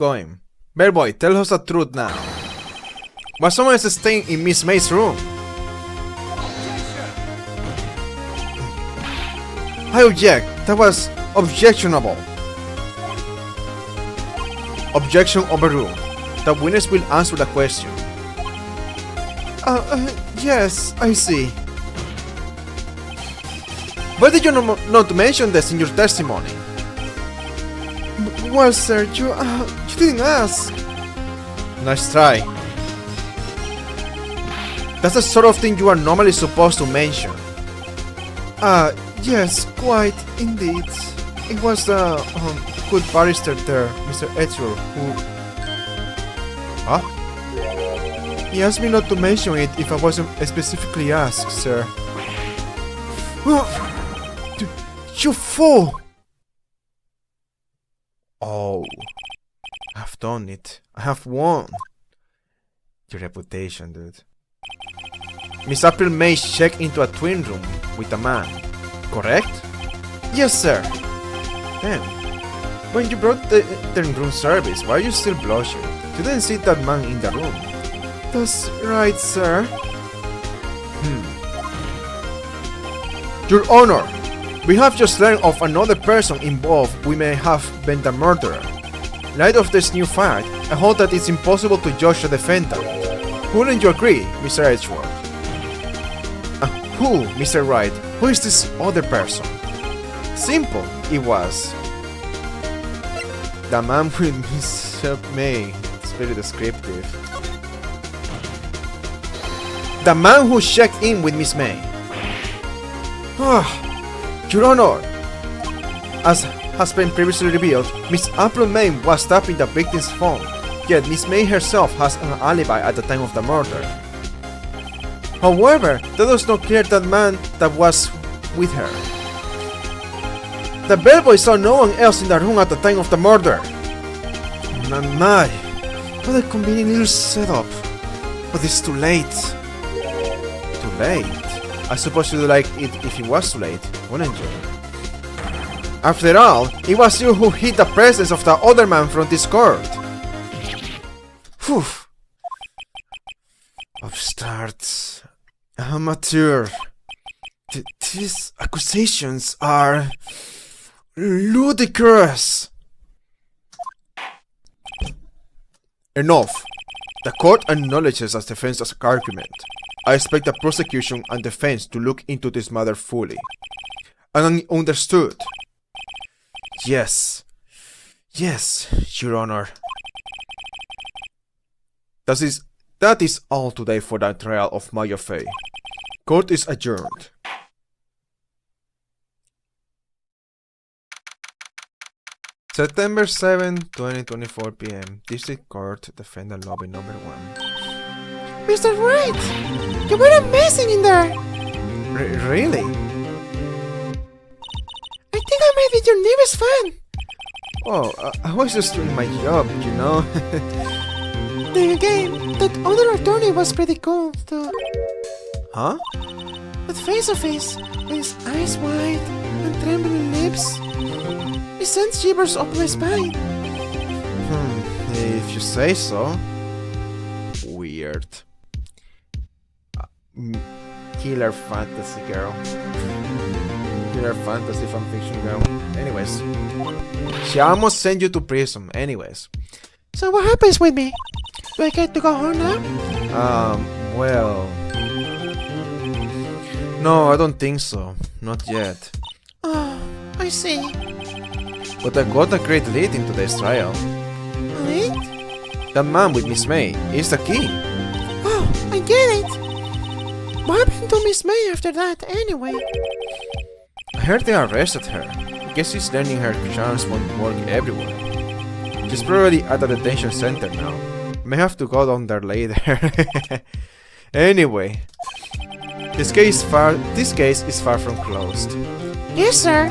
going. Bellboy, tell us the truth now. Was someone staying in Miss May's room? I object. That was objectionable. Objection overruled. The witness will answer the question. Yes, I see. Why did you not mention this in your testimony? Well, sir, you didn't ask. Nice try. That's the sort of thing you are normally supposed to mention. Yes, quite, indeed. It was the good barrister there, Mr. Edgeworth, who... Huh? He asked me not to mention it if I wasn't specifically asked, sir. You fool! Oh, I've done it. I have won. Your reputation, dude. Miss April May checked into a twin room with a man, correct? Yes, sir. Then, when you brought the room service, why are you still blushing? You didn't see that man in the room. That's right, sir. Your Honor, we have just learned of another person involved who may have been the murderer. In light of this new fact, I hold that it's impossible to judge the defendant. Wouldn't you agree, Mr. Edgeworth? Who, Mr. Wright? Who is this other person? Simple, it was. The man with Miss May. It's very descriptive. The man who checked in with Miss May. Your Honor, as has been previously revealed, Miss April May was tapping the victim's phone, yet Miss May herself has an alibi at the time of the murder. However, that does not clear that man that was with her. The bellboy saw no one else in the room at the time of the murder. My, what a convenient little setup. But it's too late. Too late? I suppose you'd like it if it was too late, wouldn't you? After all, it was you who hid the presence of the other man from this court. Whew. Upstart. Amateur. These accusations are... ludicrous. Enough. The court acknowledges the defense's argument. I expect the prosecution and defense to look into this matter fully. And understood. Yes. Yes, Your Honor. That is all today for the trial of Maya Fey. Court is adjourned. September 7, 2024 p.m. District Court, Defendant Lobby number 1. Mr. Wright! You were amazing in there! Really? I think I might be your newest fan! Oh, I was just doing my job, you know? Then again, that other attorney was pretty cool, too. Huh? That face of his, with his eyes wide and trembling lips, it sends shivers up my spine. If you say so. Weird. Killer fantasy girl. Killer fantasy fanfiction girl. Anyways. She almost sent you to prison. Anyways. So what happens with me? Do I get to go home now? Well... No, I don't think so. Not yet. Oh, I see. But I got a great lead in today's trial. A lead? The man with Miss May is the key. Oh, I get it. What happened to Miss May after that, anyway? I heard they arrested her. I guess she's learning her charms won't work everywhere. She's probably at the detention center now. May have to go down there later. Anyway, this case is far from closed. Yes, sir.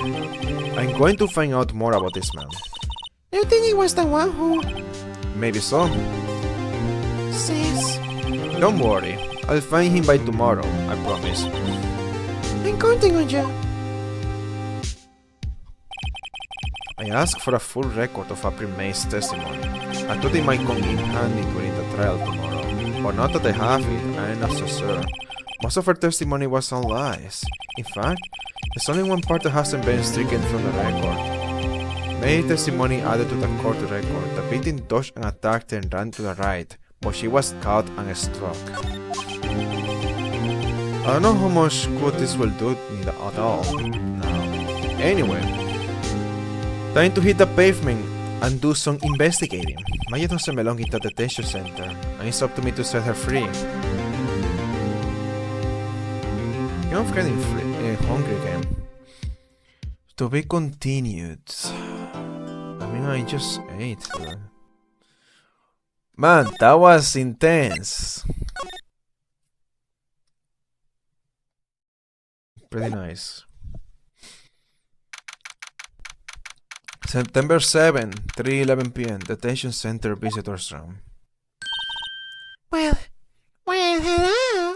I'm going to find out more about this man. Do you think he was the one who... Maybe so. Sis? Don't worry, I'll find him by tomorrow, I promise. I'm counting on you. I asked for a full record of April May's testimony. I thought it might come in handy during the trial tomorrow, but now that I have it, I am not so sure. Most of her testimony was all lies. In fact, there's only one part that hasn't been stricken from the record. May's testimony added to the court record. The victim dodged an attacker and ran to the right, but she was caught and struck. I don't know how much good this will do me at all. No. Anyway, time to hit the pavement and do some investigating. Maya doesn't belong in the detention center, and it's up to me to set her free. I'm getting hungry again. To be continued. I mean, I just ate. Man, that was intense. Pretty nice. September 7, 3:11 p.m. Detention Center Visitors Room. Well, hello.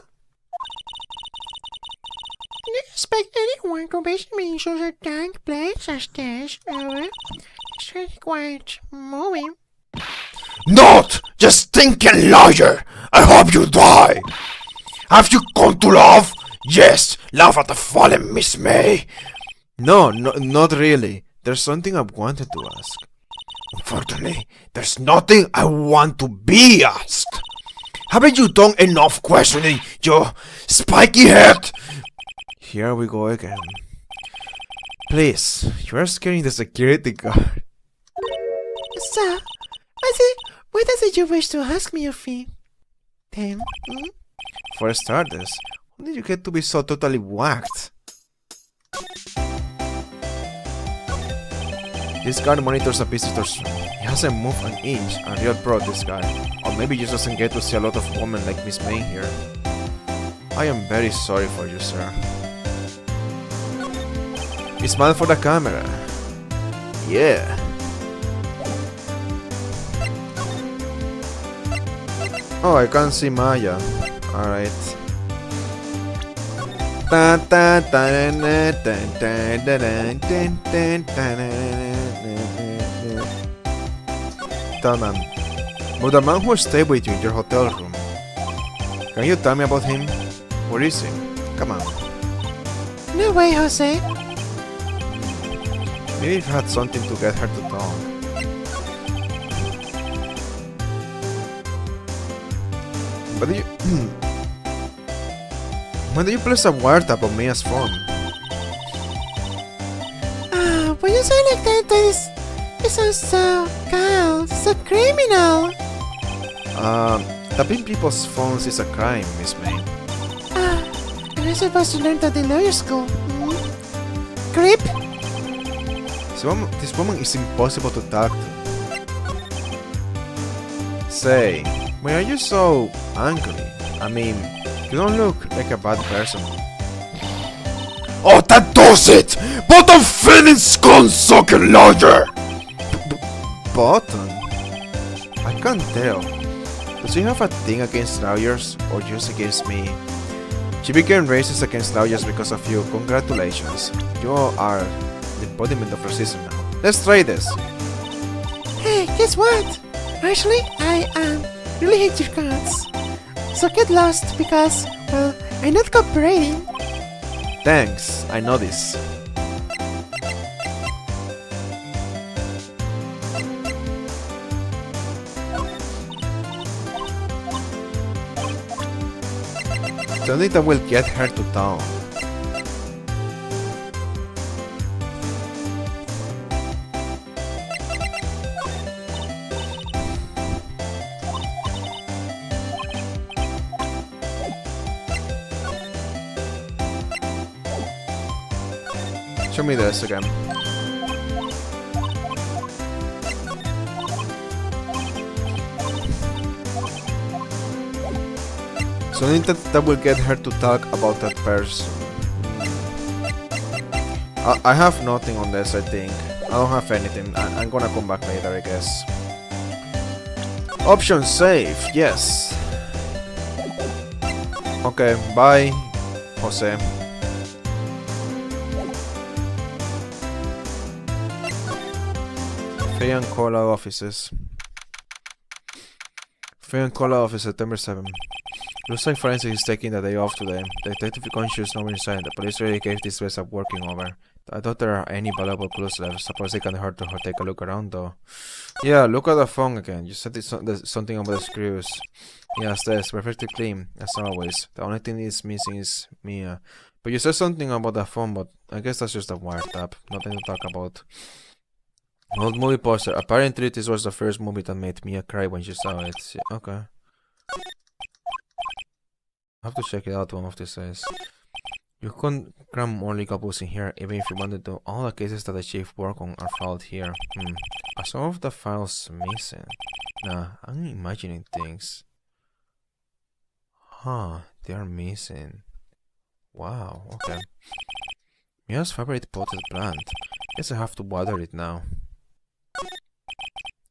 Do you expect anyone to visit me in such a dark place as this? It's really quite moving. Not! You stinking liar! I hope you die! Have you come to laugh? Yes! Laugh at the fallen Miss May! No, not really. There's something I wanted to ask. Unfortunately, there's nothing I want to be asked. Haven't you done enough questioning, you spiky head? Here we go again. Please, you are scaring the security guard. So, what is it you wish to ask me, Yuffie? Then, For starters, how did you get to be so totally whacked? This guard monitors a visitor's room. He hasn't moved an inch. I'm real proud of this guy. Or maybe he just doesn't get to see a lot of women like Miss May here. I am very sorry for you, sir. Smile for the camera. Yeah. Oh, I can't see Maya. Alright. Tell man, but the man who stayed with you in your hotel room, can you tell me about him? Where is he? Come on. No way, Jose. Maybe you've had something to get her to talk. But do you... When do you place a wiretap on Mia's phone? When you say like that it sounds so cold, so criminal. Tapping people's phones is a crime, Miss May. Am I supposed to learn at the lawyer school? Creep? This woman is impossible to talk to. Say, why are you so angry? I mean, you don't look like a bad person. Oh, that does it! Bottom feeling scum-sucking lawyer! Bottom? I can't tell. Does he have a thing against lawyers or just against me? She became racist against lawyers because of you. Congratulations. You are the embodiment of racism now. Let's try this. Hey, guess what? Actually, I really hate your guts. So get lost because, well, I'm not cooperating. Thanks, I know this. Something that will get her to town. Show me this again. Something that will get her to talk about that person. I have nothing on this, I think. I don't have anything. I'm gonna come back later, I guess. Option save, yes. Okay, bye, Jose. Fay and Cola offices. Fay and Cola office, September 7. Looks like Forensic is taking the day off today. The detective conscious no one inside. The police really gave this place a working over. I doubt there are any valuable clues left. Suppose they can hurt to her take a look around though. Yeah, look at the phone again. You said something about the screws. Yes, that's perfectly clean, as always. The only thing is missing is Mia. But you said something about the phone, but I guess that's just a wiretap. Nothing to talk about. Old movie poster. Apparently this was the first movie that made Mia cry when she saw it. Okay. I have to check it out one of these days. You couldn't cram more legal books in here, even if you wanted to. All the cases that the chief worked on are filed here. Are some of the files missing? Nah, I'm imagining things. Huh, they are missing. Wow, okay. Mia's favorite potted plant. Guess I have to water it now.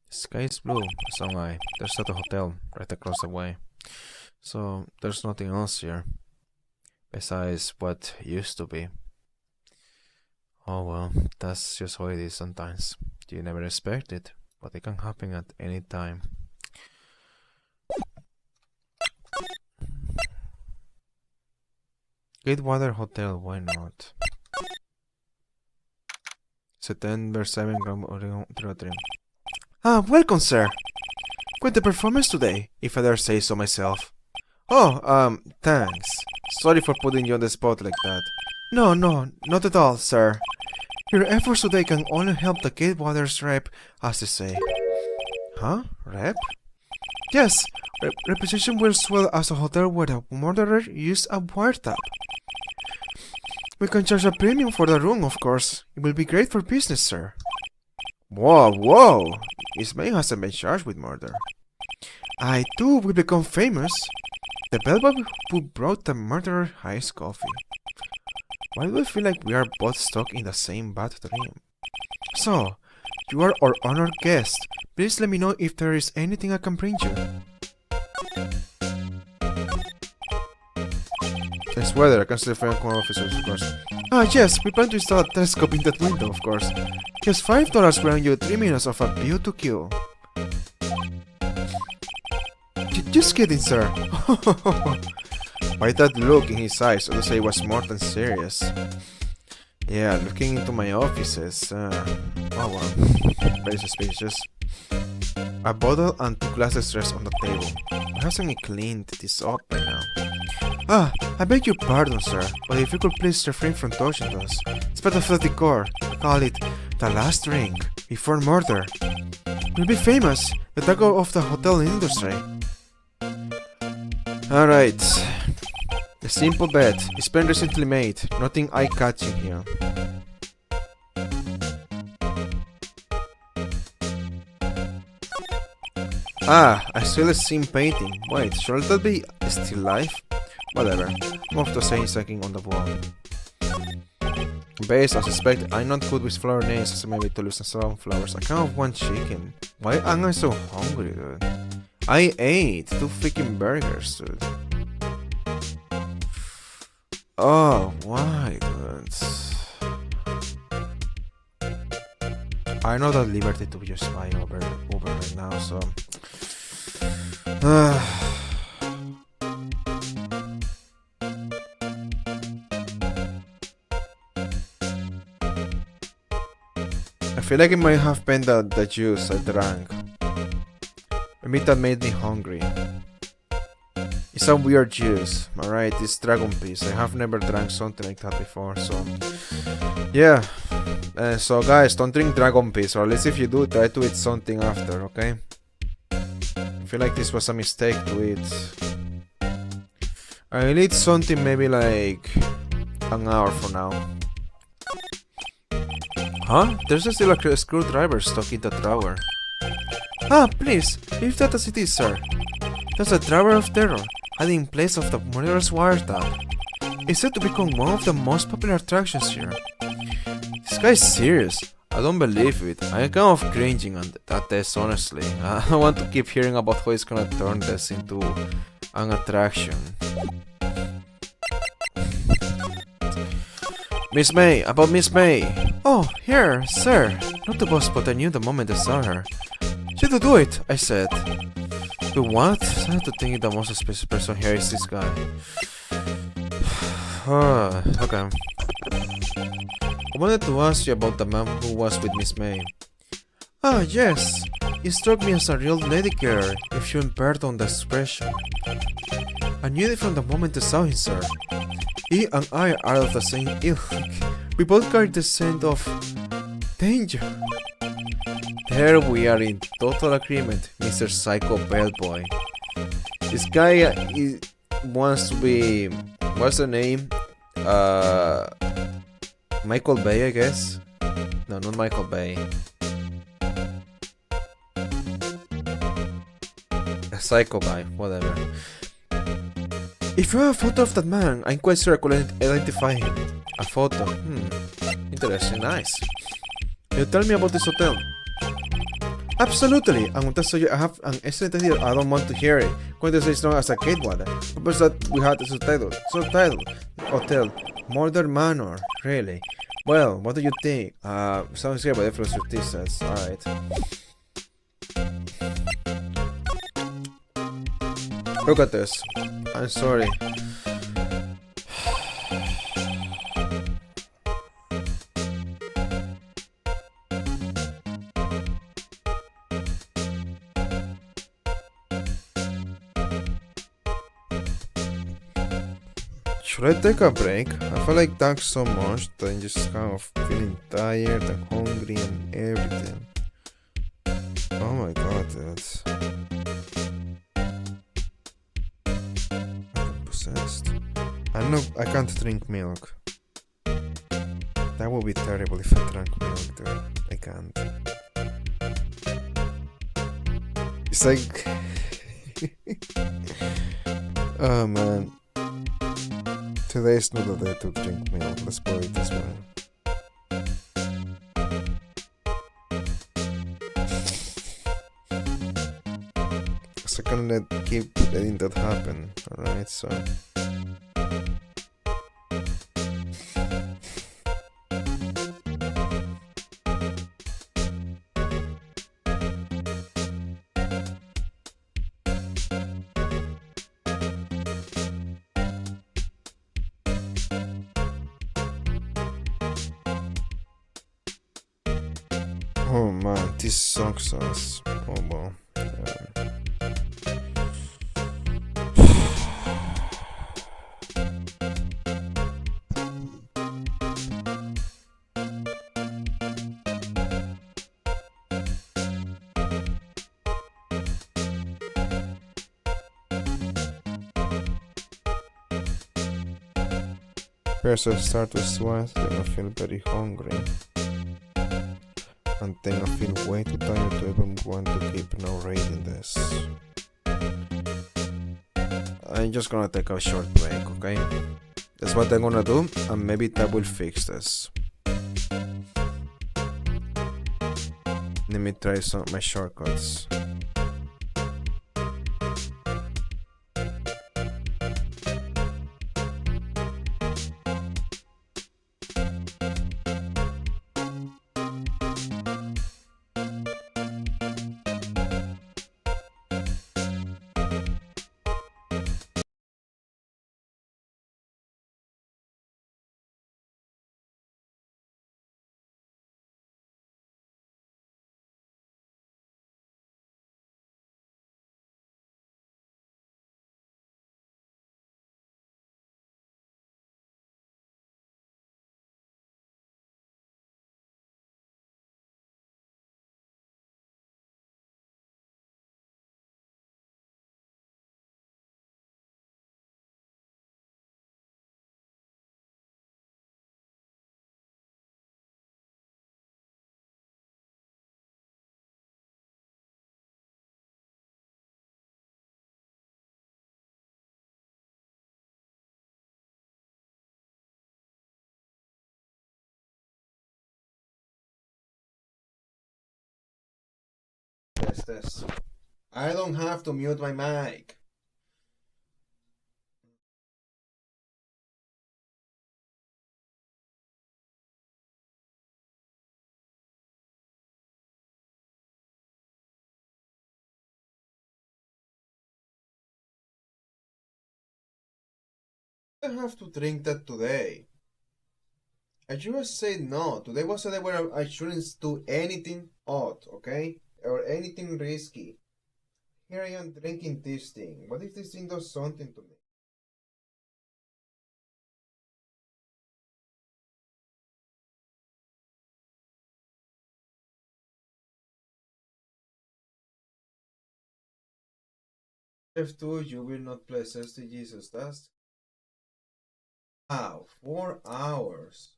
Sky is blue, so am I. There's at a hotel right across the way. So there's nothing else here besides what used to be. Oh well, that's just how it is sometimes. You never expect it, but it can happen at any time. Gatewater Hotel, why not? September 7, Grand Oregon 03. Ah, welcome, sir. Quite the performance today, if I dare say so myself. Oh, thanks. Sorry for putting you on the spot like that. No, not at all, sir. Your efforts today can only help the Gatewater's rep, as they say. Huh? Rep? Yes, reputation will swell as a hotel where a murderer used a wiretap. We can charge a premium for the room, of course. It will be great for business, sir. Whoa! Miss May hasn't been charged with murder. I too will become famous. The bellboy who brought the murderer iced coffee. Why do I feel like we are both stuck in the same bad dream? So, you are our honored guest. Please let me know if there is anything I can bring you. It's weather, I can still find officers, of course. Ah, yes, we plan to install a telescope in that window, of course. Just $5 will earn you 3 minutes of a view to kill. Just kidding, sir. By that look in his eyes, I would say it was more than serious. Yeah, looking into my offices. Oh well, very suspicious. A bottle and 2 glasses rest on the table. Why hasn't he cleaned this up by now? Ah, I beg your pardon, sir, but if you could please refrain from touching us. It's part of the decor. Call it the last drink before murder. We'll be famous, the taco of the hotel industry. Alright. A simple bet. It's been recently made. Nothing eye-catching here. Ah, I still a scene painting. Wait, should that be still life? Whatever. I'm off to say second on the wall. Base, I suspect I'm not good with flower names, so maybe to lose some flowers. I kind of want chicken. Why am I so hungry, dude? I ate 2 freaking burgers, dude. Oh, why, dude? I know that liberty to just buy Uber right now, so... I feel like it might have been the juice I drank. Maybe that made me hungry. It's a weird juice, alright, it's dragon piece. I have never drank something like that before, so... Yeah. So guys, don't drink dragon piece, or at least if you do, try to eat something after, okay? I feel like this was a mistake to eat. I'll eat something maybe like... an hour from now. Huh? There's still a screwdriver stuck in the drawer. Ah, please, leave that as it is, sir. That's a drawer of terror, hiding in place of the murderer's wiretap. It's said to become one of the most popular attractions here. This guy's serious. I don't believe it. I'm kind of cringing at this, honestly. I don't want to keep hearing about how he's gonna turn this into an attraction. Miss May, about Miss May. Oh, here, sir. Not the boss, but I knew the moment I saw her. She to do it, I said. But what? I have to think the most suspicious person here is this guy. Okay. I wanted to ask you about the man who was with Miss May. Ah, yes. He struck me as a real lady girl, if you can pardon the expression. I knew it from the moment I saw him, sir. He and I are of the same ilk. We both carry the scent of danger. There we are in total agreement, Mr. Psycho Bellboy. This guy wants to be... what's the name? Michael Bay, I guess? No, not Michael Bay. A psycho guy, whatever. If you have a photo of that man, I'm quite sure I could identify him. A photo? Interesting, nice. You tell me about this hotel. Absolutely, I'm going to say you have an excellent idea. I don't want to hear it. Going to say it's known as a gateway. Purpose that we had the subtitle. Hotel. Murder Manor. Really? Well, what do you think? Sounds good, but different artistas. Alright. Look at this. I'm sorry. Should I take a break? I feel like talking so much that I'm just kind of feeling tired and hungry and everything. Oh my god, that's... I'm possessed. I can't drink milk. That would be terrible if I drank milk, dude. I can't. It's like... oh man. Today's not the day to drink milk, let's put it this way. So I can't keep letting that happen, alright, so... Oh man, this sucks ass. Oh well. First I start to sweat, then I feel very hungry. And then I feel way too tired to even want to keep narrating this. I'm just gonna take a short break, okay? That's what I'm gonna do, and maybe that will fix this. Let me try some of my shortcuts. This. I don't have to mute my mic. I have to drink that today. I should have said no. Today was a day where I shouldn't do anything odd, okay? Or anything risky. Here I am drinking this thing. What if this thing does something to me? F2, you will not play to Jesus Dust. Wow, 4 hours.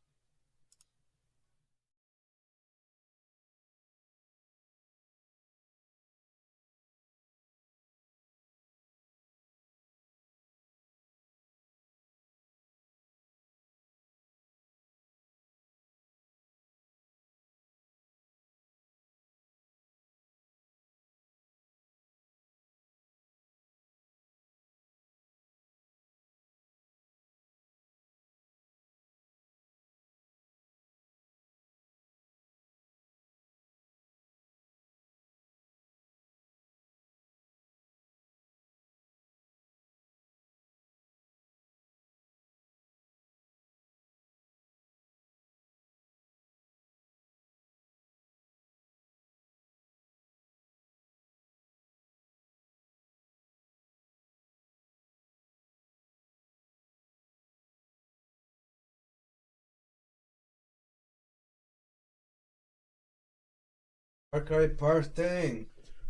Far Cry Part 10.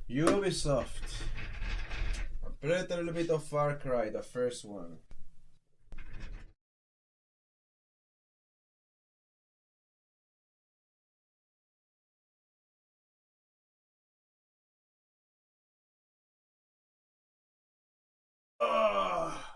Ubisoft. I played a little bit of Far Cry, the first one. Ah.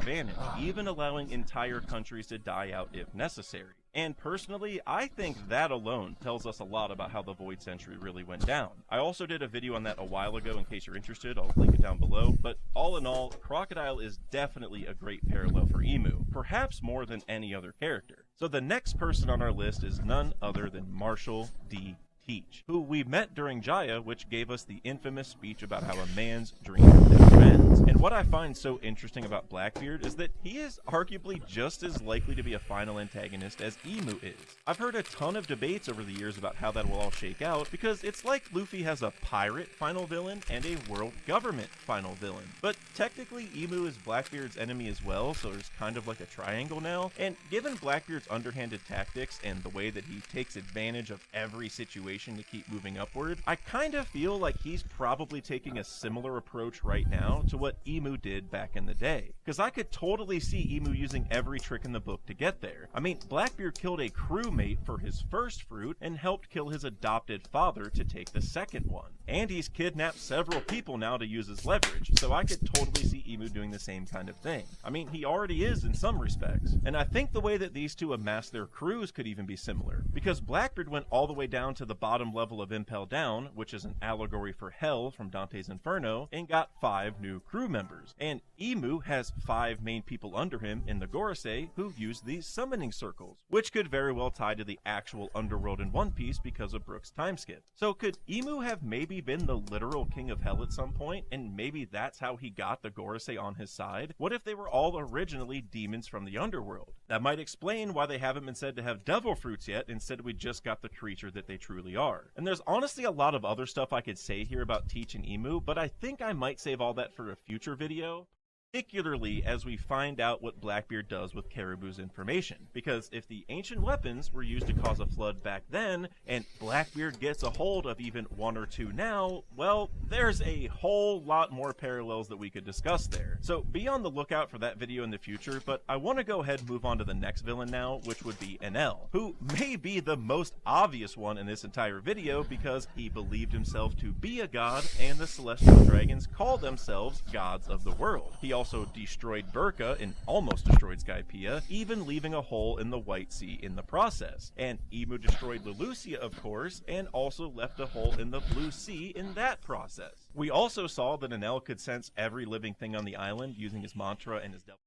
advantage, even allowing entire countries to die out if necessary. And personally, I think that alone tells us a lot about how the Void Century really went down. I also did a video on that a while ago in case you're interested, I'll link it down below, but all in all, Crocodile is definitely a great parallel for Emu, perhaps more than any other character. So the next person on our list is none other than Marshall D. Teach, who we met during Jaya, which gave us the infamous speech about how a man's dream never ends. And what I find so interesting about Blackbeard is that he is arguably just as likely to be a final antagonist as Emu is. I've heard a ton of debates over the years about how that will all shake out, because it's like Luffy has a pirate final villain and a world government final villain. But technically Emu is Blackbeard's enemy as well, so there's kind of like a triangle now. And given Blackbeard's underhanded tactics and the way that he takes advantage of every situation to keep moving upward, I kind of feel like he's probably taking a similar approach right now to what Emu did back in the day. Because I could totally see Emu using every trick in the book to get there. I mean, Blackbeard killed a crewmate for his first fruit and helped kill his adopted father to take the second one. And he's kidnapped several people now to use as leverage, so I could totally see Emu doing the same kind of thing. I mean, he already is in some respects. And I think the way that these two amassed their crews could even be similar, because Blackbeard went all the way down to the bottom level of Impel Down, which is an allegory for hell from Dante's Inferno, and got 5 new crew members. And Emu has 5 main people under him in the Gorosei who use these summoning circles, which could very well tie to the actual underworld in One Piece because of Brook's time skip. So could Emu have maybe been the literal king of hell at some point, and maybe that's how he got the Gorosei on his side? What if they were all originally demons from the underworld? That might explain why they haven't been said to have devil fruits yet, instead we just got the creature that they truly are. And there's honestly a lot of other stuff I could say here about Teach and Emu, but I think I might save all that for a future video. Particularly as we find out what Blackbeard does with Caribou's information. Because if the ancient weapons were used to cause a flood back then, and Blackbeard gets a hold of even 1 or 2 now, well, there's a whole lot more parallels that we could discuss there. So be on the lookout for that video in the future, but I want to go ahead and move on to the next villain now, which would be Enel, who may be the most obvious one in this entire video because he believed himself to be a god, and the celestial dragons call themselves gods of the world. He also destroyed Burka and almost destroyed Skypiea, even leaving a hole in the White Sea in the process. And Emu destroyed Lelucia, of course, and also left a hole in the Blue Sea in that process. We also saw that Enel could sense every living thing on the island using his mantra and his devil.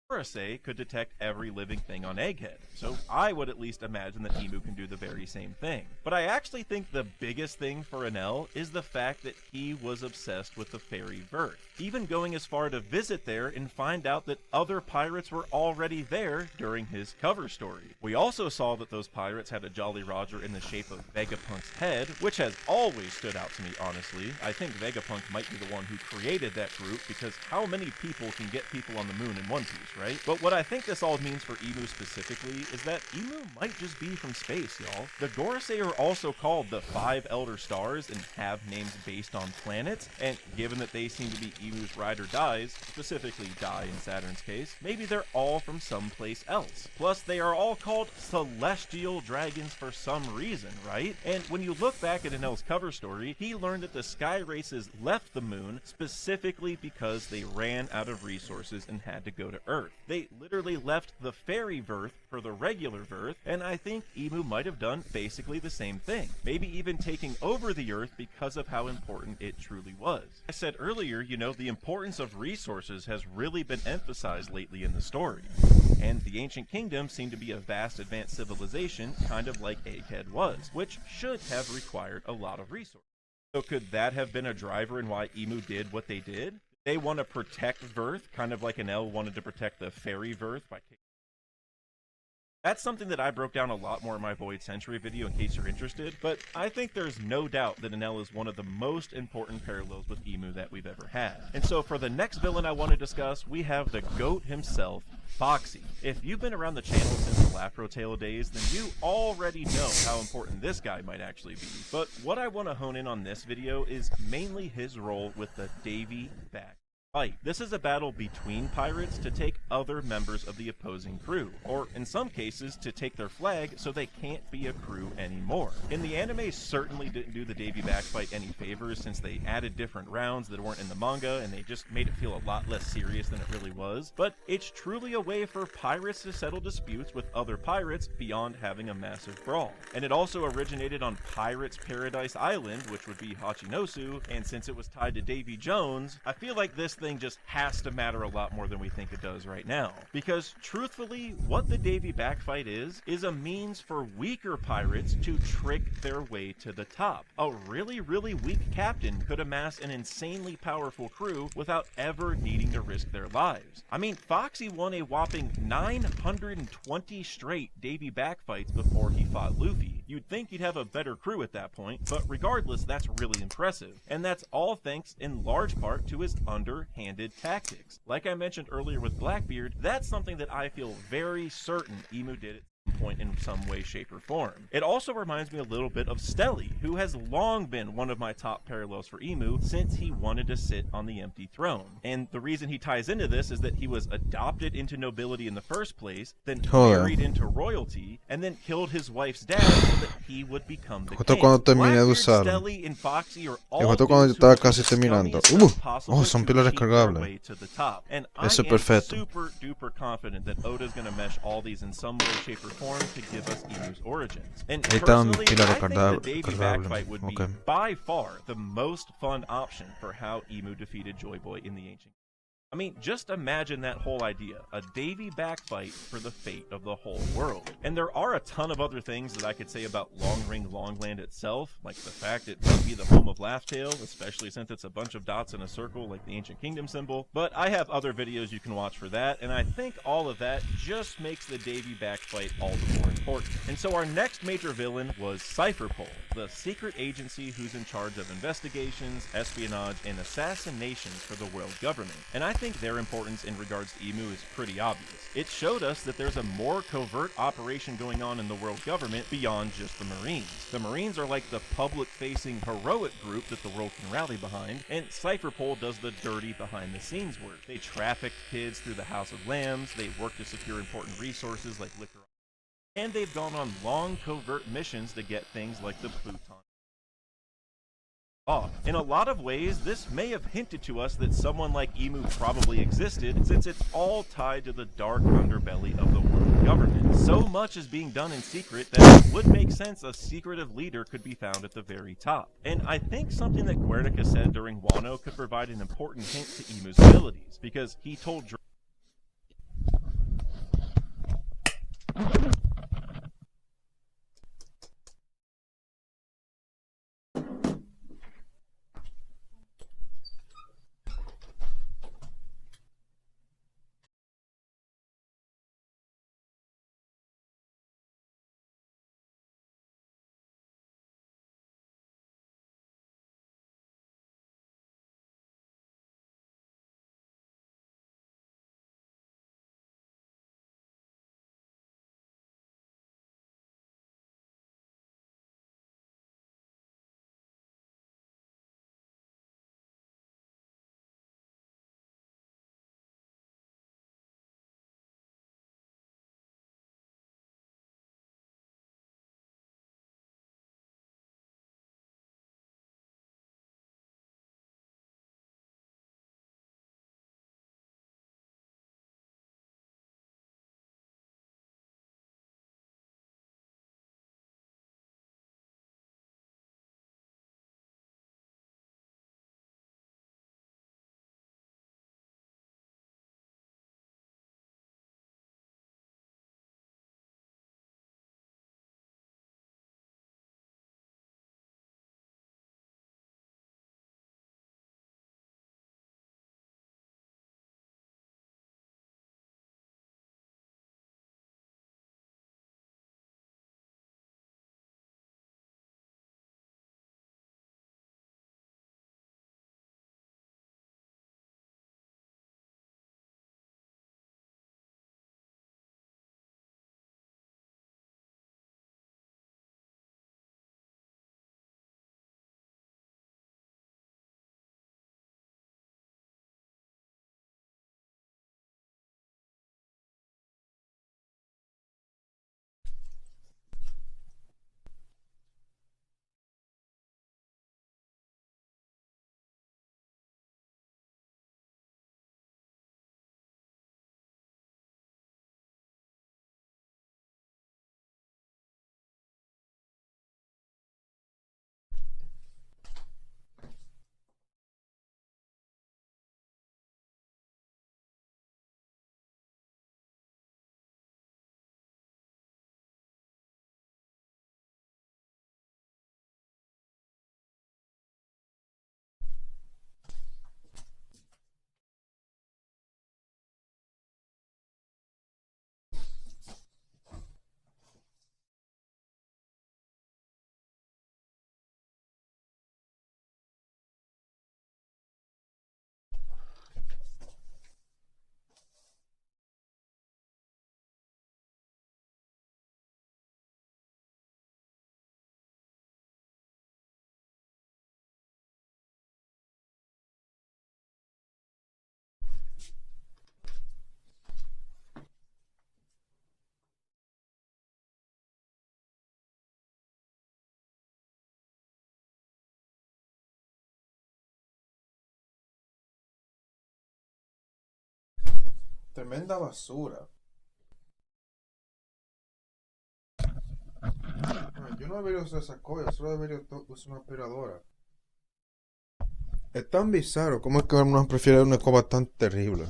Gorosei could detect every living thing on Egghead, so I would at least imagine that Emu can do the very same thing. But I actually think the biggest thing for Enel is the fact that he was obsessed with the fairy Verth, even going as far to visit there and find out that other pirates were already there during his cover story. We also saw that those pirates had a Jolly Roger in the shape of Vegapunk's head, which has always stood out to me, honestly. I think Vegapunk might be the one who created that group, because how many people can get people on the moon in One Piece, right? But what I think this all means for Emu specifically is that Emu might just be from space, y'all. The Gorosei are also called the 5 Elder Stars and have names based on planets, and given that they seem to be Emu's ride or dies, specifically die in Saturn's case, maybe they're all from someplace else. Plus, they are all called celestial dragons for some reason, right? And when you look back at Enel's cover story, he learned that the Sky Races left the moon specifically because they ran out of resources and had to go to Earth. They literally left the fairy Verth for the regular Verth, and I think Emu might have done basically the same thing, maybe even taking over the Earth because of how important it truly was. I said earlier, you know, the importance of resources has really been emphasized lately in the story, and the ancient kingdom seemed to be a vast advanced civilization, kind of like Egghead was, which should have required a lot of resources. So could that have been a driver in why Emu did what they did? They want to protect Verth, kind of like Enel wanted to protect the fairy Verth by kicking. That's something that I broke down a lot more in my Void Century video in case you're interested, but I think there's no doubt that Enel is one of the most important parallels with Emu that we've ever had. And so for the next villain I want to discuss, we have the GOAT himself, Foxy. If you've been around the channel since the Lapro Tale days, then you already know how important this guy might actually be. But what I want to hone in on this video is mainly his role with the Davy back. Right, this is a battle between pirates to take other members of the opposing crew, or in some cases to take their flag so they can't be a crew anymore. And the anime certainly didn't do the Davy Back fight any favors, since they added different rounds that weren't in the manga and they just made it feel a lot less serious than it really was. But it's truly a way for pirates to settle disputes with other pirates beyond having a massive brawl. And it also originated on Pirates Paradise Island, which would be Hachinosu, and since it was tied to Davy Jones, I feel like this thing just has to matter a lot more than we think it does right now. Because truthfully, what the Davy Back fight is a means for weaker pirates to trick their way to the top. A really weak captain could amass an insanely powerful crew without ever needing to risk their lives. I mean, Foxy won a whopping 920 straight Davy Back fights before he fought Luffy. You'd think he'd have a better crew at that point, but regardless, that's really impressive. And that's all thanks in large part to his underhanded tactics. Like I mentioned earlier with Blackbeard, that's something that I feel very certain Imu did at some point in some way, shape, or form. It also reminds me a little bit of Stelly, who has long been one of my top parallels for Imu since he wanted to sit on the empty throne. And the reason he ties into this is that he was adopted into nobility in the first place, then married into royalty, and then killed his wife's dad so that he would become the king. Cuando terminé de Blackbeard, usarlo. Stelly, and Foxy are all Justo cuando yo dudes who estaba are casi the terminando. scummiest stuff possible Son to pilas cheat their descargables. way to the top. And I Eso am perfecto. super duper confident that Oda's gonna mesh all these in some way, shape, or form to give us Imu's origins. And Ahí están personally, pilas I think the Davy Back descargables. fight would be Okay. by far the most fun option for how Imu defeated Joy Boy in the ancient. I mean, just imagine that whole idea, a Davy Back fight for the fate of the whole world. And there are a ton of other things that I could say about Long Ring Longland itself, like the fact it might be the home of Laugh-Tale, especially since it's a bunch of dots in a circle like the Ancient Kingdom symbol, but I have other videos you can watch for that, and I think all of that just makes the Davy Back fight all the more important. And so our next major villain was Cypherpole, the secret agency who's in charge of investigations, espionage, and assassinations for the world government. And I think their importance in regards to Imu is pretty obvious. It showed us that there's a more covert operation going on in the world government beyond just the Marines. The Marines are like the public-facing heroic group that the world can rally behind, and Cypherpole does the dirty behind-the-scenes work. They traffic kids through the House of Lambs, they work to secure important resources like liquor, and they've gone on long covert missions to get things like the Pluton. In a lot of ways, this may have hinted to us that someone like Imu probably existed, since it's all tied to the dark underbelly of the world government. So much is being done in secret that it would make sense a secretive leader could be found at the very top. And I think something that Guernica said during Wano could provide an important hint to Imu's abilities, because he told Tremenda basura. Yo no debería usar esa cosa, solo debería usar una aspiradora. Es tan bizarro como es que uno prefiere una escoba tan terrible.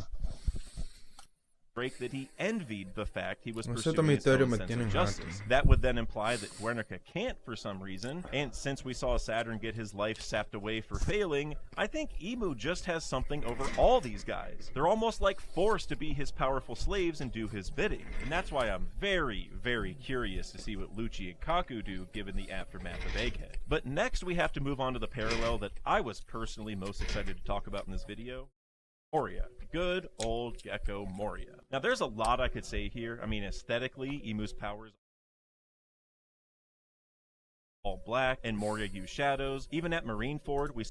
That he envied the fact he was Cierto pursuing his misterio own me sense tienen of justice. harto. That would then imply that Guernica can't for some reason, and since we saw Saturn get his life sapped away for failing, I think Emu just has something over all these guys. They're almost like forced to be his powerful slaves and do his bidding, and that's why I'm very, very curious to see what Lucci and Kaku do given the aftermath of Egghead. But next we have to move on to the parallel that I was personally most excited to talk about in this video. Moria. Good old Gecko Moria. Now there's a lot I could say here. I mean, aesthetically, Emu's powers all black, and Moria use shadows. Even at Marineford, we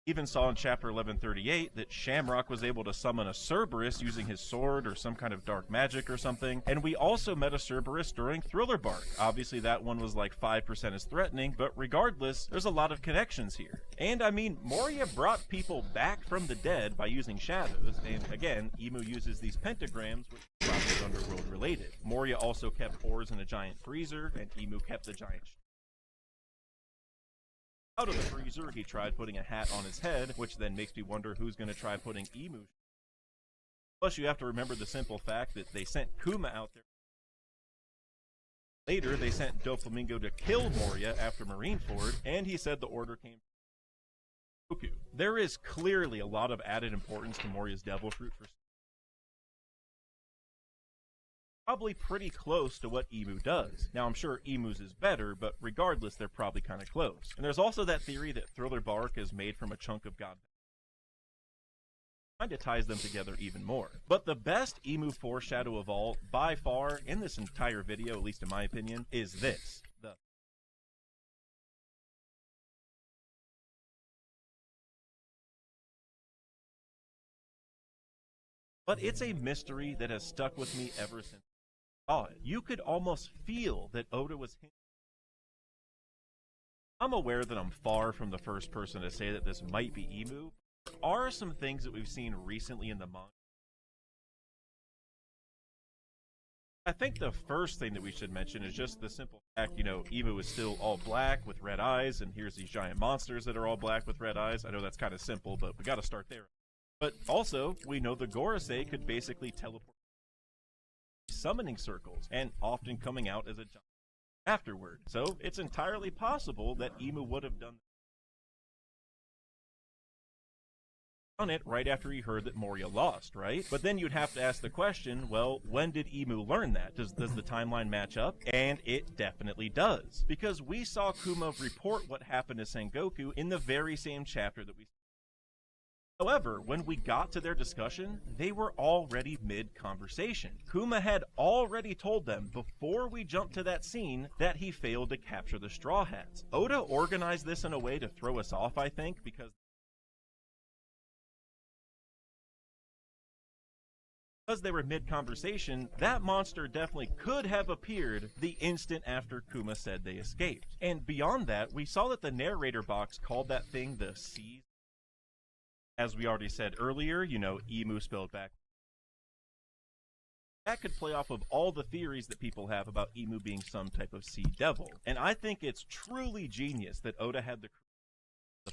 even saw in chapter 1138 that Shamrock was able to summon a Cerberus using his sword or some kind of dark magic or something, and we also met a Cerberus during Thriller Bark. Obviously that one was like 5% as threatening, but regardless, there's a lot of connections here. And I mean, Moria brought people back from the dead by using shadows, and again, Emu uses these pentagrams, which are probably Underworld related. Moria also kept ores in a giant freezer, and Emu kept the giant out of the freezer. He tried putting a hat on his head, which then makes me wonder who's going to try putting Emu. Plus, you have to remember the simple fact that they sent Kuma out there. Later, they sent Doflamingo to kill Moria after Marineford, and he said the order came from Goku. There is clearly a lot of added importance to Moria's Devil Fruit for probably pretty close to what Emu does. Now, I'm sure Emu's is better, but regardless, they're probably kind of close. And there's also that theory that Thriller Bark is made from a chunk of God. Kind of ties them together even more. But the best Emu foreshadow of all, by far, in this entire video, at least in my opinion, is this. But it's a mystery that has stuck with me ever since I saw it. You could almost feel that Oda was hinting. I'm aware that I'm far from the first person to say that this might be Emu. There are some things that we've seen recently in the manga. I think the first thing that we should mention is just the simple fact, Emu is still all black with red eyes, and here's these giant monsters that are all black with red eyes. I know that's kind of simple, but we gotta start there. But also, we know the Gorosei could basically teleport summoning circles, and often coming out as a giant afterward. So it's entirely possible that Emu would have done it right after he heard that Moria lost, right? But then you'd have to ask the question, well, when did Emu learn that? Does the timeline match up? And it definitely does. Because we saw Kuma report what happened to Sengoku in the very same chapter that we saw. However, when we got to their discussion, they were already mid-conversation. Kuma had already told them, before we jumped to that scene, that he failed to capture the Straw Hats. Oda organized this in a way to throw us off, I think, because they were mid-conversation, that monster definitely could have appeared the instant after Kuma said they escaped. And beyond that, we saw that the narrator box called that thing the Sea. As we already said earlier, Emu spelled back. That could play off of all the theories that people have about Emu being some type of sea devil. And I think it's truly genius that Oda had the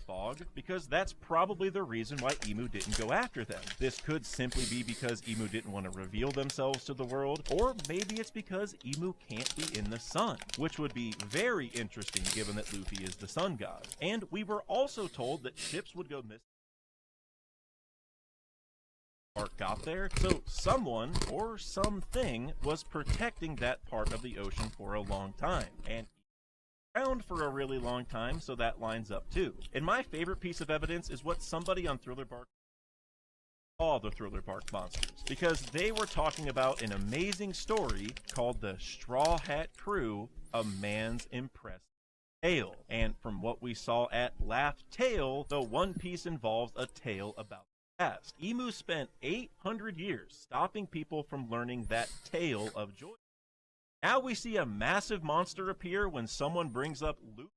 fog, because that's probably the reason why Emu didn't go after them. This could simply be because Emu didn't want to reveal themselves to the world, or maybe it's because Emu can't be in the sun, which would be very interesting given that Luffy is the sun god. And we were also told that ships would go missing. Arc got there, so someone or something was protecting that part of the ocean for a long time, and around for a really long time, so that lines up too. And my favorite piece of evidence is what somebody on Thriller Bark saw the Thriller Bark monsters, because they were talking about an amazing story called The Straw Hat Crew, A Man's Impressive Tale. And from what we saw at Laugh Tale, the One Piece involves a tale about past. Emu spent 800 years stopping people from learning that tale of joy. Now we see a massive monster appear when someone brings up Luffy.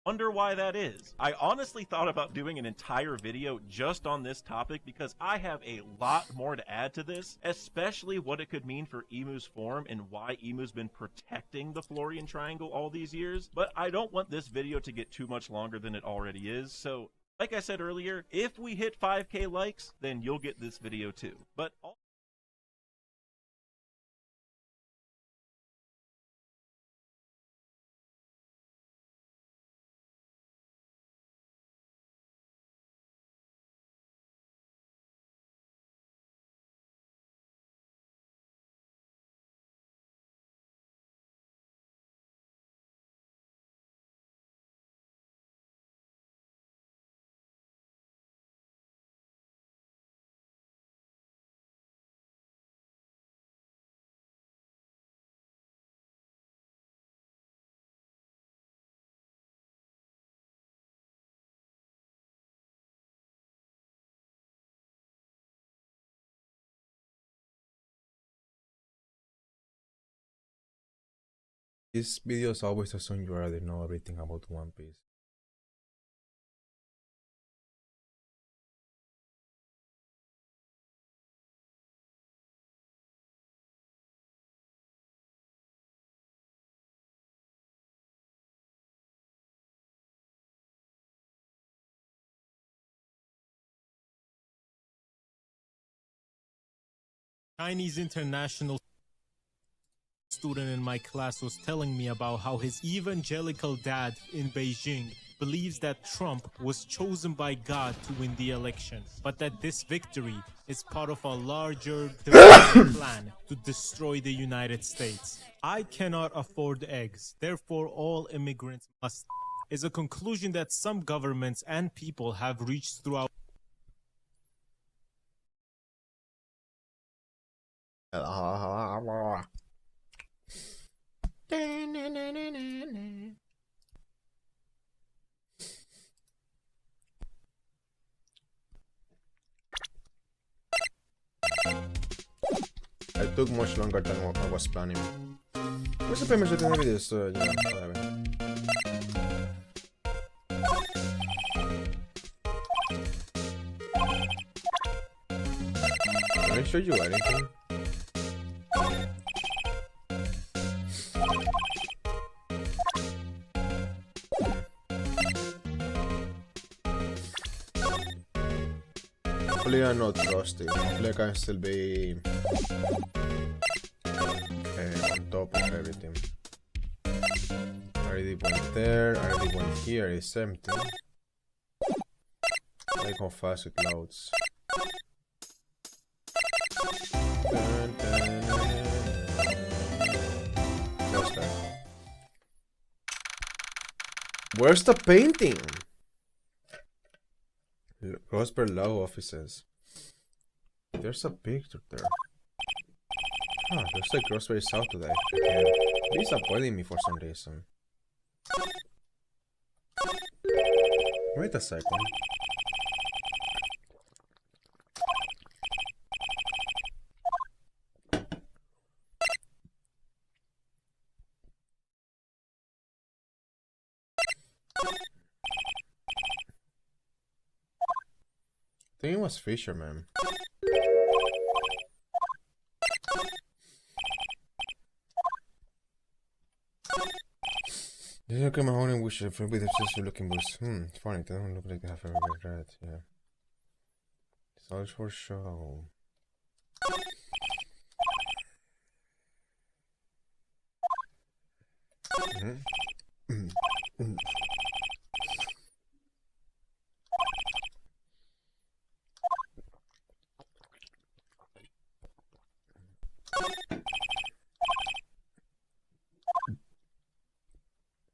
Wonder why that is. I honestly thought about doing an entire video just on this topic because I have a lot more to add to this, especially what it could mean for Emu's form and why Emu's been protecting the Florian Triangle all these years, but I don't want this video to get too much longer than it already is, so like I said earlier, if we hit 5K likes, then you'll get this video too. But These videos always assume you already know everything about One Piece. Chinese international student in my class was telling me about how his evangelical dad in Beijing believes that Trump was chosen by God to win the election, but that this victory is part of a larger divine plan to destroy the United States. I cannot afford eggs, therefore all immigrants must, is a conclusion that some governments and people have reached throughout. It took much longer than what I was planning. Where's the payment within the videos? Yeah, whatever. Can I show you anything? Hopefully I'm not rusty. Hopefully I can still be on top of everything. I already went there, I already went here, it's empty. Like how fast it loads. What's that? Where's the painting? Rosberg Law offices. There's a picture there. Huh, looks like Rosberg is out today. Again. He's avoiding me for some reason. Wait a second. I think it was Fisherman. This is my own wish with obsessive looking boots. Funny, they don't look like they have ever read, yeah. It's all for show.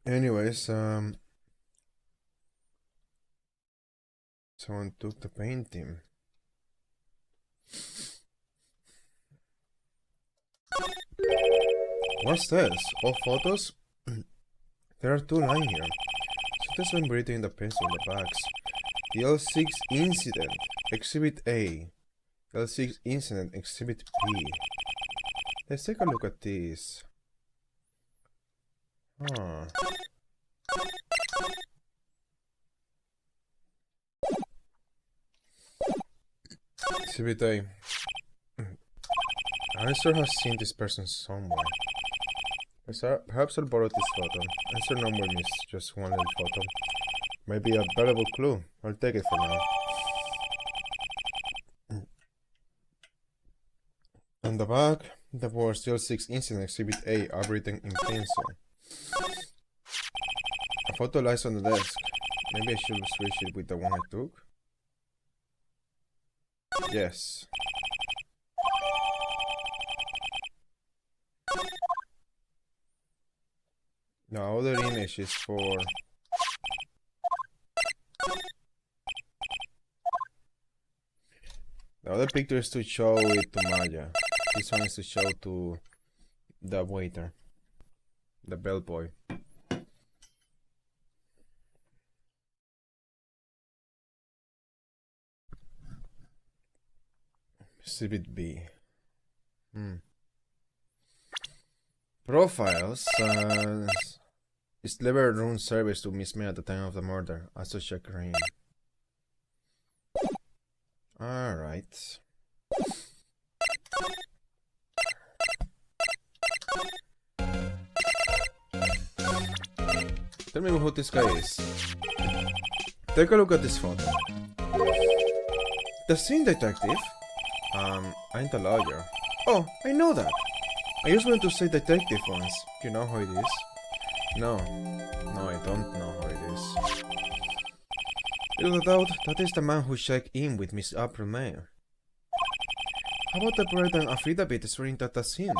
Anyways, someone took the painting. What's this? All photos? There are two lines here. So that's been written in the pencil in the backs. The L6 incident, Exhibit A. L6 incident, Exhibit B. Let's take a look at this. Huh. Exhibit A. Answer has seen this person somewhere. Perhaps I'll borrow this photo. Answer no more miss, just one little photo. Maybe a valuable clue. I'll take it for now. On the back, the word still 6 incident Exhibit A are written in pencil. A photo lies on the desk. Maybe I should switch it with the one I took? Yes. The other image is for... The other picture is to show it to Maya. This one is to show to the waiter. The bellboy. Exhibit B. Profiles. Is delivered room service to Miss May at the time of the murder. Also check green. Alright. Tell me who this guy is. Take a look at this photo. The scene detective? I ain't a lawyer. Oh, I know that. I just wanted to say detective once. You know how it is? No, I don't know how it is. Without doubt, that is the man who checked in with Miss April Mayer. How about the Brighton affidavit swearing that that's him?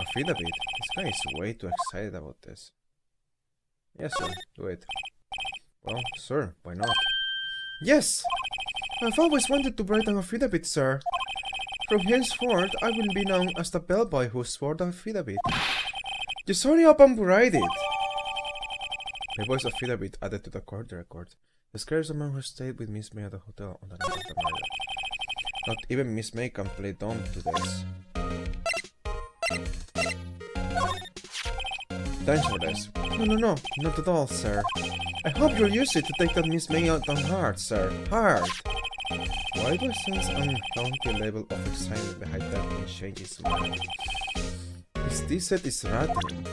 Affidavit? This guy is way too excited about this. Yes, sir, do it. Well, sir, why not? Yes! I've always wanted to write an affidavit, sir. From henceforth, I will be known as the bellboy who swore the affidavit. Just hurry up and write it! My voice affidavit added to the court record. Describes the man who stayed with Miss May at the hotel on the night of the murder. Not even Miss May can play dumb to this. thanks for this. No, not at all, sir. I hope you'll use it to take that Miss May out on hard, sir. Hard! Why do I sense an unhealthy level of excitement behind that changes mind? This set is rattling.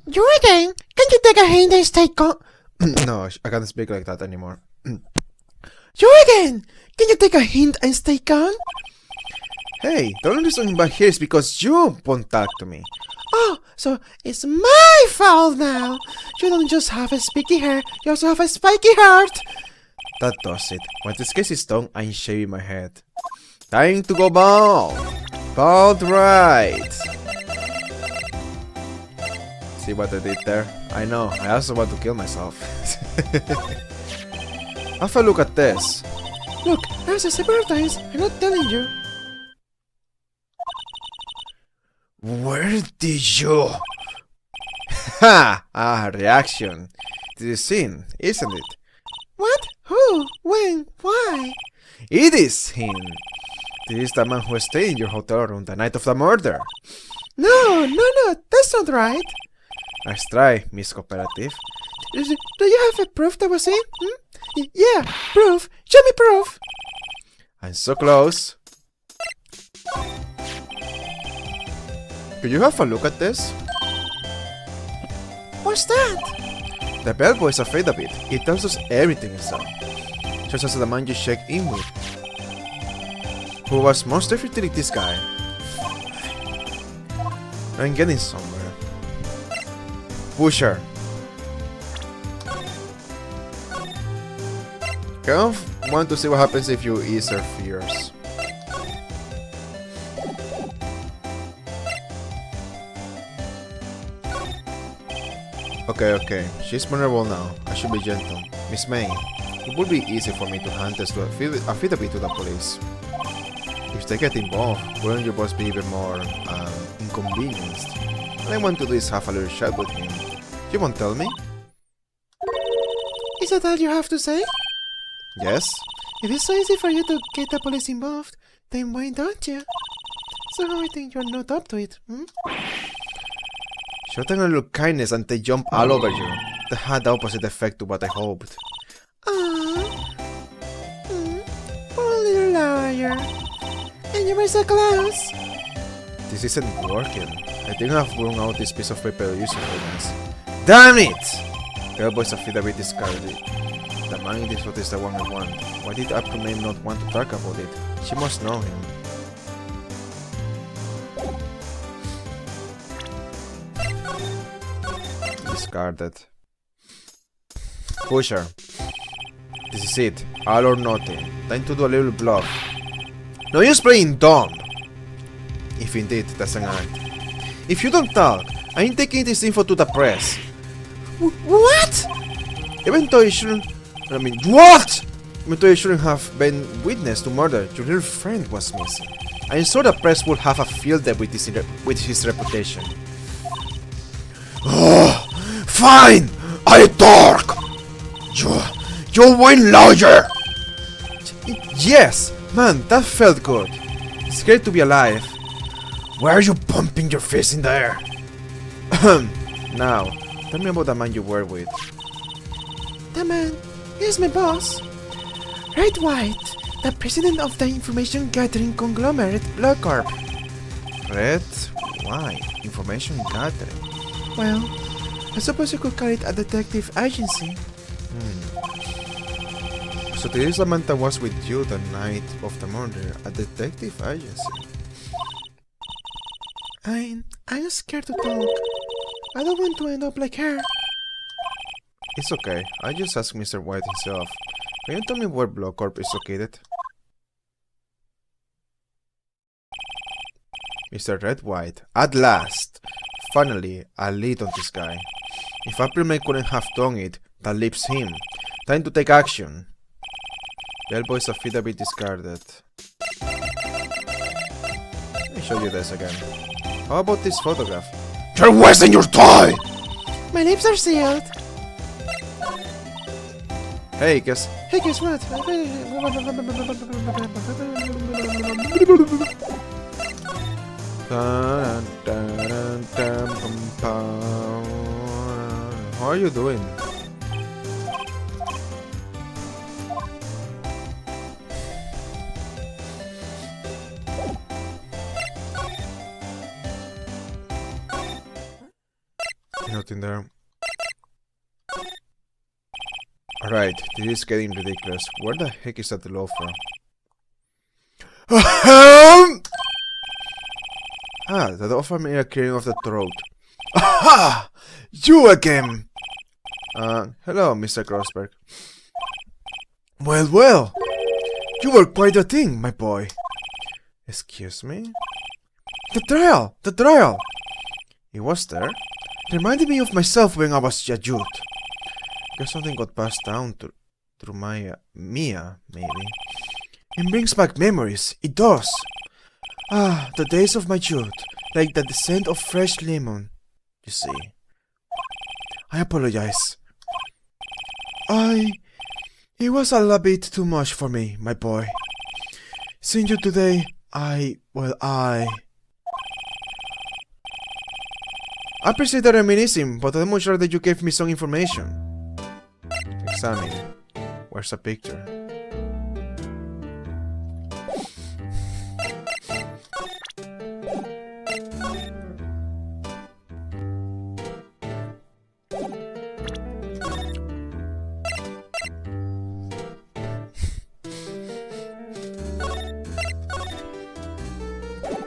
You again? Can you take a hint and stay calm? No, I can't speak like that anymore. You again? Can you take a hint and stay calm? Hey, the only reason I'm back here is because you won't talk to me. Oh, so it's my fault now. You don't just have a spiky hair, you also have a spiky heart. That does it. When this case is done, I'm shaving my head. Time to go bald. Bald right. See what I did there? I know, I also want to kill myself. Have a look at this. Look, I've said several times, I'm not telling you. Where did you? Ha! Reaction. This is sin, isn't it? What? Who? When? Why? It is him. This is the man who stayed in your hotel room the night of the murder. No, that's not right. Nice try, Miss Cooperative. Do you have a proof that was in? Yeah, proof. Show me proof. I'm so close. Could you have a look at this? What's that? The bellboy's affidavit. It tells us everything inside. Shows us the man you checked in with. Who was most definitely this guy. I'm getting somewhere. Pusher. Kind of want to see what happens if you ease her fears. Okay. She's vulnerable now. I should be gentle. Miss May, it would be easy for me to hand this to affidavit to the police. If they get involved, wouldn't your boss be even more inconvenienced? All I want to do is have a little chat with him. You won't tell me? Is that all you have to say? Yes? If it's so easy for you to get the police involved, then why don't you? Somehow I think you're not up to it, Show them a little kindness and they jump all over you. That had the opposite effect to what I hoped. Poor little liar. And you were so close. This isn't working. I think I've blown out this piece of paper using evidence. Damn it! Bellboy's affidavit discarded. The man in this photo is the one I want. Why did April May not want to talk about it? She must know him. Discarded. Pusher. This is it. All or nothing. Time to do a little bluff. No use playing dumb. If indeed that's an act. If you don't talk, I'm taking this info to the press. What? Even though you shouldn't... what? Even though you shouldn't have been witness to murder, your little friend was missing. I'm sure the press will have a field day with his reputation. Oh, fine! I talk! You win, lawyer! Yes! Man, that felt good. It's great to be alive. Why are you bumping your fist in the air? Now, tell me about the man you were with. The man is my boss. Red White, the president of the information gathering conglomerate Blood Corp. Red White Information Gathering. Well, I suppose you could call it a detective agency. So this is the man that was with you the night of the murder, a detective agency. I'm scared to talk. I don't want to end up like her. It's okay, I just asked Mr. White himself. Can you tell me where Blood Corp is located? Mr. Red White, at last! Finally, a lead on this guy. If April May couldn't have done it, that leaves him. Time to take action. Bellboy's affidavit discarded. Let me show you this again. How about this photograph? You're wasting your time! My lips are sealed. Hey, guess. Hey, guess what? How are you doing? Nothing there. Alright, this is getting ridiculous. Where the heck is that loafer? The loafer made a clearing of the throat. Aha! You again! Hello, Mr. Grossberg. Well, you were quite a thing, my boy. Excuse me? The trial! It was there. It reminded me of myself when I was a youth. Guess something got passed down through Mia, maybe. It brings back memories, it does. The days of my youth, like the scent of fresh lemon, you see. I apologize. It was a little bit too much for me, my boy. Seeing you today, I appreciate the reminiscing, but I'm not sure that you gave me some information. Examine. Where's a picture?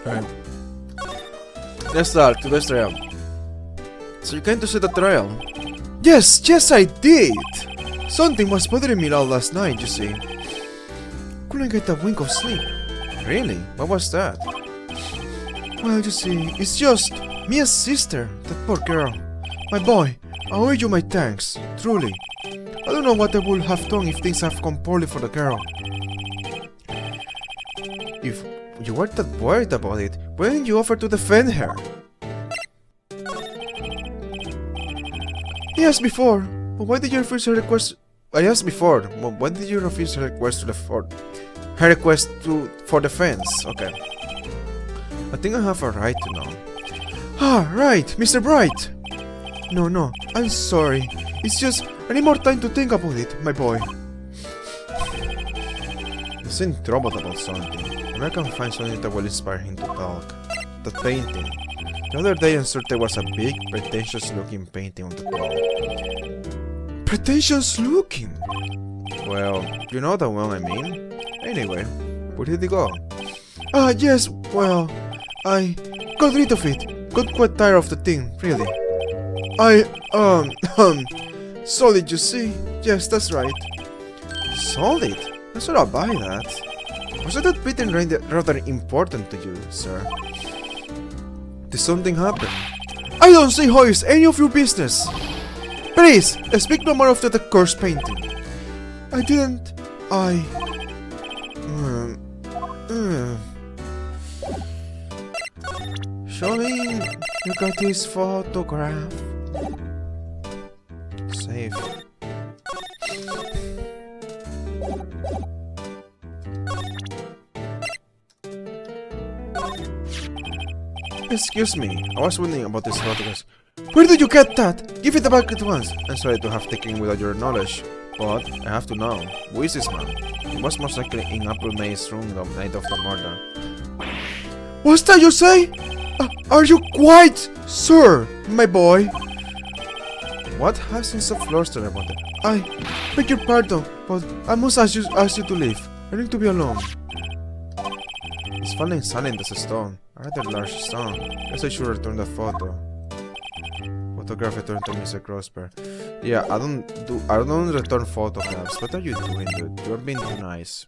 Alright. Let's start today's trial. So you came to see the trial? Yes, I did! Something was bothering me all last night, you see. Couldn't get a wink of sleep. Really? What was that? Well, you see, it's just Mia's sister, that poor girl. My boy, I owe you my thanks, truly. I don't know what I would have done if things have gone poorly for the girl. If you were that worried about it, why didn't you offer to defend her? I asked before, but why did you refuse her request? I asked before, but why did you refuse her request for defense? Okay. I think I have a right to know. Right, Mr. Bright. No, I'm sorry. It's just, I need more time to think about it, my boy. He's in trouble about something. Maybe I can find something that will inspire him to talk. That painting. The other day I saw there was a big, pretentious-looking painting on the wall. Pretentious looking? Well, you know the one I mean. Anyway, where did it go? Yes, well, I got rid of it. Got quite tired of the thing, really. Sold it, you see? Yes, that's right. Sold it? I should have buy that. Was that painting rather important to you, sir? Did something happen? I don't see how it's any of your business. Please, speak no more of the cursed painting. I didn't. Showing you got this photograph. Save. Excuse me, I was wondering about this photographs. Where did you get that? Give it back at once. I'm sorry to have taken without your knowledge, but I have to know. Who is this man? He was most likely in April May's room the night of the murder. What's that you say? Are you quite sure, my boy? What has been so flustered about it? I beg your pardon, but I must ask you to leave. I need to be alone. It's falling silent as a stone. A rather large stone. Guess I should return the photo. Photograph returned to Mr. Crosper. Yeah, I don't return photographs. What are you doing, dude? You're being too nice.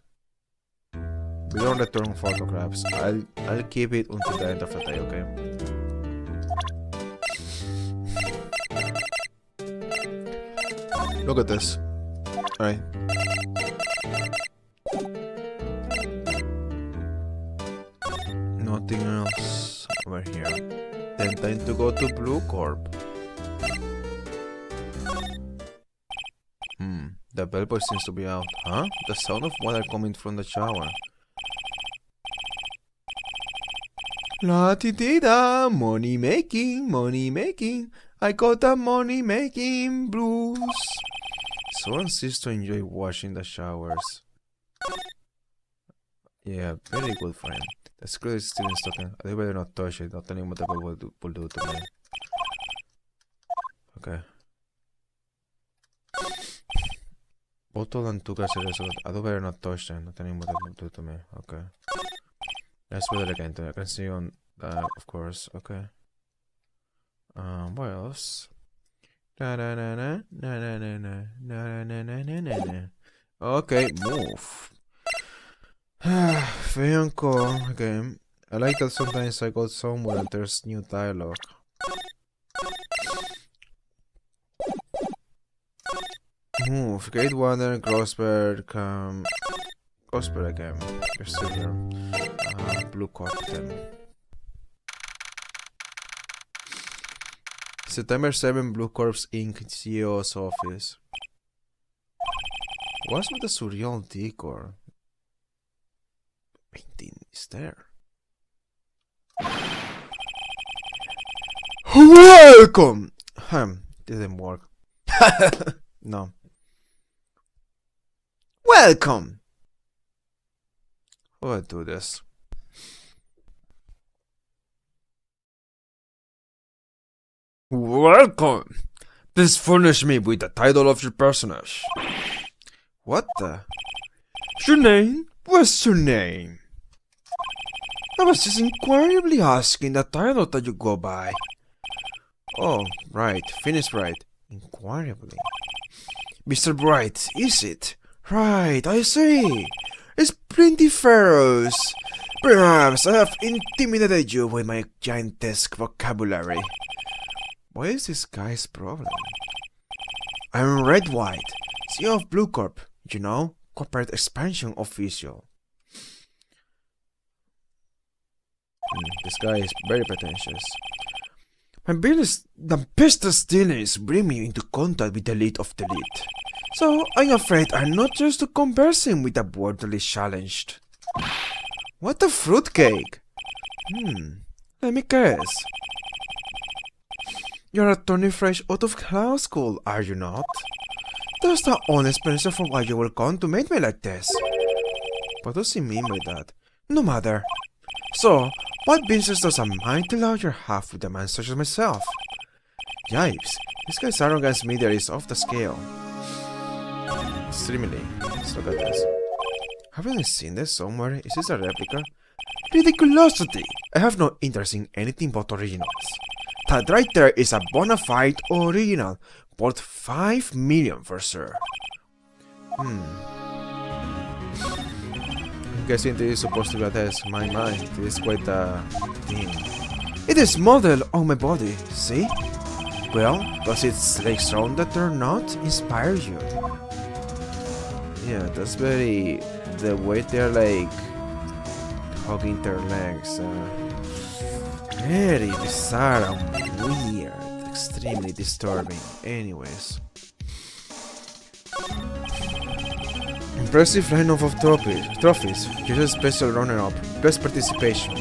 We don't return photographs. I'll keep it until the end of the day, okay? Look at this. Alright. Nothing else over here. Then time to go to Blue Corp. The bellboy seems to be out. Huh? The sound of water coming from the shower. La ti di da, money making, money making. I got the money making blues. Someone seems to enjoy washing the showers. Yeah, very good friend. The screw is still stuck in. I better not touch it, not telling what the bellboy will do to me. Okay. Bottle and two caseros. I do better not touch them, not telling what they will do to me. Okay. Let's put it again. I can see on that, of course. Okay. What else? Na na na na na na na na na na na na na na. Okay, move. Fianco again. I like that sometimes I go somewhere and there's new dialogue. Move. Great Wonder, Grossberg, Grossberg again. You're still here. Blue Corpten. September 7, Blue Corps Inc. CEO's office. What's with the surreal decor? Painting is there. Welcome! Didn't work. No. Welcome! How do I do this? Welcome! Please furnish me with the title of your personage. What the? Your name? What's your name? I was just inquiringly asking the title that you go by. Oh, right. Finish right. Inquiringly. Mr. Bright, is it? Right, I see. It's plenty ferocious. Perhaps I have intimidated you with my giantesque vocabulary. What is this guy's problem? I'm Red White, CEO of Blue Corp, you know, corporate expansion official. This guy is very pretentious. The business dealings bring me into contact with the elite of the elite. So I'm afraid I'm not used to conversing with the borderly challenged. What a fruitcake! Let me guess. You're a Tony fresh out of high school, are you not? That's the only explanation for why you will come to meet me like this. What does he mean by that? No matter. So, what business does a mighty lawyer have with a man such as myself? Yipes, this guy's arrogance meter is off the scale. Extremely. Let's look at this. Haven't I seen this somewhere? Is this a replica? Ridiculosity! I have no interest in anything but originals. That right there is a bona fide original, worth 5 million for sure. I'm guessing this is supposed to be a test. My mind, this is quite a thing. It is modeled on my body, see? Well, does its legs rounded or not inspire you? Yeah, that's very... the way they're like... hugging their legs. Very bizarre and weird. Extremely disturbing. Anyways. Impressive lineup of trophies. Just a special runner-up. Best participation.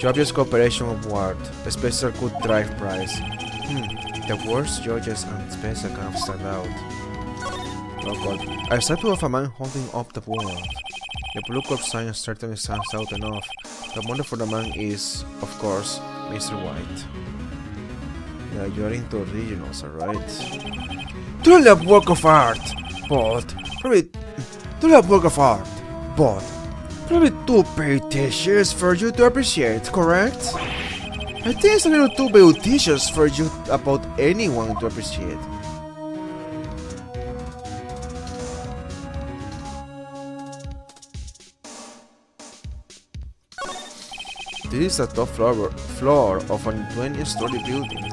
Judges Cooperation Award. A special good drive prize. The worst judges and special kind of stand out. Oh god. A statue of a man holding up the world. The Blue Corp sign certainly stands out enough. The model for the man is, of course, Mr. White. Yeah, you're into originals, alright? Truly a work of art, but probably too beauticious for you to appreciate, correct? I think it's a little too beauticious for you about anyone to appreciate. This is the top floor of a 20-story building.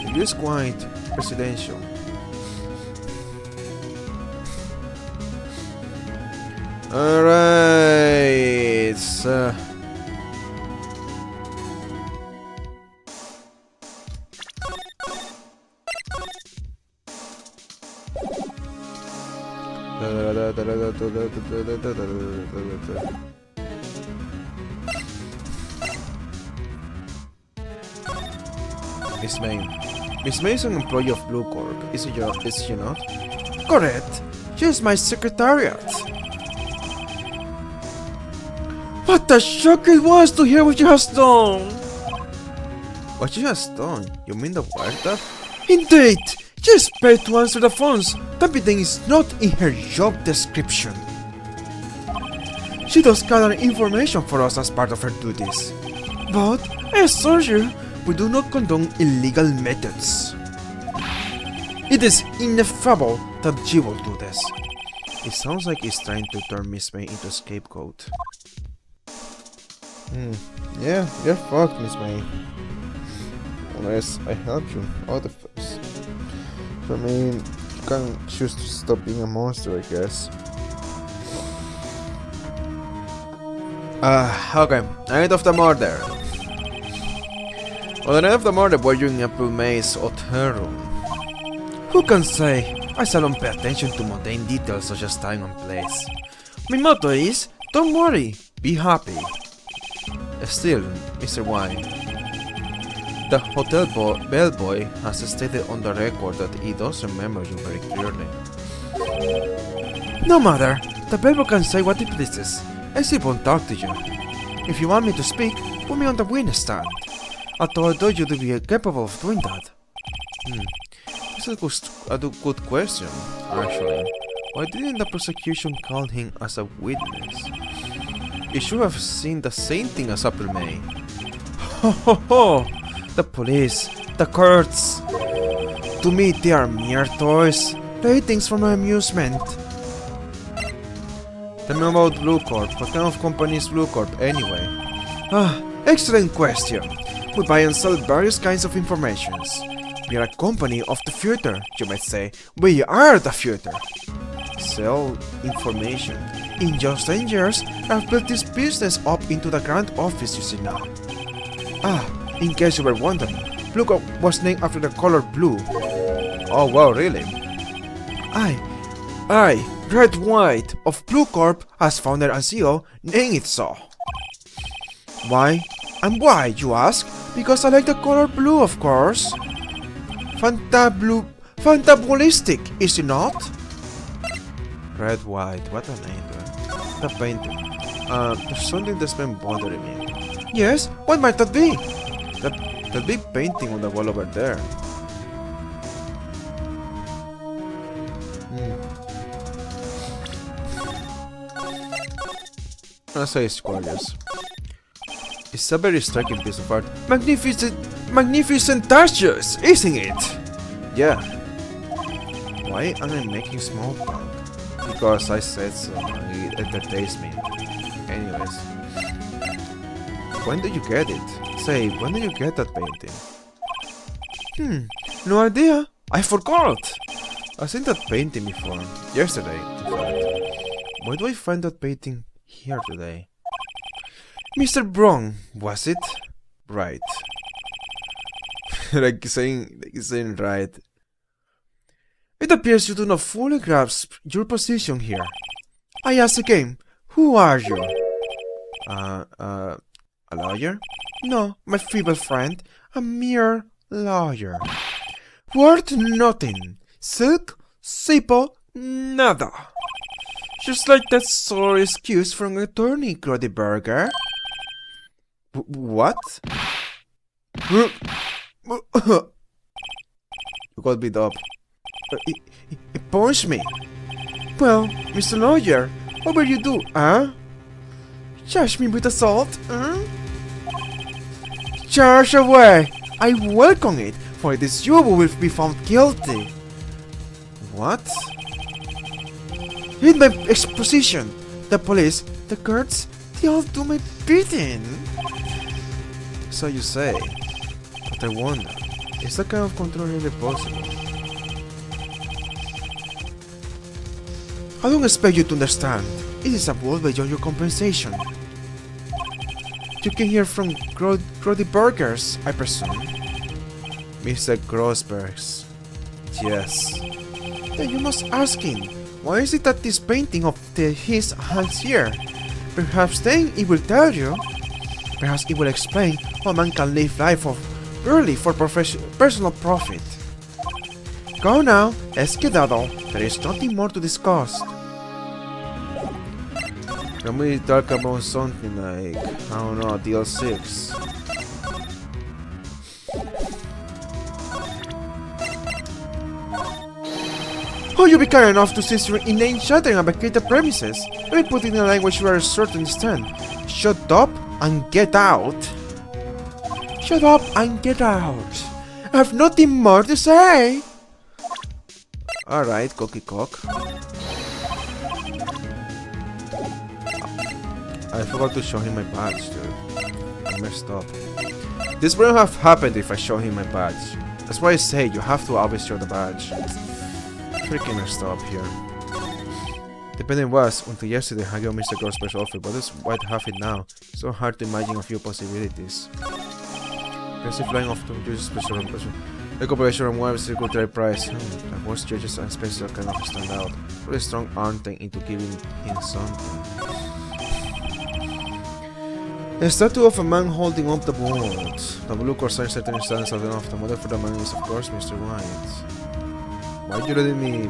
It is quite residential. Alright. Miss May. Miss May is an employee of Blue Corp, is she not? Correct. She is my secretariat. What a shock it was to hear what you have done! What she has done? You mean the wiretap? Indeed! She is paid to answer the phones. That meeting is not in her job description. She does gather information for us as part of her duties. But, I assure you, we do not condone illegal methods. It is ineffable that she will do this. It sounds like he's trying to turn Miss May into a scapegoat. Yeah, you're fucked, Miss May. Unless I help you out of this. I mean, you can choose to stop being a monster, I guess. Okay. Night of the murder. On the night of the murder, were you in April May's hotel room? Who can say? I seldom pay attention to mundane details such as time and place. My motto is, don't worry, be happy. Still, Mr. Wine, the hotel bellboy has stated on the record that he does remember you very clearly. No matter, the bellboy can say what he pleases. I still won't talk to you. If you want me to speak, put me on the witness stand. Although I thought you to be capable of doing that. This is a good question, actually. Why didn't the prosecution call him as a witness? You should have seen the same thing as April May. Ho ho ho! The police, the courts. To me, they are mere toys, playthings for my amusement. Tell me about Blue Corp. What kind of company is Blue Corp anyway? Excellent question. We buy and sell various kinds of informations. We are a company of the future, you might say. We are the future. Sell information. In just 10 years, I've built this business up into the grand office you see now. In case you were wondering, Blue Corp was named after the color blue. Oh wow, really? I, Red White of Blue Corp, as founder and CEO, named it so. Why? And why, you ask? Because I like the color blue, of course. Fantabulistic, is it not? Red White, what a name, dude. The painting. There's something that's been bothering me. Yes, what might that be? The big painting on the wall over there. I'll say it's gorgeous. It's a very striking piece of art. Magnificent touches, isn't it? Yeah. Why am I making small talk? Because I said so, and it entertains me. Anyways. When did you get it? Say, when did you get that painting? No idea. I forgot. I've seen that painting before. Yesterday, in fact. Why do I find that painting here today? Mr. Brown, was it? Right. like saying right. It appears you do not fully grasp your position here. I ask again, who are you? A lawyer? No, my feeble friend, a mere lawyer. Worth nothing. Silk, simple, nada. Just like that sore excuse from attorney Grodeberger. What? You got beat up. He punched me. Well, Mr. Lawyer, what will you do, huh? Charge me with assault, huh? Charge away! I welcome it, for it is you who will be found guilty. What? In my exposition, the police, the guards, they all do my bidding. So you say, but I wonder, is that kind of control really possible? I don't expect you to understand. It is a world beyond your compensation. You can hear from Grodebergers, I presume. Mr. Grossbergs. Yes. Then you must ask him, Why is it that this painting of his hangs here? Perhaps then it will tell you. Perhaps it will explain how man can live life purely for personal profit. Go now, esquedado. There is nothing more to discuss. Can we talk about something like, I don't know, DL6? Oh, you be kind enough to cease your inane chattering and vacate the premises. Let me put it in a language you are certain to understand. Shut up and get out. Shut up and get out. I have nothing more to say. Alright, cocky cock. I forgot to show him my badge, dude. I messed up. This wouldn't have happened if I showed him my badge. That's why I say you have to always show the badge. Freaking messed up here. The pendant was, until yesterday, hanging on Mr. Grosberg's office, but it's why to have it now. So hard to imagine a few possibilities. Impressive flying off to use special impression. The cooperation and one circular price. The worst judges and special kind of stand out. Put a strong arm thing into giving him something. A statue of a man holding up the world. The blue corsair certain stands out enough. The model for the man is, of course, Mr. White. Why are you letting me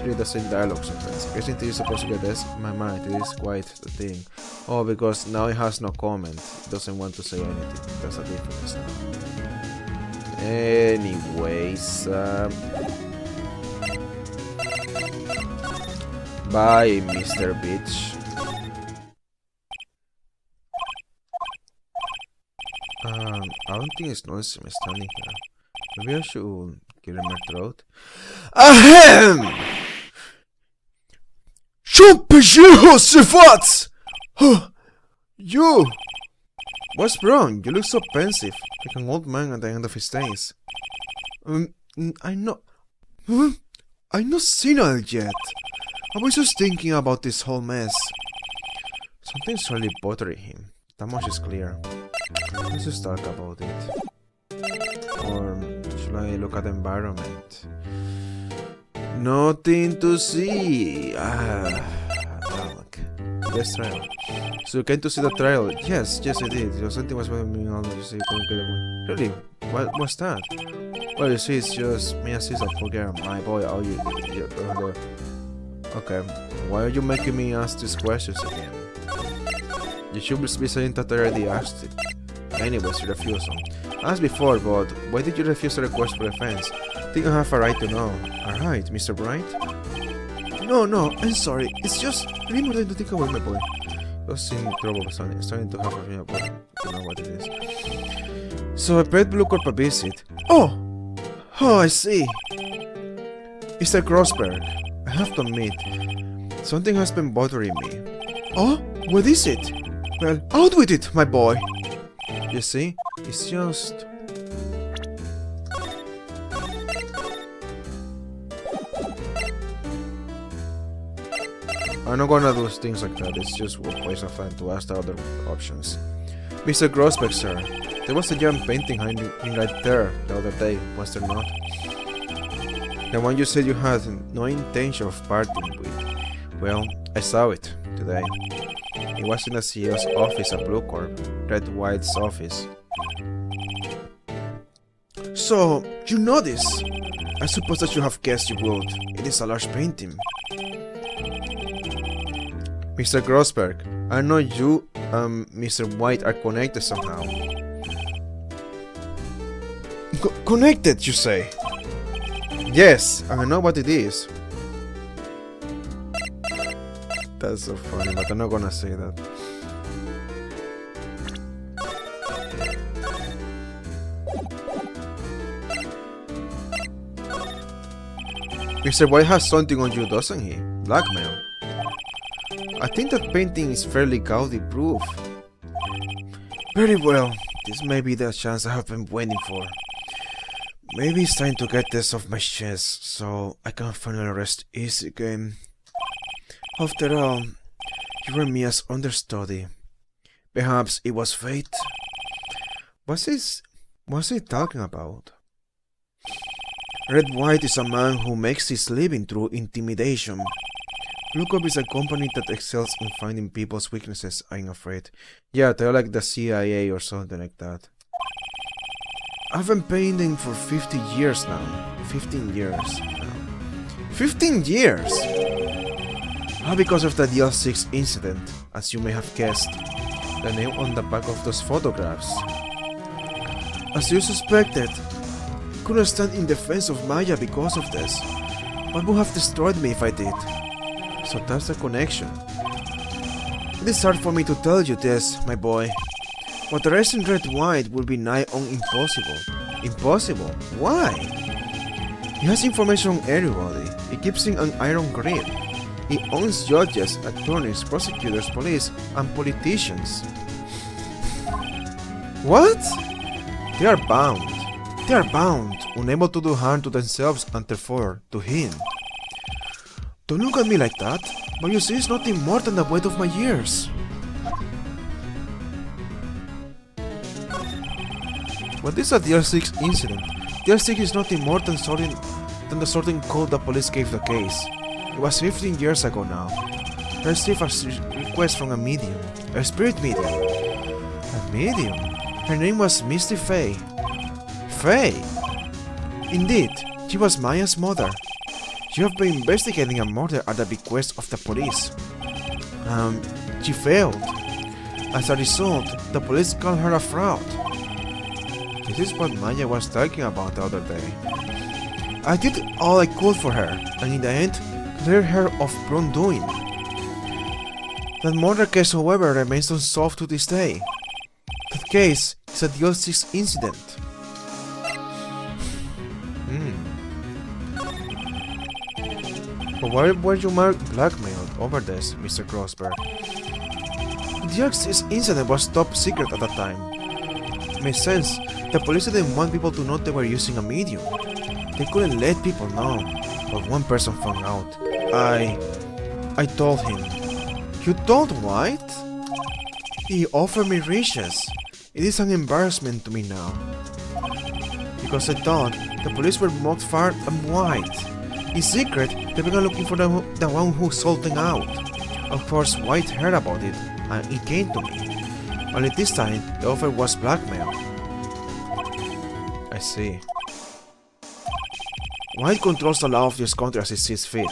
read the same dialogue sometimes? I guess it is supposed to get this in my mind. It is quite the thing. Oh, because now it has no comment. It doesn't want to say anything. That's a difference now. Anyways, bye, Mr. Bitch. I don't think it's noisy me standing here. Maybe I should get in my throat. Ahem! What? You! What's wrong? You look so pensive, like an old man at the end of his days. I'm not senile yet. I was just thinking about this whole mess. Something's really bothering him. That much is clear. Let's just talk about it. Or should I look at the environment? Nothing to see. This trail. So you came to see the trail? Yes, I did. Something was bothering me all you see. Really? What's that? Well, you see, it's just me and Caesar forget my boy. Oh, you okay. Why are you making me ask these questions again? You should be saying that I already asked it. Anyways, you refuse them. As before, but why did you refuse a request for defense? I think I have a right to know. Alright, Mr. Bright? No, I'm sorry. It's just really more than to think about my boy. Just in trouble, son. It's starting to have a real boy. I don't know what it is. So I paid Blue Corp a visit. Oh, I see. Mr. Grosberg, I have to admit, something has been bothering me. Oh, what is it? Well, out with it, my boy. You see, it's just... I'm not gonna do things like that, it's just a waste of time to ask the other options. Mr. Grosbeck, sir, there was a young painting hanging right there the other day, was there not? The one you said you had no intention of parting with. Well, I saw it today. It was in the CEO's office at Blue Corp, Red White's office. So, you know this? I suppose that you have guessed you would. It is a large painting. Mr. Grosberg, I know you and Mr. White are connected somehow. Connected, you say? Yes, and I know what it is. That's so funny, but I'm not gonna say that. Mr. White has something on you, doesn't he? Blackmail. I think that painting is fairly gaudy proof. Very well, this may be the chance I have been waiting for. Maybe it's time to get this off my chest, so I can finally rest easy again. After all, you were Mia's understudy. Perhaps it was fate? What's he talking about? Red White is a man who makes his living through intimidation. Lookup is a company that excels in finding people's weaknesses, I'm afraid. Yeah, they're like the CIA or something like that. I've been paying them for 50 years now. 15 years now. 15 years! All because of the DL6 incident, as you may have guessed. The name on the back of those photographs. As you suspected, I couldn't stand in defense of Maya because of this. But would have destroyed me if I did. So that's the connection. It is hard for me to tell you this, my boy. But arresting Red White will be nigh on impossible. Impossible? Why? He has information on everybody. He keeps in an iron grip. He owns judges, attorneys, prosecutors, police, and politicians. What? They are bound. They are bound, unable to do harm to themselves and therefore to him. Don't look at me like that, but you see it's nothing more than the weight of my years. But this is a DL6 incident. DL6 is nothing more than the sorting code the police gave the case. It was 15 years ago now. I received a request from a medium, a spirit medium. A medium? Her name was Misty Faye. Faye? Indeed, she was Maya's mother. She have been investigating a murder at the bequest of the police. She failed. As a result, the police called her a fraud. This is what Maya was talking about the other day. I did all I could for her, and in the end, cleared her of wrongdoing. That murder case, however, remains unsolved to this day. That case is a DL6 incident. But why were you blackmailed over this, Mr. Grossberg? The DL6 incident was top secret at the time. Makes sense. The police didn't want people to know they were using a medium. They couldn't let people know. But one person found out. I told him. You told White? He offered me riches. It is an embarrassment to me now. Because I thought the police were mocked far and wide. In secret, they began looking for the one who sold them out. Of course, White heard about it, and he came to me. Only this time, the offer was blackmail. I see. White controls the law of this country as he sees fit.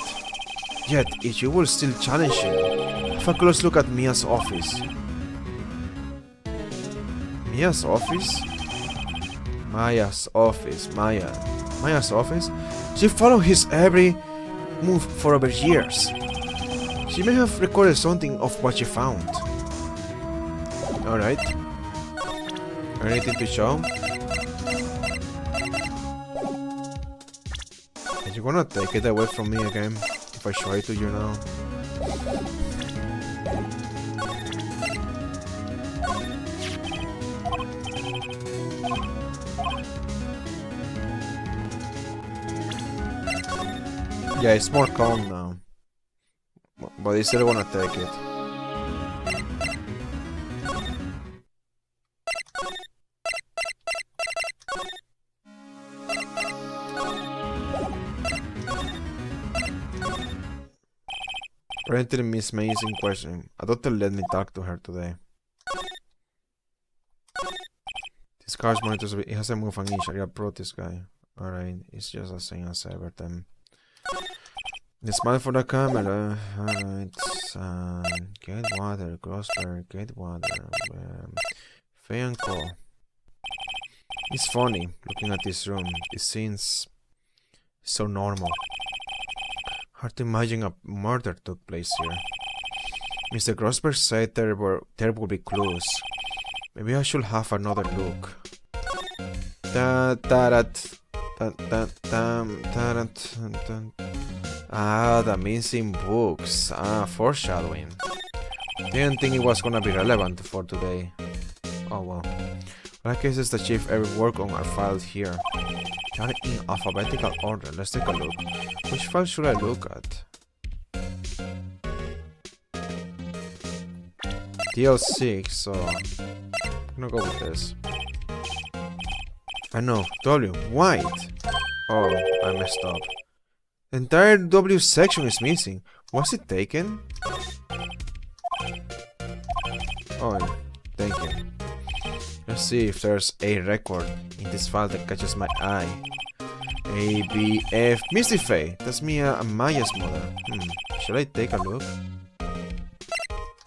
Yet, if you will still challenge him, have a close look at Mia's office. Mia's office? Maya's office, Maya's office? She followed his every move for over years. She may have recorded something of what she found. Alright. Anything to show? Are you gonna take it away from me again? If I show it to you now? Yeah, it's more calm now. But he's still gonna take it. Apparently Miss May is in question. I thought they let me talk to her today. This car's monitors, it hasn't moved an inch. I approached this guy. Alright, it's just the same as every time. The smile for the camera. Alright. Get water, Grossberg, get water. Faye and Co. It's funny looking at this room. It seems so normal. Hard to imagine a murder took place here. Mr. Grossberg said there will be clues. Maybe I should have another look. Ah, the missing books. Ah, foreshadowing. Didn't think it was gonna be relevant for today. Oh well. What cases the chief ever worked on are filed here. They are in alphabetical order. Let's take a look. Which file should I look at? DL6, so I'm gonna go with this. I know, W, White. Oh, I messed up. Entire W section is missing. Was it taken? Oh, thank you. Let's see if there's a record in this file that catches my eye. ABF Mystify. That's Mia and Maya's mother. Should I take a look?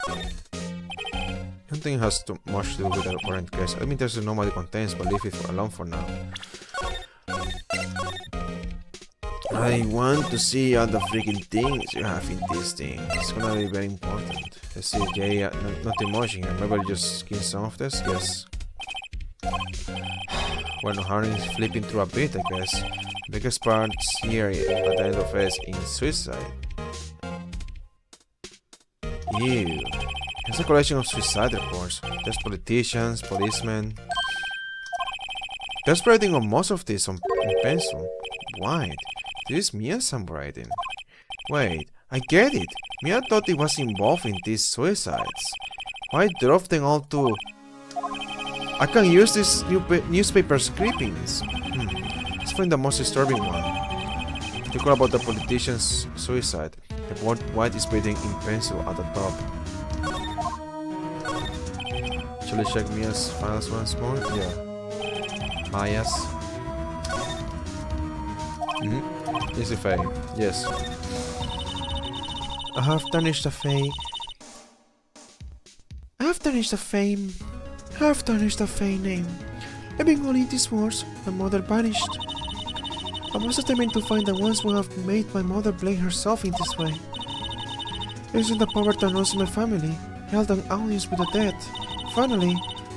I don't think it has too much to do with the current case. I mean, there's no more contents, but leave it alone for now. I want to see all the freaking things you have in this thing. It's gonna be very important. Let's see, yeah, nothing much here. Maybe I'll just skin some of this, yes. Well, Harry is flipping through a bit, I guess. Biggest parts here at the end of it in suicide. Ew. It's a collection of suicide reports. There's politicians, policemen. There's writing on most of this in pencil. Why? This is Mia's handwriting. Wait, I get it. Mia thought it was involved in these suicides. Why drop them all to... I can use these newspaper clippings. Let's find the most disturbing one. Think about the politician's suicide. The word white is written in pencil at the top. Shall I check Mia's files once more? Yeah. Maya's. Easy Faye. Yes. I have tarnished the Faye. I have tarnished the Faye name. Having only these words, my mother vanished. I was determined to find the ones who have made my mother blame herself in this way. Using the power to announce my family, held an audience with the dead. Finally,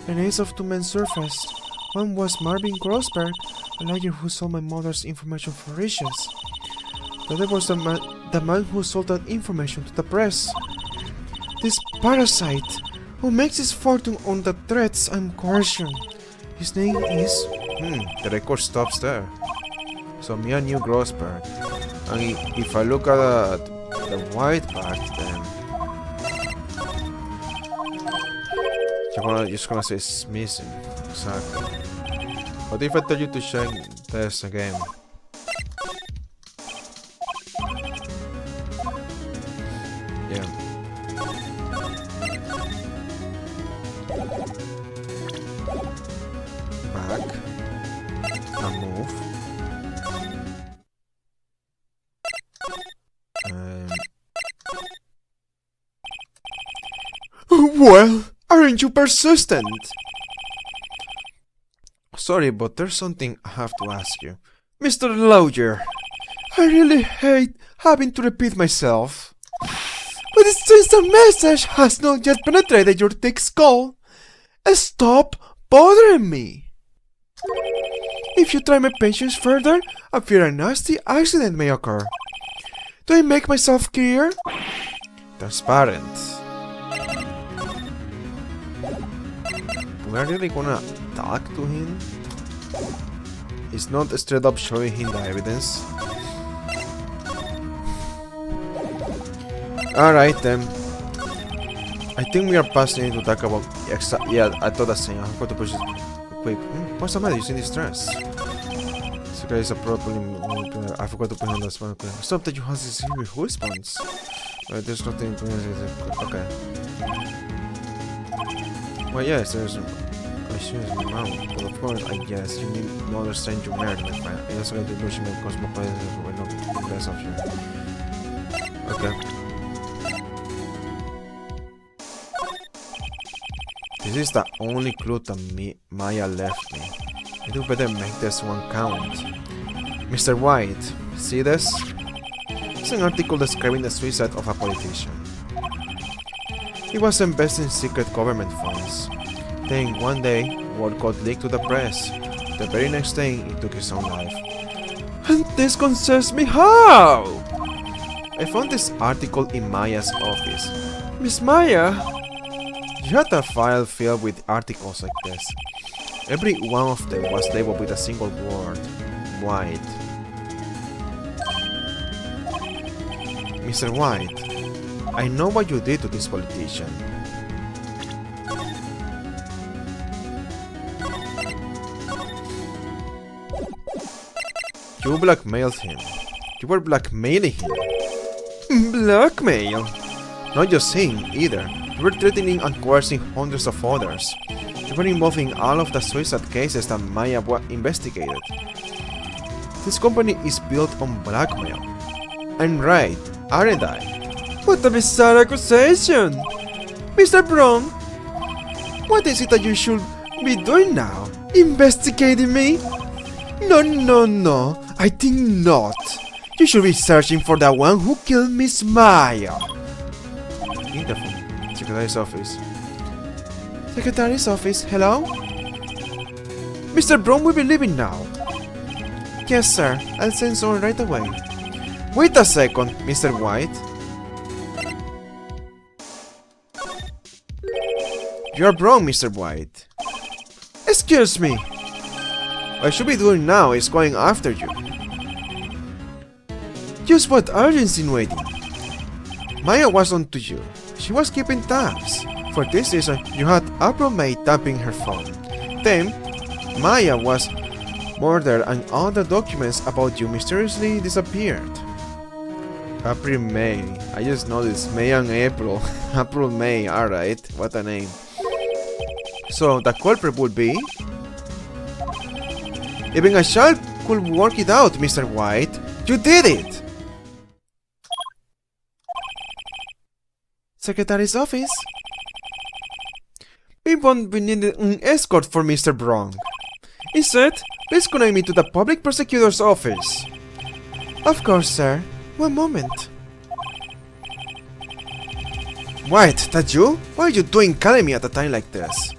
the names of two men surfaced. One was Marvin Grossberg, a lawyer who sold my mother's information for riches. The other was the man who sold that information to the press. This parasite, who makes his fortune on the threats and coercion. His name is... the record stops there. So Mia knew Grossberg. And if I look at the white part, then... You're just gonna say it's missing. Exactly. But if I tell you to check this again... Yeah. Back. And move. Well, aren't you persistent? Sorry, but there's something I have to ask you. Mr. Lawyer, I really hate having to repeat myself. But it seems the message has not yet penetrated your thick skull. Stop bothering me. If you try my patience further, I fear a nasty accident may occur. Do I make myself clear? Transparent. We are really gonna talk to him? It's not straight up showing him the evidence. Alright then. I think we are passing to talk about... Yeah, I thought the same. I've got to push it quick. What's the matter? You seem distressed. This guy is a problem. I forgot to put on this one. Stop that you have this here with response. There's nothing. Okay. Well, yes, there's a mount. But of course, I guess you need no understand you married, my friend. I also got to push me because my players were not the best option. Okay. This is the only clue that Maya left me. I do better make this one count. Mr. White, see this? It's an article describing the suicide of a politician. He was investing secret government funds. Then one day, word got leaked to the press. The very next day, he took his own life. And this concerns me how? I found this article in Maya's office. Miss Maya? You had a file filled with articles like this. Every one of them was labeled with a single word. White. Mr. White, I know what you did to this politician. You blackmailed him. You were blackmailing him. Blackmail? Not just him, either. You were threatening and coercing hundreds of others. You were involved in all of the suicide cases that Maya investigated. This company is built on blackmail. I'm right, aren't I? What a bizarre accusation! Mr. Brown, what is it that you should be doing now? Investigating me? No, I think not. You should be searching for the one who killed Miss Maya. Interphone. Secretary's office. Secretary's office, hello? Mr. Brown will be leaving now. Yes, sir. I'll send someone right away. Wait a second, Mr. White. You're wrong, Mr. White. Excuse me. What I should be doing now is going after you. Just what are you insinuating? Maya was on to you. She was keeping tabs. For this reason, you had April May tapping her phone. Then, Maya was murdered and all the documents about you mysteriously disappeared. April May. I just noticed May and April. April May, alright. What a name. So, the culprit would be... Even a child could work it out, Mr. White. You did it! Secretary's office. We needed an escort for Mr. Brown. Instead, please connect me to the public prosecutor's office. Of course, sir. One moment. White, that you? What are you doing calling me at a time like this?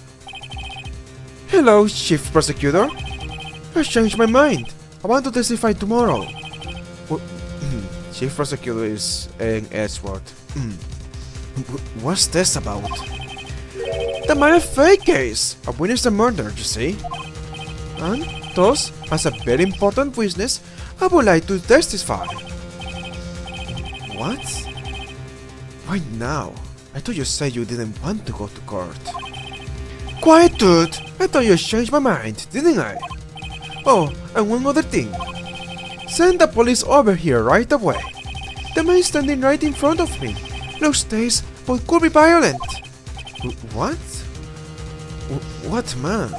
Hello, Chief Prosecutor. I changed my mind. I want to testify tomorrow. Chief Prosecutor is an Edgeworth. What's this about? The Maya fake case! A witness and murder, you see? And thus, as a very important witness, I would like to testify. What? Why now? I thought you said you didn't want to go to court. Quiet, dude! I thought you changed my mind, didn't I? Oh, and one other thing. Send the police over here right away. The man is standing right in front of me. Looks tense, but could be violent. What? What man?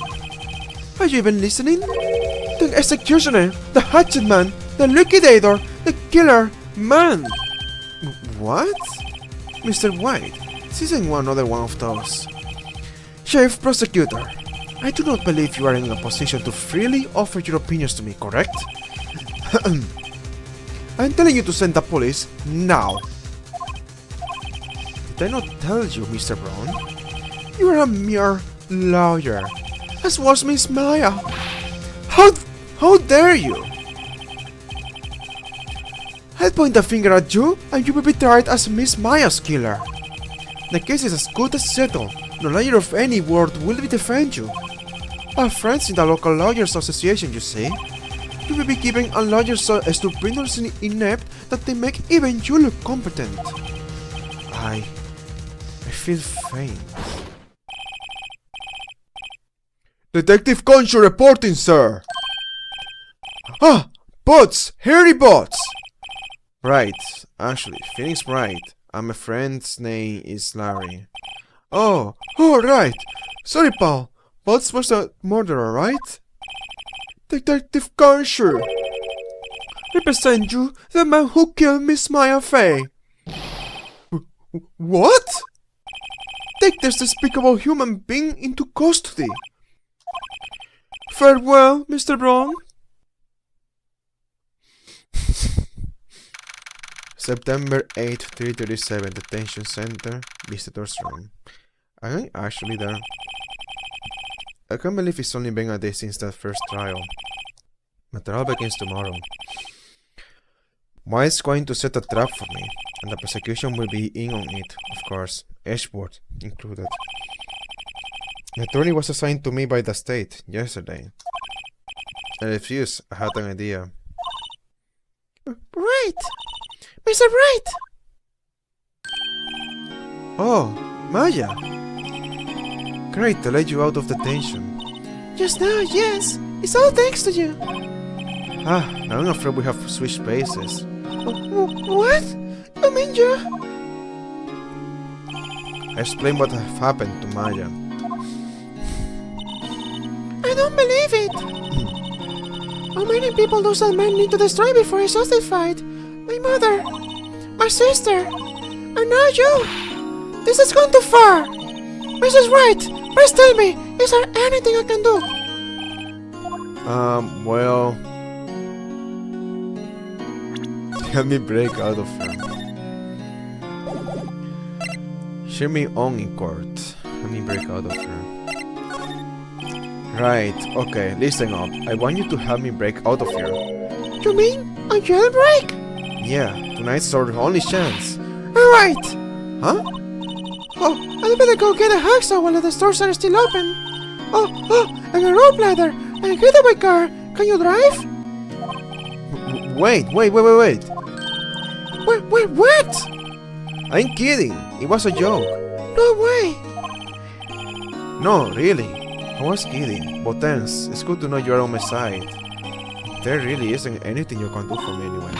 Are you even listening? The executioner, the hatchet man, the liquidator, the killer man. What? Mr. White, this isn't another one of those. Chief Prosecutor, I do not believe you are in a position to freely offer your opinions to me, correct? I'm telling you to send the police now. Did I not tell you, Mr. Brown? You are a mere lawyer, as was Miss Maya. How dare you? I'll point the finger at you, and you will be tried as Miss Maya's killer. The case is as good as settled. No lawyer of any worth will defend you. Our friends in the local lawyers association, you see. You will be given a lawyer so stupendously inept that they make even you look competent. I feel faint. Detective Concho reporting, sir. Ah, bots! Hairy bots! Right, actually, Phoenix right. And my friend's name is Larry. Oh, right. Sorry, pal. Bots was a murderer, right? Detective Concho. Represent you, the man who killed Miss Maya Fey. What? Take this despicable human being into custody. Farewell, Mr. Brown. September 8, 337, Detention Center, Visitors Room. Am I actually there? I can't believe it's only been a day since that first trial. My trial begins tomorrow. White's going to set a trap for me, and the prosecution will be in on it, of course, Edgeworth included. The attorney was assigned to me by the state yesterday. I refused. I had an idea. Right! Mr. Wright! Oh, Maya! Great to let you out of detention. Just now, yes. It's all thanks to you. Now I'm afraid we have switched places. What? You mean you? Explain what happened to Maya. I don't believe it. How many people does that man need to destroy before he's justified? My mother, my sister, and now you. This has gone too far. Mrs. Wright, please tell me, is there anything I can do? Well... Help me break out of her. Cheer me on in court. Help me break out of her. Right, okay, listen up. I want you to help me break out of here. You mean a jailbreak? Yeah, tonight's our only chance. Alright. Huh? Oh, I'd better go get a hacksaw while the stores are still open. Oh, and a rope ladder, and a getaway car. Can you drive? Wait. Wait, what? I'm kidding. It was a joke. No way. No, really. I was kidding. But thanks. It's good to know you're on my side. There really isn't anything you can do for me anyway.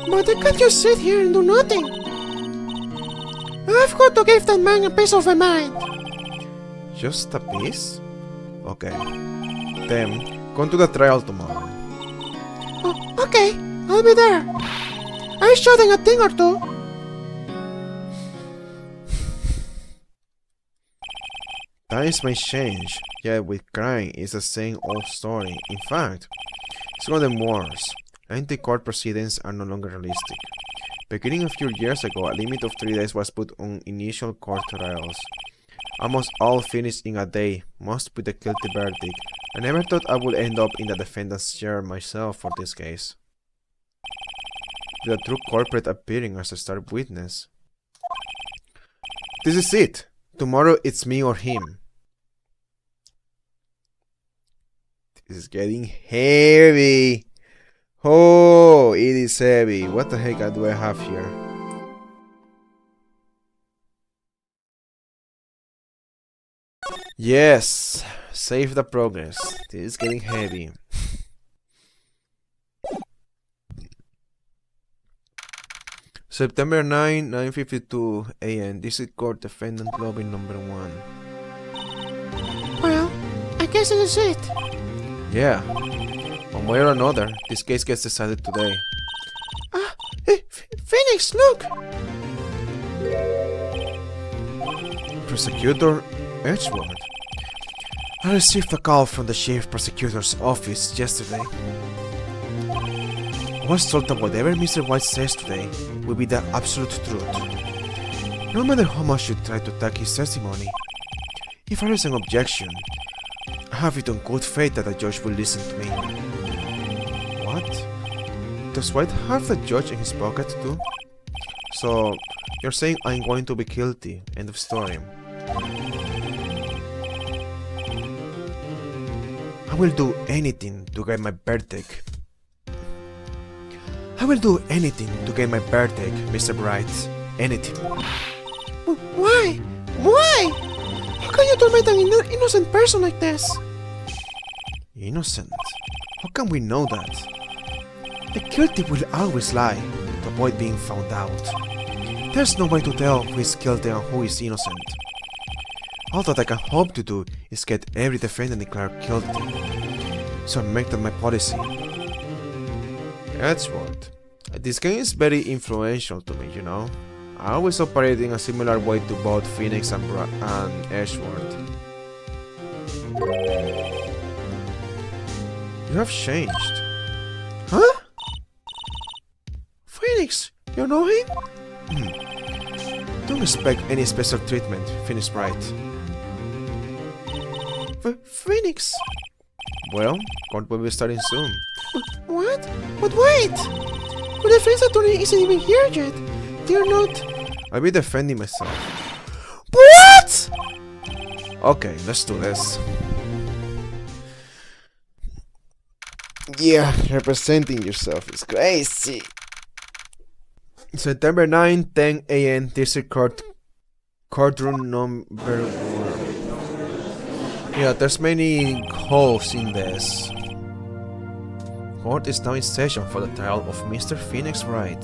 But I can't just sit here and do nothing. I've got to give that man a piece of my mind. Just a piece? Okay. Then, come to the trial tomorrow. Oh, okay, I'll be there. I'm shooting a thing or two. Times may change, yet with crime it's the same old story. In fact, it's gotten worse. Anti-court proceedings are no longer realistic. Beginning a few years ago, a limit of 3 days was put on initial court trials. Almost all finished in a day, most with a guilty verdict. I never thought I would end up in the defendant's chair myself for this case. With a true culprit appearing as a star witness. This is it! Tomorrow it's me or him. This is getting heavy! Oh, it is heavy. What the heck do I have here? Yes, save the progress. This is getting heavy. September 9, 9:52 a.m. District Court Defendant Lobby number 1. Well, I guess this is it. Yeah. One way or another, this case gets decided today. Phoenix, look! Prosecutor Edgeworth. I received a call from the Chief Prosecutor's office yesterday. I was told that whatever Mr. White says today will be the absolute truth. No matter how much you try to attack his testimony. If there is an objection, I have it on good faith that the judge will listen to me. What? Does White have the judge in his pocket too? So, you're saying I'm going to be guilty. End of story. I will do anything to get my verdict. I will do anything to get my verdict, Mr. Bright. Anything. Why? Why? How can you torment an innocent person like this? Innocent? How can we know that? The guilty will always lie to avoid being found out. There's no way to tell who is guilty and who is innocent. All that I can hope to do is get every defendant declared guilty. So I make that my policy. Edgeworth. This game is very influential to me, you know. I always operate in a similar way to both Phoenix and Edgeworth. You have changed. Huh? Phoenix, you know him? Don't expect any special treatment, Phoenix Bright. Phoenix? Well, court will be starting soon. What? But wait! The defense attorney isn't even here yet. They're not... I'll be defending myself. What?! Okay, let's do this. Yeah, representing yourself is crazy. September 9, 10 a.m. District Court, courtroom number 1. Yeah, there's many holes in this. court is now in session for the trial of Mr. Phoenix Wright.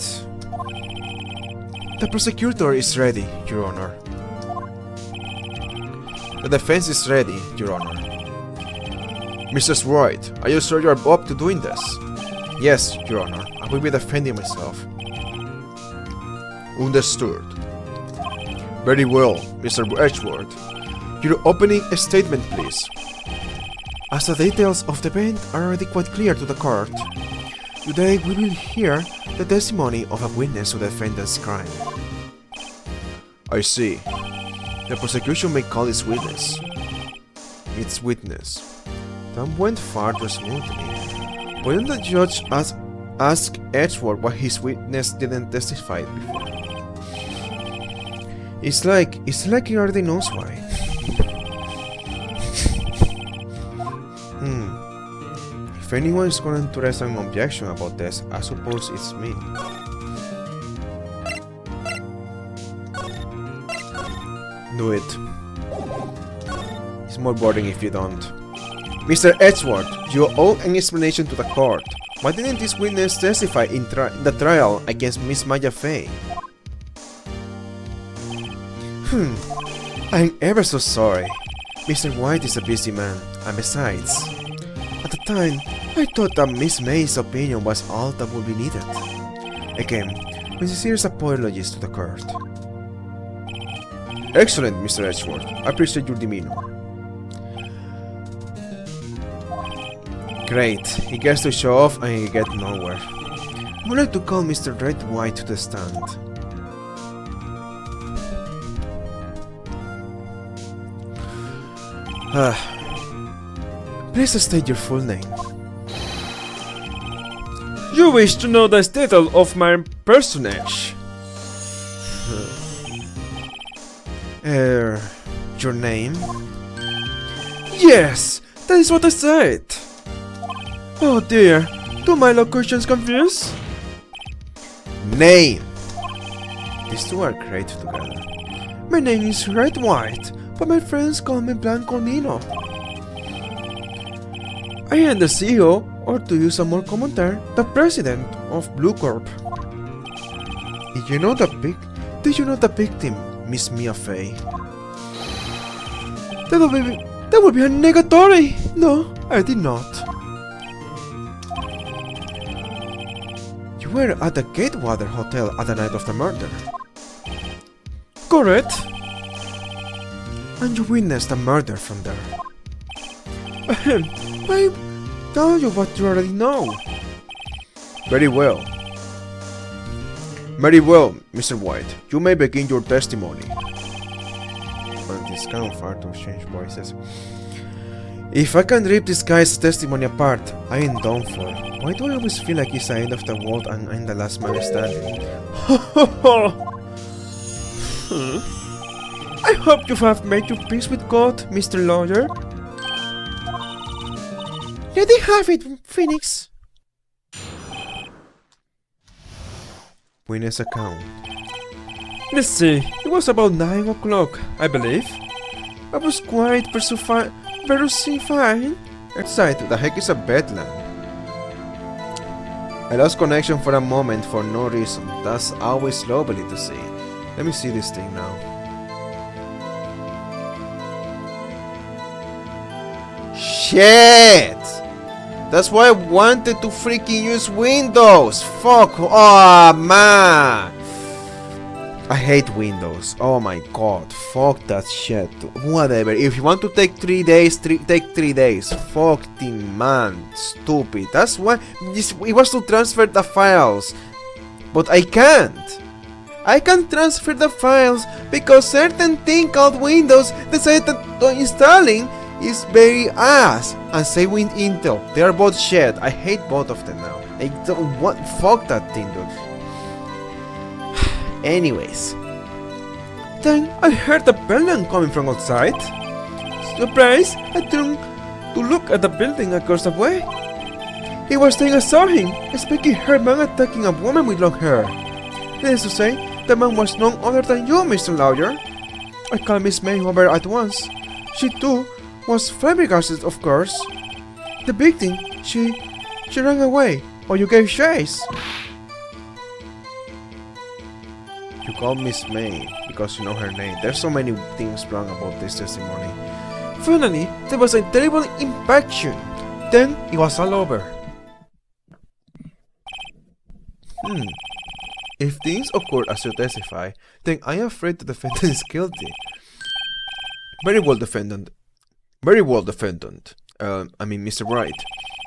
The prosecutor is ready, Your Honor. The defense is ready, Your Honor. Mrs. Wright, are you sure you are up to doing this? Yes, Your Honor. I will be defending myself. Understood. Very well, Mr. Edgeworth. Your opening statement, please. As the details of the event are already quite clear to the court, today we will hear the testimony of a witness to the defendant's crime. I see. The prosecution may call its witness. Its witness. That went far too smoothly. Why didn't the judge ask Edgeworth why his witness didn't testify before? It's like he already knows why. If anyone is going to raise an objection about this, I suppose it's me. Do it. It's more boring if you don't. Mr. Edgeworth, you owe an explanation to the court. Why didn't this witness testify in the trial against Miss Maya Fey? I'm ever so sorry. Mr. White is a busy man, and besides, at the time, I thought that Miss May's opinion was all that would be needed. Again, my sincerest apologies to the court. Excellent, Mr. Edgeworth. I appreciate your demeanor. Great. He gets to show off and he gets nowhere. I would like to call Mr. Red White to the stand. Please state your full name. You wish to know the title of my personage? Your name? Yes, that is what I said. Oh dear, do my locutions confuse? Name. These two are great together. My name is Red White, but my friends call me Blanco Nino. I am the CEO, or to use a more common term, the president of Blue Corp. Did you know the victim, Miss Mia Fey? That would be a negatory! No, I did not. You were at the Gatewater Hotel at the night of the murder. Correct. And you witnessed the murder from there. I tell you what you already know. Very well. Very well, Mr. White. You may begin your testimony. But it's kind of hard to change voices. If I can rip this guy's testimony apart, I am done for. Why do I always feel like it's the end of the world and I'm the last man standing? I hope you have made your peace with God, Mr. Lawyer. Let me have it, Phoenix. Witness account. Let's see, it was about 9 o'clock, I believe. I was quite versifying. Outside, the heck is a bedlam? I lost connection for a moment for no reason. That's always lovely to see. Let me see this thing now. Shit! That's why I wanted to freaking use Windows! Fuck! Oh man! I hate Windows. Oh my god. Fuck that shit. Whatever. If you want to take 3 days, take 3 days. Fucking man. Stupid. That's why it was to transfer the files. But I can't. I can't transfer the files because certain thing called Windows decided that installing is very ass. And same with Intel. They are both shit. I hate both of them now. I don't want. Fuck that thing, dude. Anyways. Then I heard a bellman coming from outside. Surprised, I turned to look at the building across the way. He was saying I saw him, speaking her man attacking a woman with long hair. Needless to say, the man was none other than you, Mr. Lawyer. I called Miss May over at once. She too was flabbergasted, of course. The victim, she She ran away, or you gave chase. You call Miss May because you know her name. There's so many things wrong about this testimony. Finally, there was a terrible infection. Then it was all over. If things occurred as you testify, then I am afraid the defendant is guilty. Very well, defendant. Very well, defendant. Mr. Wright.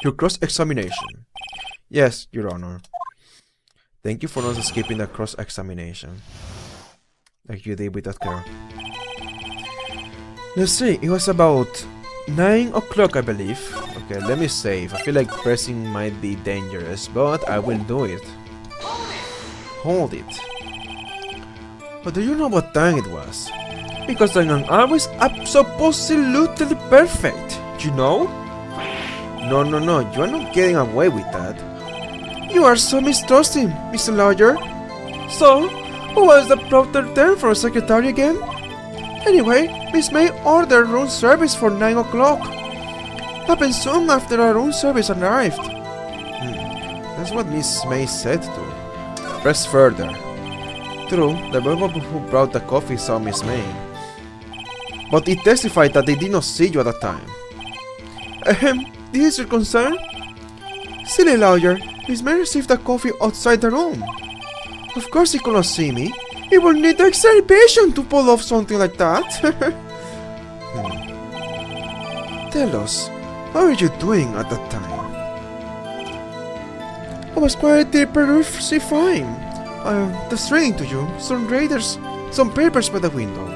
Your cross-examination. Yes, Your Honor. Thank you for not skipping the cross-examination. Like you did with that girl. Let's see, it was about 9 o'clock, I believe. Okay, let me save. I feel like pressing might be dangerous, but I will do it. Hold it. But do you know what time it was? Because I'm always absolutely perfect, you know? No, you are not getting away with that. You are so mistrusting, Mr. Lawyer. So, what was the proper term for a secretary again? Anyway, Miss May ordered room service for 9 o'clock. Happened soon after our room service arrived. That's what Miss May said too. Press further. True, the people who brought the coffee saw Miss May. But it testified that they did not see you at the time. This is your concern? Silly lawyer, Miss May received the coffee outside the room. Of course he could not see me. He will need exhibition to pull off something like that. Tell us, how were you doing at that time? I was quietly perusing. That's reading to you. Some papers by the window.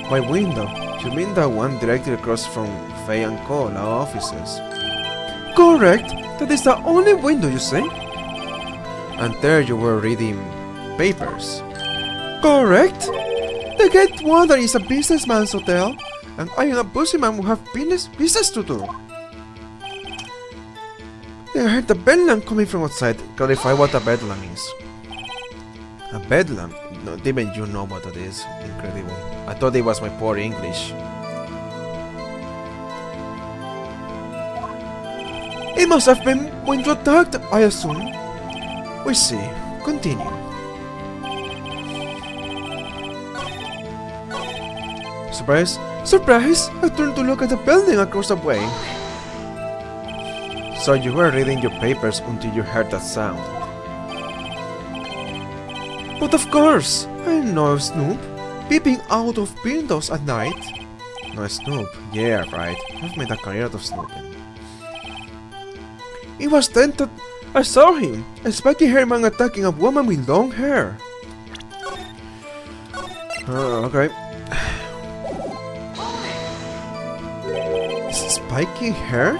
My window? You mean the one directly across from Fay & Co, our offices? Correct! That is the only window, you say? And there you were reading papers. Correct! The Get Water is a businessman's hotel, and I am a businessman who have business to do. I heard the bedlam coming from outside. Clarify what a bedlam is. A bedlam? No, even you know what it is. Incredible. I thought it was my poor English. It must have been when you attacked, I assume. We see. Continue. Surprise? Surprise! I turned to look at the building across the way. So you were reading your papers until you heard that sound. But of course! I know Snoop. Peeping out of windows at night. No, Snoop. Yeah, right. I've made a career out of snooping. It was then that I saw him, a spiky haired man attacking a woman with long hair. Okay. Spiky hair?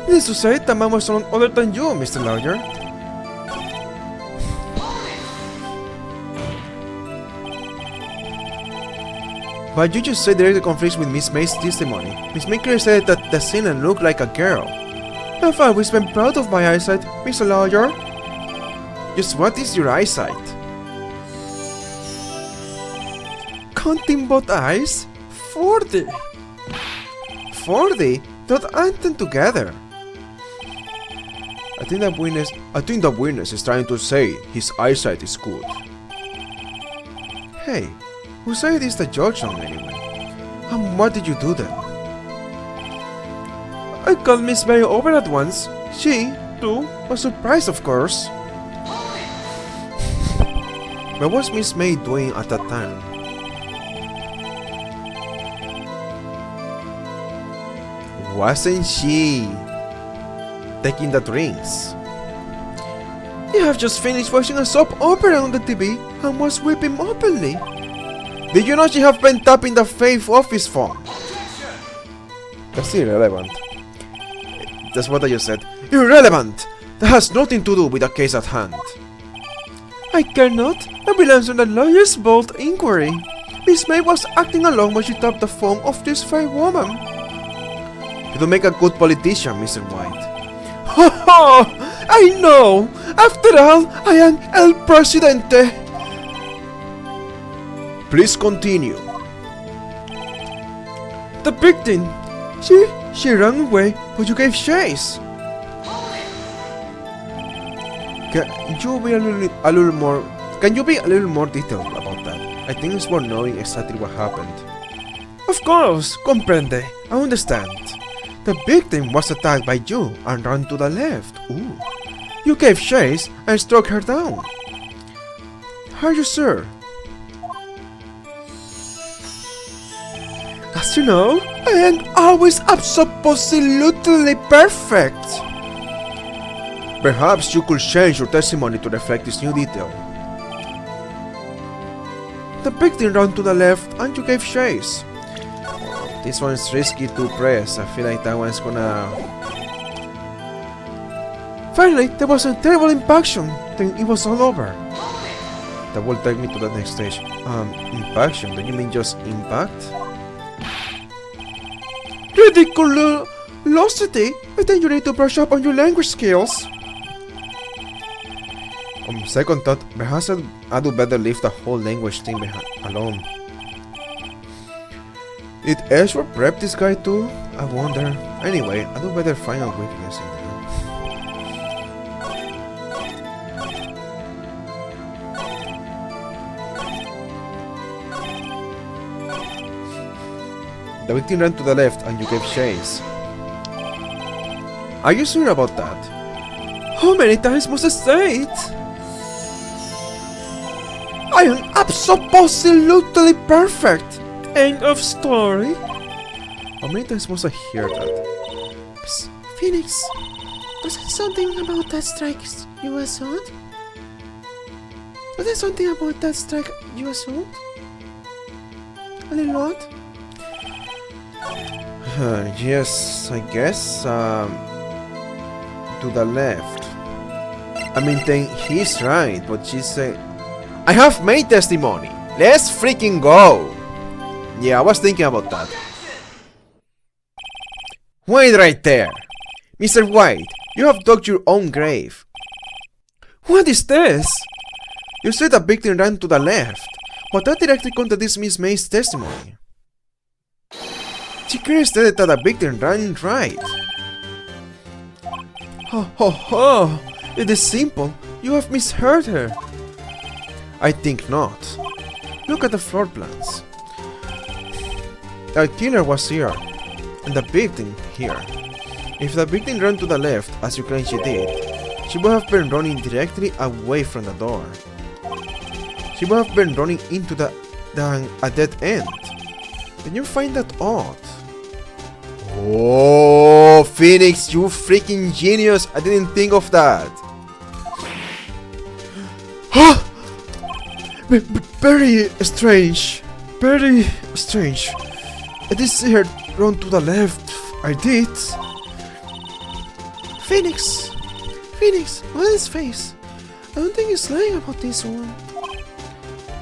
Needless to say, the man was none other than you, Mr. Lawyer. But you just said directly conflicts with Miss May's testimony. Miss May clearly said that the singer looked like a girl. Have I always been proud of my eyesight, Mr. Lawyer? Just what is your eyesight? Counting both eyes? 40! 40? Don't add them together. I think the witness is trying to say his eyesight is good. Hey, who said this the judge on anyway? And what did you do then? I called Miss May over at once. She, too, was surprised, of course. What was Miss May doing at that time? Wasn't she taking the drinks? You have just finished watching a soap opera on the TV and was weeping openly. Did you know she have been tapping the Faith office phone? That's irrelevant. That's what I just said. Irrelevant! That has nothing to do with the case at hand. I cannot. I will answer the lawyer's bold inquiry. Miss May was acting alone when she tapped the phone of this fair woman. You don't make a good politician, Mr. White. Ho ho! I know! After all, I am El Presidente! Please continue. The victim, she She ran away, but you gave chase. Can you be a little more? Can you be a little more detailed about that? I think it's worth knowing exactly what happened. Of course, comprende. I understand. The victim was attacked by you and ran to the left. Ooh. You gave chase and struck her down. Are you sure? As you know, I am always absolutely perfect. Perhaps you could change your testimony to reflect this new detail. The victim ran to the left and you gave chase. This one's risky to press. I feel like that one's gonna... Finally, there was a terrible impaction. Then it was all over. That will take me to the next stage. Impaction? Do you mean just impact? Ridiculosity! I think you need to brush up on your language skills. On second thought, perhaps I do better leave the whole language thing alone. Did Ezra prep this guy too? I wonder. Anyway, I do better find a weakness in there. The victim ran to the left and you gave chase. Are you sure about that? How many times must I say it? I am absolutely perfect! End of story. How many times must I hear that? Psst, Phoenix, was there something about that strike you assault? Was there something about that strike you assault? A little odd? Yes, I guess. To the left. I mean, then he's right, but she said... I have made testimony! Let's freaking go! Yeah, I was thinking about that. Wait right there! Mr. White, you have dug your own grave. What is this? You said the victim ran to the left, but that directly contradicts Miss May's testimony. She clearly stated that the victim ran right. Ho ho ho! It is simple. You have misheard her. I think not. Look at the floor plans. The killer was here, and the victim here. If the victim ran to the left, as you claim she did, she would have been running directly away from the door. She would have been running into a dead end. Can you find that odd? Oh, Phoenix, you freaking genius! I didn't think of that. Very strange. Very strange. I did see her run to the left. I did. Phoenix, what is face? I don't think he's lying about this one.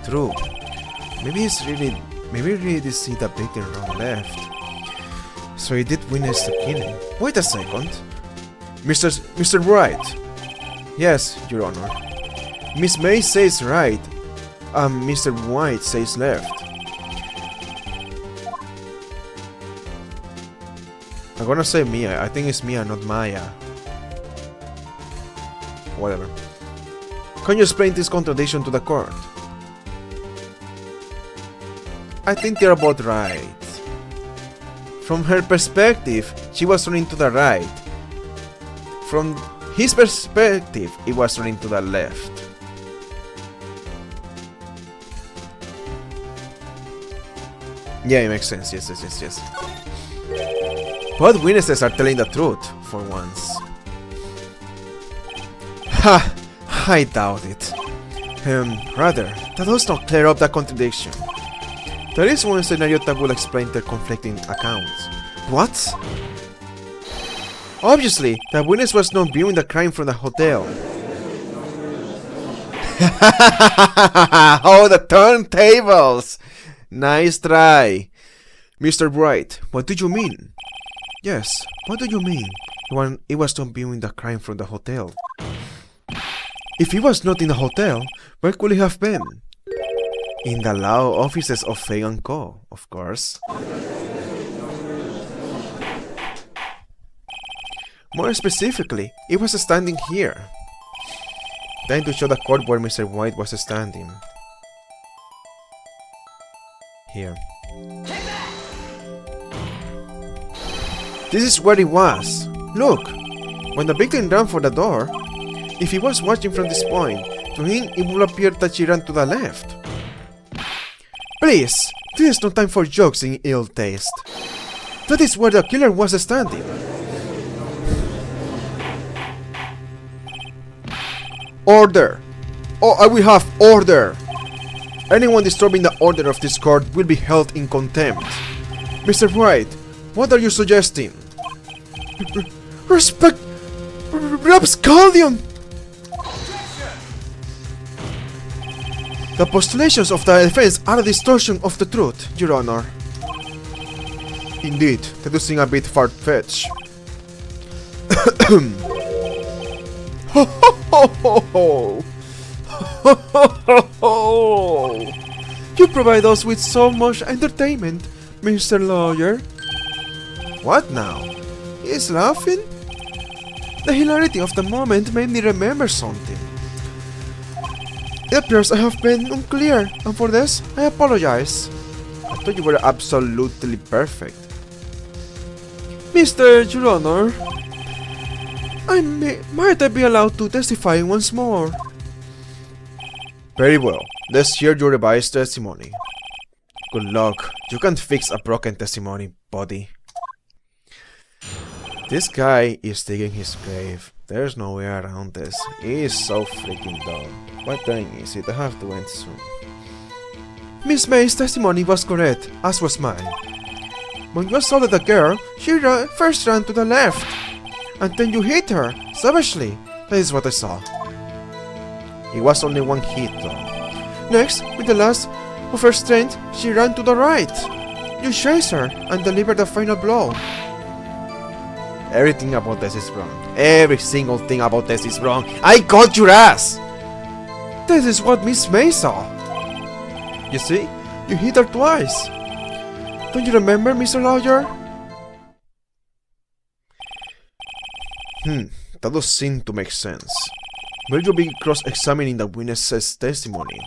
True. Maybe he really did see the victim run left. So he did witness the killing. Wait a second. Mr. Wright. Yes, Your Honor. Miss May says right. Mr. White says left. I'm gonna say Mia. I think it's Mia, not Maya. Whatever. Can you explain this contradiction to the court? I think they're both right. From her perspective, she was running to the right. From his perspective, it was running to the left. Yeah, it makes sense. Yes. Both witnesses are telling the truth, for once. Ha! I doubt it. Rather, that does not clear up the contradiction. There is one scenario that will explain their conflicting accounts. What? Obviously, the witness was not viewing the crime from the hotel. Oh, the turntables! Nice try. Mr. Bright, what do you mean? Yes, what do you mean? When it was not viewing the crime from the hotel. If he was not in the hotel, where could he have been? In the law offices of Fay & Co., of course. More specifically, it was standing here. Trying to show the court where Mr. White was standing. Here. This is where it was. Look! When the victim ran for the door, if he was watching from this point, to him it would appear that she ran to the left. Please, this is no time for jokes in ill taste. That is where the killer was standing. Order! Oh, I will have order! Anyone disturbing the order of this court will be held in contempt. Mr. White, what are you suggesting? Respect... Rapscaldion! The postulations of the defense are a distortion of the truth, Your Honor. Indeed, that does seem a bit far-fetched. Ho ho ho ho ho! Ho! You provide us with so much entertainment, Mr. Lawyer. What now? He is laughing? The hilarity of the moment made me remember something. It appears I have been unclear, and for this, I apologize. I thought you were absolutely perfect. Mr. Your Honor, might I be allowed to testify once more? Very well. Let's hear your revised testimony. Good luck. You can't fix a broken testimony, buddy. This guy is digging his grave. There's no way around this. He is so freaking dumb. What time is it? I have to end soon. Miss May's testimony was correct, as was mine. When you assaulted the girl, she first ran to the left. And then you hit her, savagely. That is what I saw. It was only one hit though. Next, with the last of her strength, she ran to the right. You chased her and delivered the final blow. Everything about this is wrong. Every single thing about this is wrong. I got your ass! This is what Miss May saw. You see? You hit her twice. Don't you remember, Mr. Lawyer? That does seem to make sense. Will you be cross-examining the witness's testimony?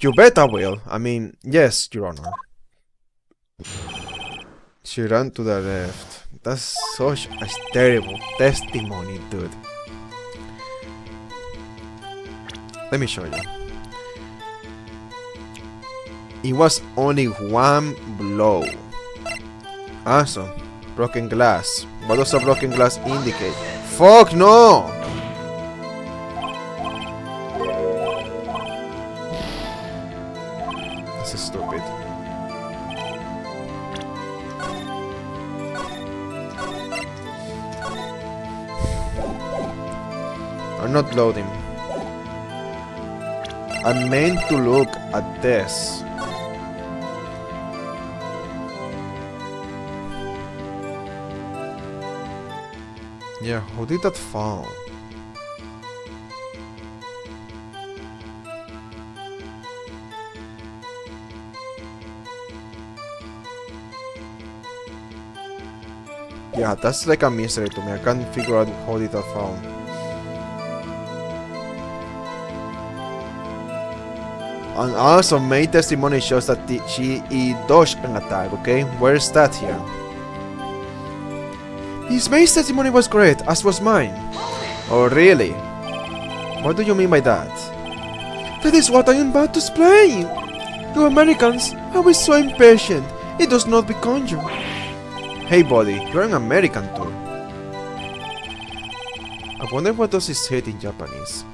You bet I will. I mean, yes, Your Honor. She ran to the left. That's such a terrible testimony, dude. Let me show you. It was only one blow. Awesome. Broken glass. What does a broken glass indicate? Fuck no! This is stupid. I'm not loading. I meant to look at this. Yeah, how did that fall? Yeah, that's like a mystery to me. I can't figure out how did that fall. And also, my testimony shows that she dodged an attack, okay? Where is that here? His May's testimony was correct, as was mine. Oh, really? What do you mean by that? That is what I am about to explain! You Americans are always so impatient. It does not become you. Hey, buddy, you're an American too. I wonder what does it say in Japanese.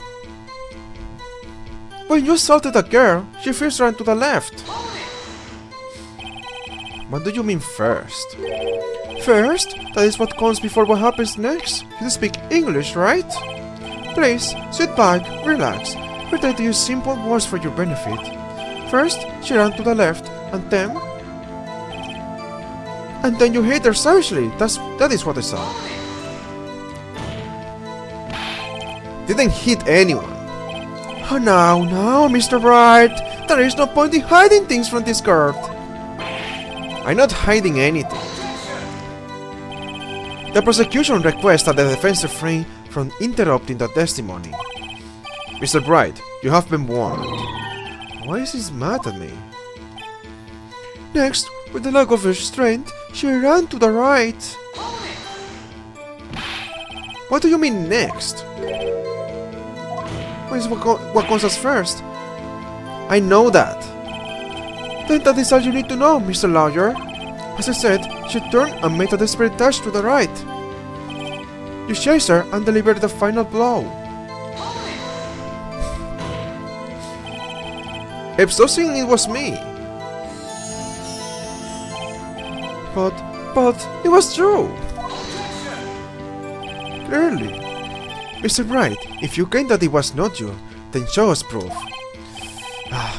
When you assaulted a girl, she first ran to the left. What do you mean first? First? That is what comes before what happens next. You speak English, right? Please, sit back, relax. We'll try to use simple words for your benefit. First, she ran to the left, and then... And then you hit her savagely. That is what I saw. Didn't hit anyone. Oh, now, Mr. Wright. There is no point in hiding things from this court. I'm not hiding anything. The prosecution requests that the defense refrain from interrupting the testimony. Mr. Bright, you have been warned. Why is he mad at me? Next, with the lack of restraint, she ran to the right. What do you mean next? What comes as first? I know that. Then that is all you need to know, Mr. Lawyer. As I said, she turned and made a desperate dash to the right. You chased her and delivered the final blow. If so, saying it was me. But it was true. Clearly. Mr. Bright, if you claim that it was not you, then show us proof.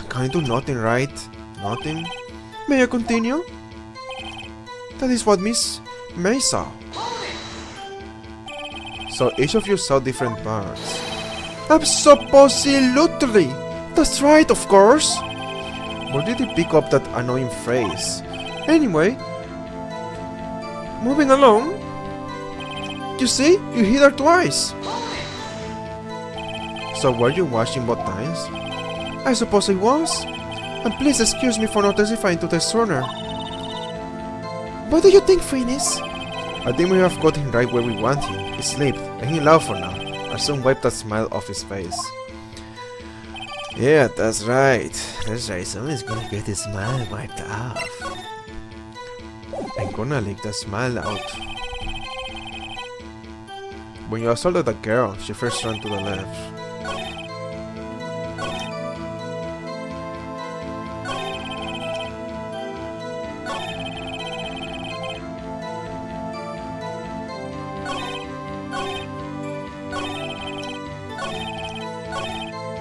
Can I do nothing, right? Nothing? May I continue? That is what Miss May saw. So each of you saw different parts. Absolutely! That's right, of course! Where did he pick up that annoying phrase? Anyway, moving along. You see, you hit her twice. So were you watching both times? I suppose I was. And please excuse me for not testifying to this sooner. What do you think, Phineas? I think we have got him right where we want him. He slept, and he laughed for now. Arson wiped that smile off his face. Yeah, that's right. That's right. Someone's gonna get his smile wiped off. I'm gonna lick the smile out. When you assaulted the girl, she first ran to the left.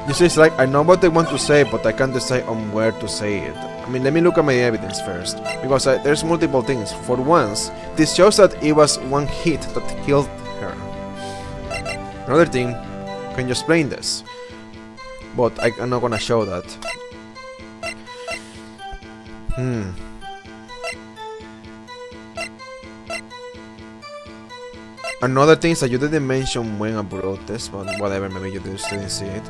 You see, it's like I know what they want to say, but I can't decide on where to say it. I mean, let me look at my evidence first, because there's multiple things. For once, this shows that it was one hit that killed her. Another thing, can you explain this? But I'm not gonna show that. Another thing is that you didn't mention when I brought this, but whatever, maybe you just didn't see it.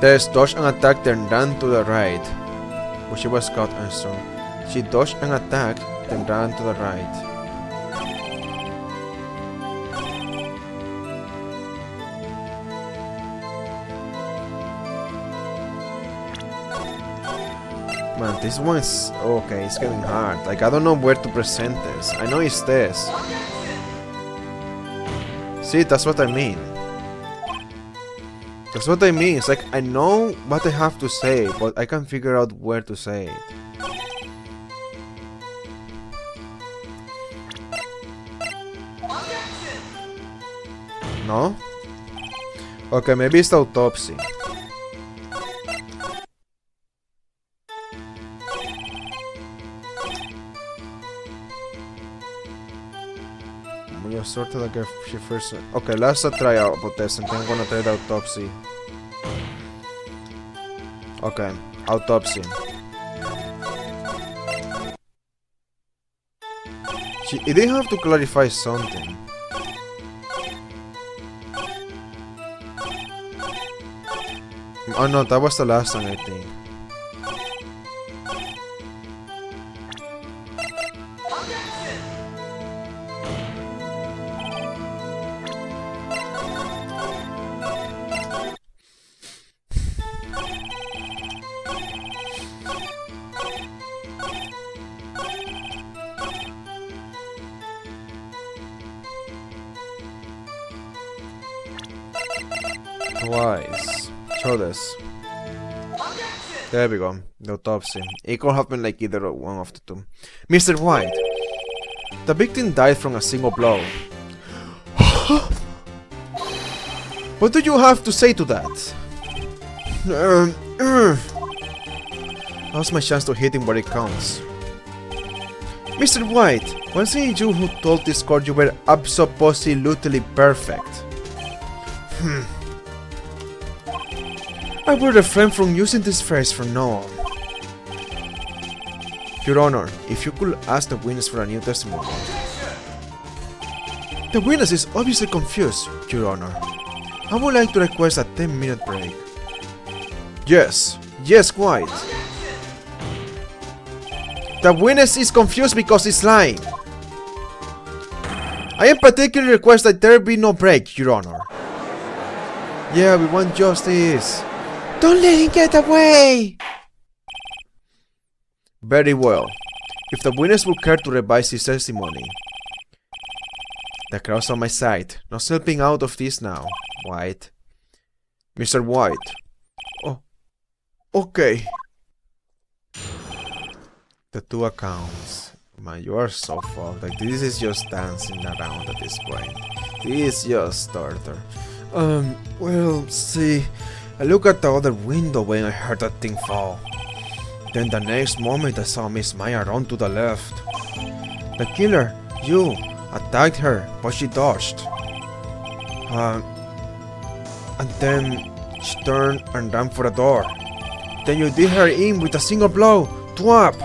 There's dodge and attack, then ran to the right. But she was caught and strong. She dodged and attacked, then ran to the right. Man, this one is okay, it's getting hard. Like, I don't know where to present this. I know it's this. See, that's what I mean. That's what I mean. It's like, I know what I have to say, but I can't figure out where to say it. No? Okay, maybe it's the autopsy. Sort of like if she first. Okay, let's try out about this, and then I'm gonna try the autopsy. Okay, autopsy. It didn't have to clarify something. Oh no, that was the last one, I think. Twice. Show this. There we go. The autopsy. It could have been like either one of the two. Mr. White. The victim died from a single blow. What do you have to say to that? Now's my chance to hit him where it counts. Mr. White, was it you who told this court you were absolutely perfect? I will refrain from using this phrase from now on. Your Honor, if you could ask the witness for a new testimony. The witness is obviously confused, Your Honor. I would like to request a 10-minute break. Yes, quite. The witness is confused because he's lying. I in particular request that there be no break, Your Honor. Yeah, we want justice. Don't let him get away! Very well. If the witness would care to revise his testimony. The crowd's on my side. No helping out of this now, White. Mr. White. Oh, okay. The two accounts. Man, you are so fucked. Like, this is just dancing around at this point. This is just torture. Well, see. I looked at the other window when I heard that thing fall. Then the next moment I saw Miss Maya run to the left. The killer, you, attacked her, but she dodged. And then she turned and ran for the door. Then you did her in with a single blow. Twap!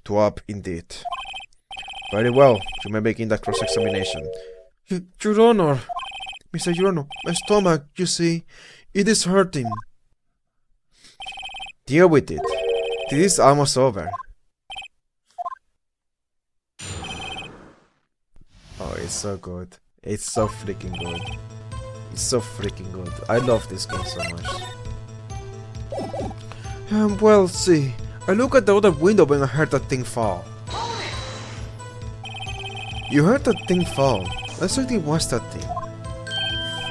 Twap indeed. Very well, you may begin the cross-examination. Your Honor, Mr. Your Honor, my stomach, you see, it is hurting. Deal with it. This is almost over. Oh, it's so good. It's so freaking good. It's so freaking good. I love this game so much. Well, see. I looked at the other window when I heard that thing fall. You heard that thing fall. Let's see what was that thing.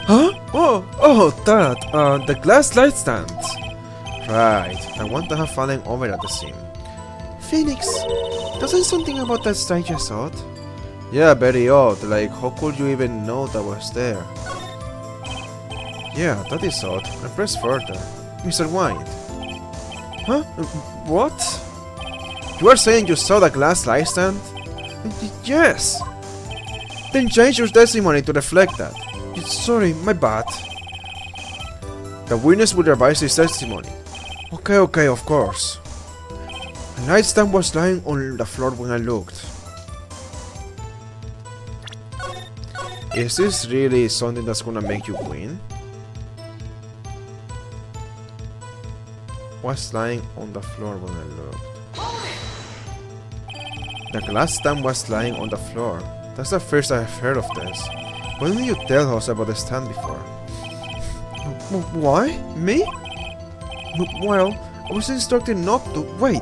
Huh? Oh, that. The glass light stand. Right. I want to have fallen over at the scene. Phoenix, doesn't something about that strange I thought? Yeah, very odd. Like, how could you even know that was there? Yeah, that is odd. I press further. Mr. White. Huh? What? You are saying you saw the glass light stand? Yes. Then change your testimony to reflect that. Sorry, my bad. The witness will revise his testimony. Okay, of course. The nightstand was lying on the floor when I looked. Is this really something that's gonna make you win? Was lying on the floor when I looked. The glass stand was lying on the floor. That's the first I've heard of this. Why didn't you tell us about the stand before? Why? Me? Well, I was instructed not to. Wait!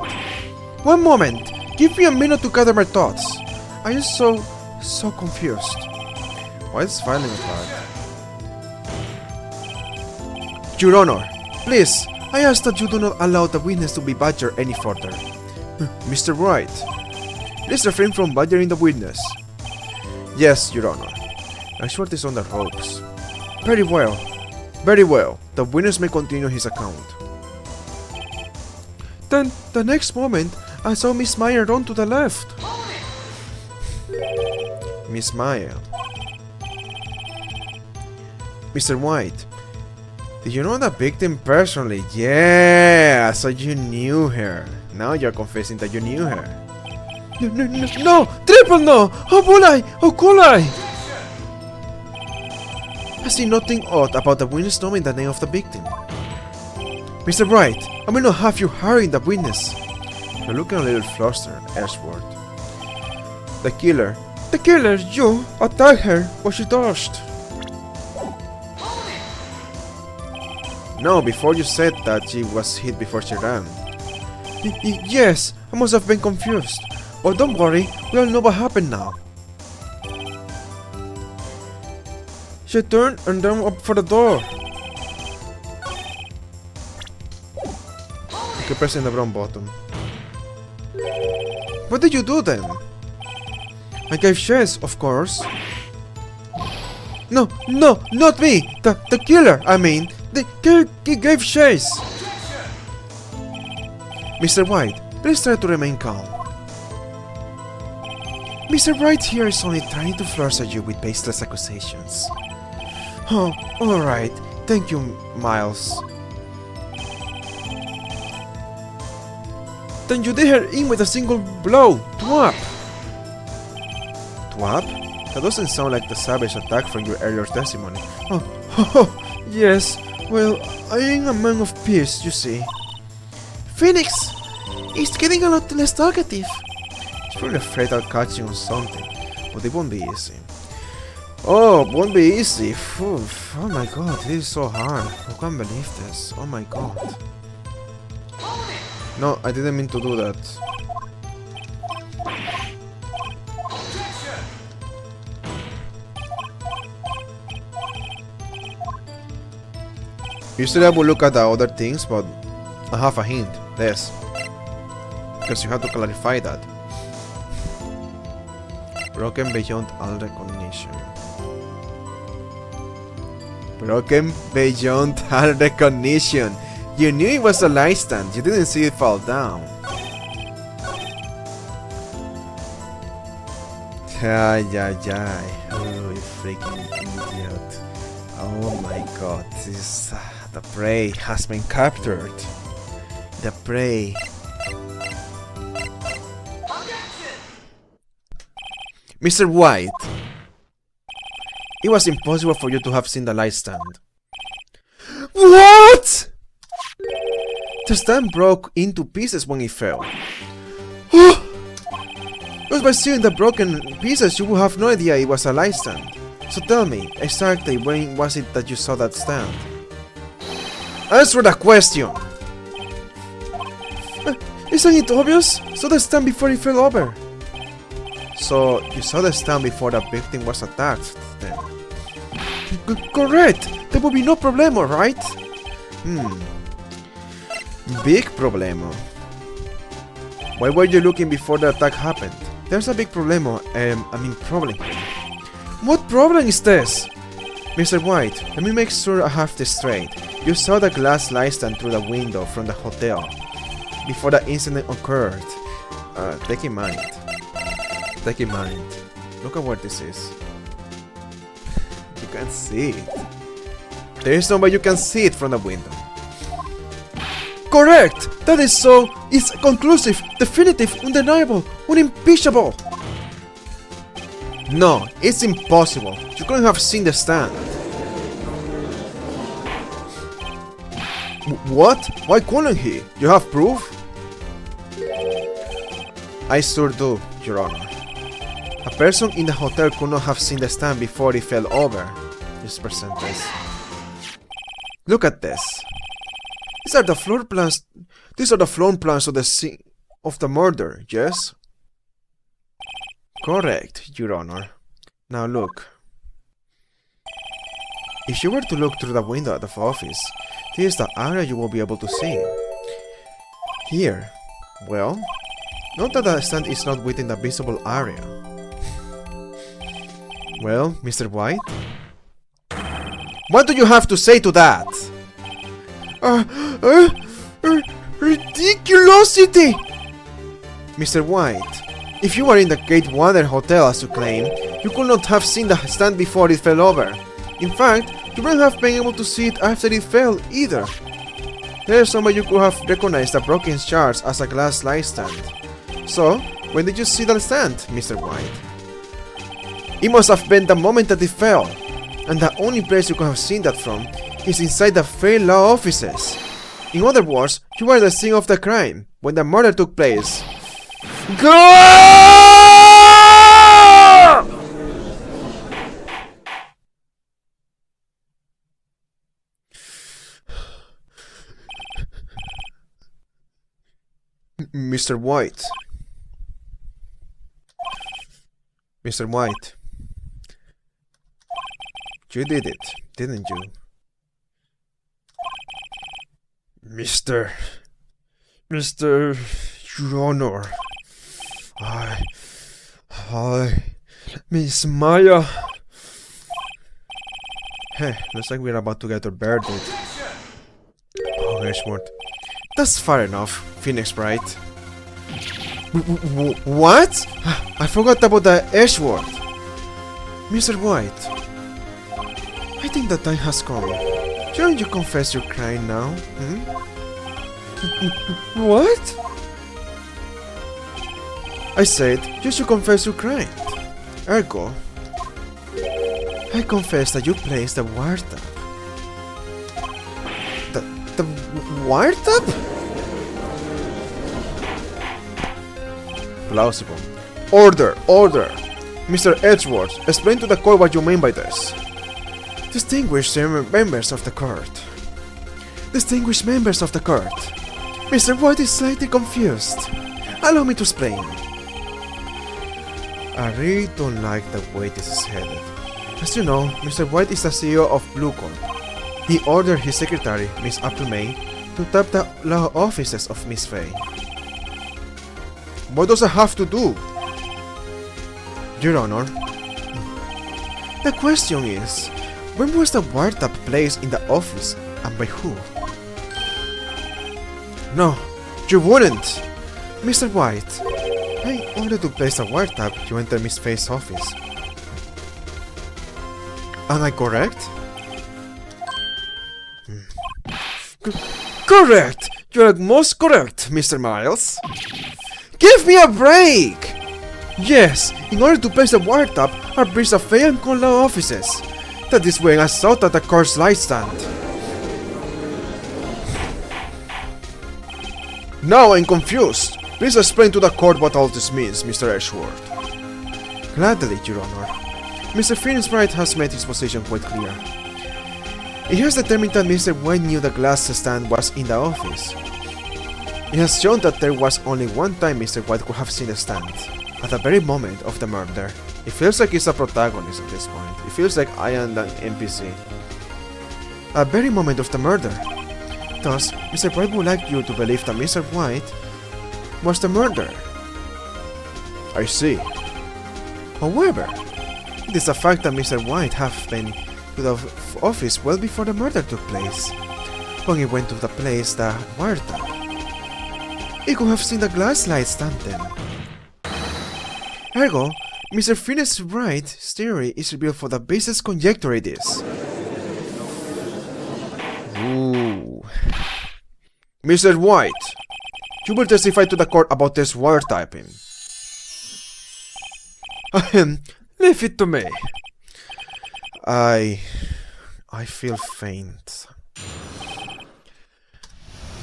One moment! Give me a minute to gather my thoughts. I am so confused. Why is filing apart? Your Honor, please, I ask that you do not allow the witness to be badgered any further. Mr. Wright, please refrain from badgering the witness. Yes, Your Honor. Ashworth is on the ropes. Very well. Very well. The witness may continue his account. Then, the next moment, I saw Miss Maya run to the left. Miss Maya. Mr. White, did you know the victim personally? Yeah, so you knew her. Now you're confessing that you knew her. No! Triple no! How would I? How could I? I see nothing odd about the witness knowing the name of the victim. Mr. Wright, I will not have you hurrying the witness. You're looking a little flustered, Ashworth. The killer, you attacked her, but she dodged. No, before you said that she was hit before she ran. Yes, I must have been confused. But don't worry, we all know what happened now. She turned and ran up for the door. You keep pressing the brown button. What did you do then? I gave chase, of course. No, not me! The killer, I mean. He gave chase! Mr. White, please try to remain calm. Mr. Wright here is only trying to fluster you with baseless accusations. Oh, alright. Thank you, Miles. Then you did her in with a single blow. Twap! Twap? That doesn't sound like the savage attack from your earlier testimony. Oh, yes. Well, I am a man of peace, you see. Phoenix! It's getting a lot less talkative. He's probably afraid I'll catch you on something. But it won't be easy. Oh, won't be easy. Oof. Oh my god, this is so hard. I can't believe this. Oh my god. No, I didn't mean to do that. Usually I would look at the other things, but I have a hint. This. Because you have to clarify that. Broken beyond all recognition. Broken beyond all recognition. You knew it was a light stand. You didn't see it fall down. Ay, ay, ay. Oh, you freaking idiot. Oh my god. This the prey has been captured. The prey. Mr. White. It was impossible for you to have seen the light stand. What? The stand broke into pieces when it fell. Just by seeing the broken pieces, you would have no idea it was a light stand. So tell me, exactly when was it that you saw that stand? Answer the question! Isn't it obvious? Saw the stand before it fell over. So, you saw the stand before the victim was attacked, then? Correct! There will be no problemo, right? Big problemo. Why were you looking before the attack happened? There's a big problemo, problem. What problem is this? Mr. White, let me make sure I have this straight. You saw the glass light stand through the window from the hotel before the incident occurred. Take in mind. Take in mind. Look at what this is. You can't see it. There is no way you can see it from the window. Correct! That is so. It's conclusive, definitive, undeniable, unimpeachable. No, it's impossible. You couldn't have seen the stand. What? Why couldn't he? You have proof? I sure do, Your Honor. A person in the hotel could not have seen the stand before it fell over. Just present this. Look at this. These are the floor plans. These are the floor plans of the scene of the murder, yes? Correct, Your Honor. Now look. If you were to look through the window at the office, this is the area you will be able to see. Here. Well, note that the stand is not within the visible area. Well, Mr. White? What do you have to say to that? Ridiculosity! Mr. White, if you were in the Gate Water Hotel as you claim, you could not have seen the stand before it fell over. In fact, you wouldn't have been able to see it after it fell either. There is some way you could have recognized the broken shards as a glass light stand. So, when did you see the stand, Mr. White? It must have been the moment that it fell, and the only place you could have seen that from is inside the fair law offices. In other words, you were the scene of the crime when the murder took place. Go! Mr. White. Mr. White. You did it, didn't you? Mr. Your Honor. Miss Maya. Hey, looks like we're about to get our verdict. Oh, Ashworth. That's far enough, Phoenix Bright. What? I forgot about the Ashworth. Mr. White. I think the time has come. Shouldn't you confess your crime now? What? I said you should confess your crime. Ergo, I confess that you placed the wiretap. The wiretap? Plausible. Order! Order! Mr. Edgeworth, explain to the court what you mean by this. Distinguished members of the court. Distinguished members of the court. Mr. White is slightly confused. Allow me to explain. I really don't like the way this is headed. As you know, Mr. White is the CEO of Blue Corp. He ordered his secretary, Miss April May, to tap the law offices of Miss Faye. What does it have to do? Your Honor, the question is, when was the wiretap placed in the office and by who? No, you wouldn't! Mr. White, I ordered to place the wiretap to enter Miss Faye's office. Am I correct? Correct! You're most correct, Mr. Miles. Give me a break! Yes, in order to place the wiretap, I breached the Faye and Con law offices. That is when I saw that the court's light stand. Now I'm confused. Please explain to the court what all this means, Mr. Edgeworth. Gladly, Your Honor. Mr. Phoenix Wright has made his position quite clear. He has determined that Mr. White knew the glass stand was in the office. He has shown that there was only one time Mr. White could have seen the stand, at the very moment of the murder. It feels like he's a protagonist at this point. It feels like I am an NPC. At the very moment of the murder. Thus, Mr. White would like you to believe that Mr. White was the murderer. I see. However, it is a fact that Mr. White have been to the office well before the murder took place. When he went to the place, the wiretap, he could have seen the glass light stand then. Ergo, Mr. Phoenix Wright's theory is revealed for the basis conjecture it is. Ooh. Mr. White, you will testify to the court about this wiretapping. Leave it to me. I feel faint.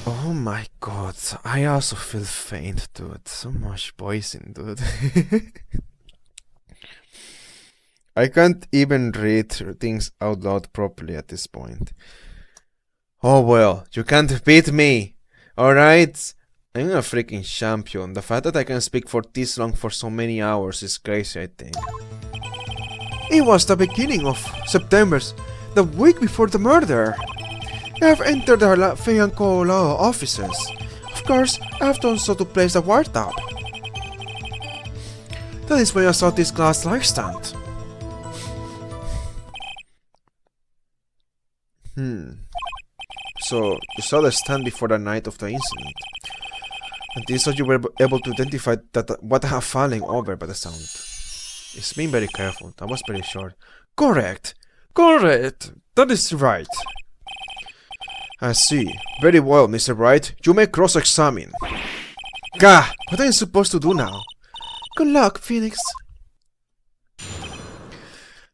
Oh my god, I also feel faint, dude. So much poison, dude. I can't even read things out loud properly at this point. Oh well, you can't beat me, alright? I'm a freaking champion. The fact that I can speak for this long for so many hours is crazy, I think. It was the beginning of September, the week before the murder. I have entered the Faye & Co. law offices. Of course, I have done so to place the wiretap. That is when I saw this glass light stand. So, you saw the stand before the night of the incident. And this is how you were able to identify that what I have fallen over by the sound. It's been very careful, that was very short. Correct! Correct! That is right. I see. Very well, Mr. Wright. You may cross-examine. Gah! What am I supposed to do now? Good luck, Phoenix.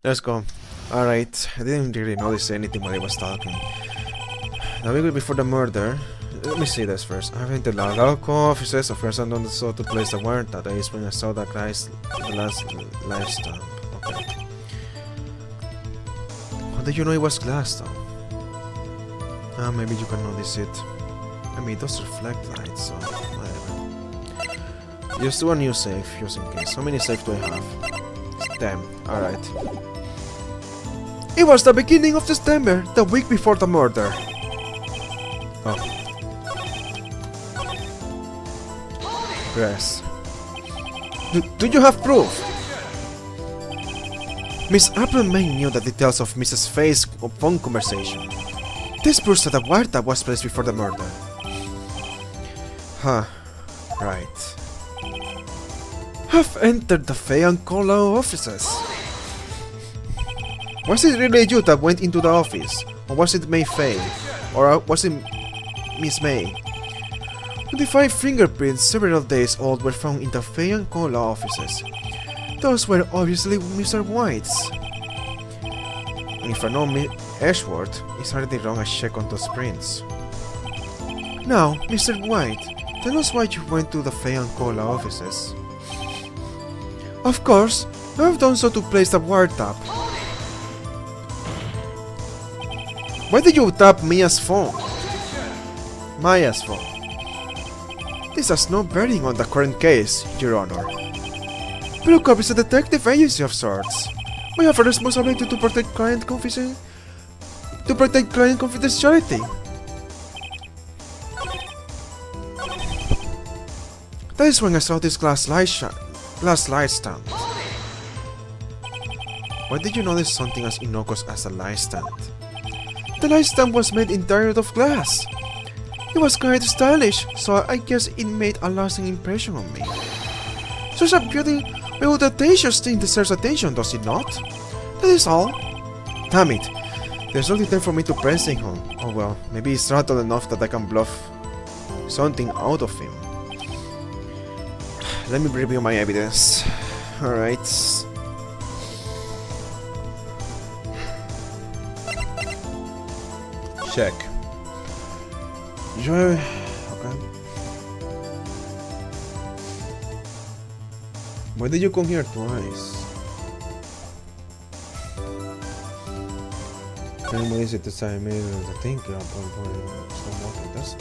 Let's go. Alright, I didn't really notice anything while I was talking. The week before the murder... Let me see this first. I went to the local offices. Of course, I don't saw to place the warrant. That is when I saw the last live stamp. Okay. How did you know it was glass though? Maybe you can notice it. I mean, it does reflect light, so whatever. Just do a new save, just in case. How many saves do I have? 10. Alright. It was the beginning of September, the week before the murder. Oh. Press. Do you have proof? Miss April May knew the details of Mrs. Faye's phone conversation. This proves that the wiretap was placed before the murder. Huh. Right. Have entered the Faye & Co. law offices. Was it really you that went into the office? Or was it May Faye? Or was it Miss May? 25 fingerprints several days old were found in the Fay and Cola offices. Those were obviously Mr. White's. And if I know Ashworth is hardly wrong, I check on those prints. Now, Mr. White, tell us why you went to the Fay and Cola offices. Of course, I have done so to place the wire tap. Why did you tap Mia's phone? Maya's phone. This has no bearing on the current case, Your Honor. Blue Cup is a detective agency of sorts. We have a responsibility to protect client confidentiality. That is when I saw this glass light stand. Why did you notice something as innocuous as a light stand? The light stand was made entirely of glass. It was quite stylish, so I guess it made a lasting impression on me. Such a beauteous thing deserves attention, does it not? That is all. Damn it. There's no time for me to press him on. Oh well, maybe he's rattled enough that I can bluff something out of him. Let me review my evidence. Alright. Check. Okay. Why did you come here twice? What is it that I made the thing up on that's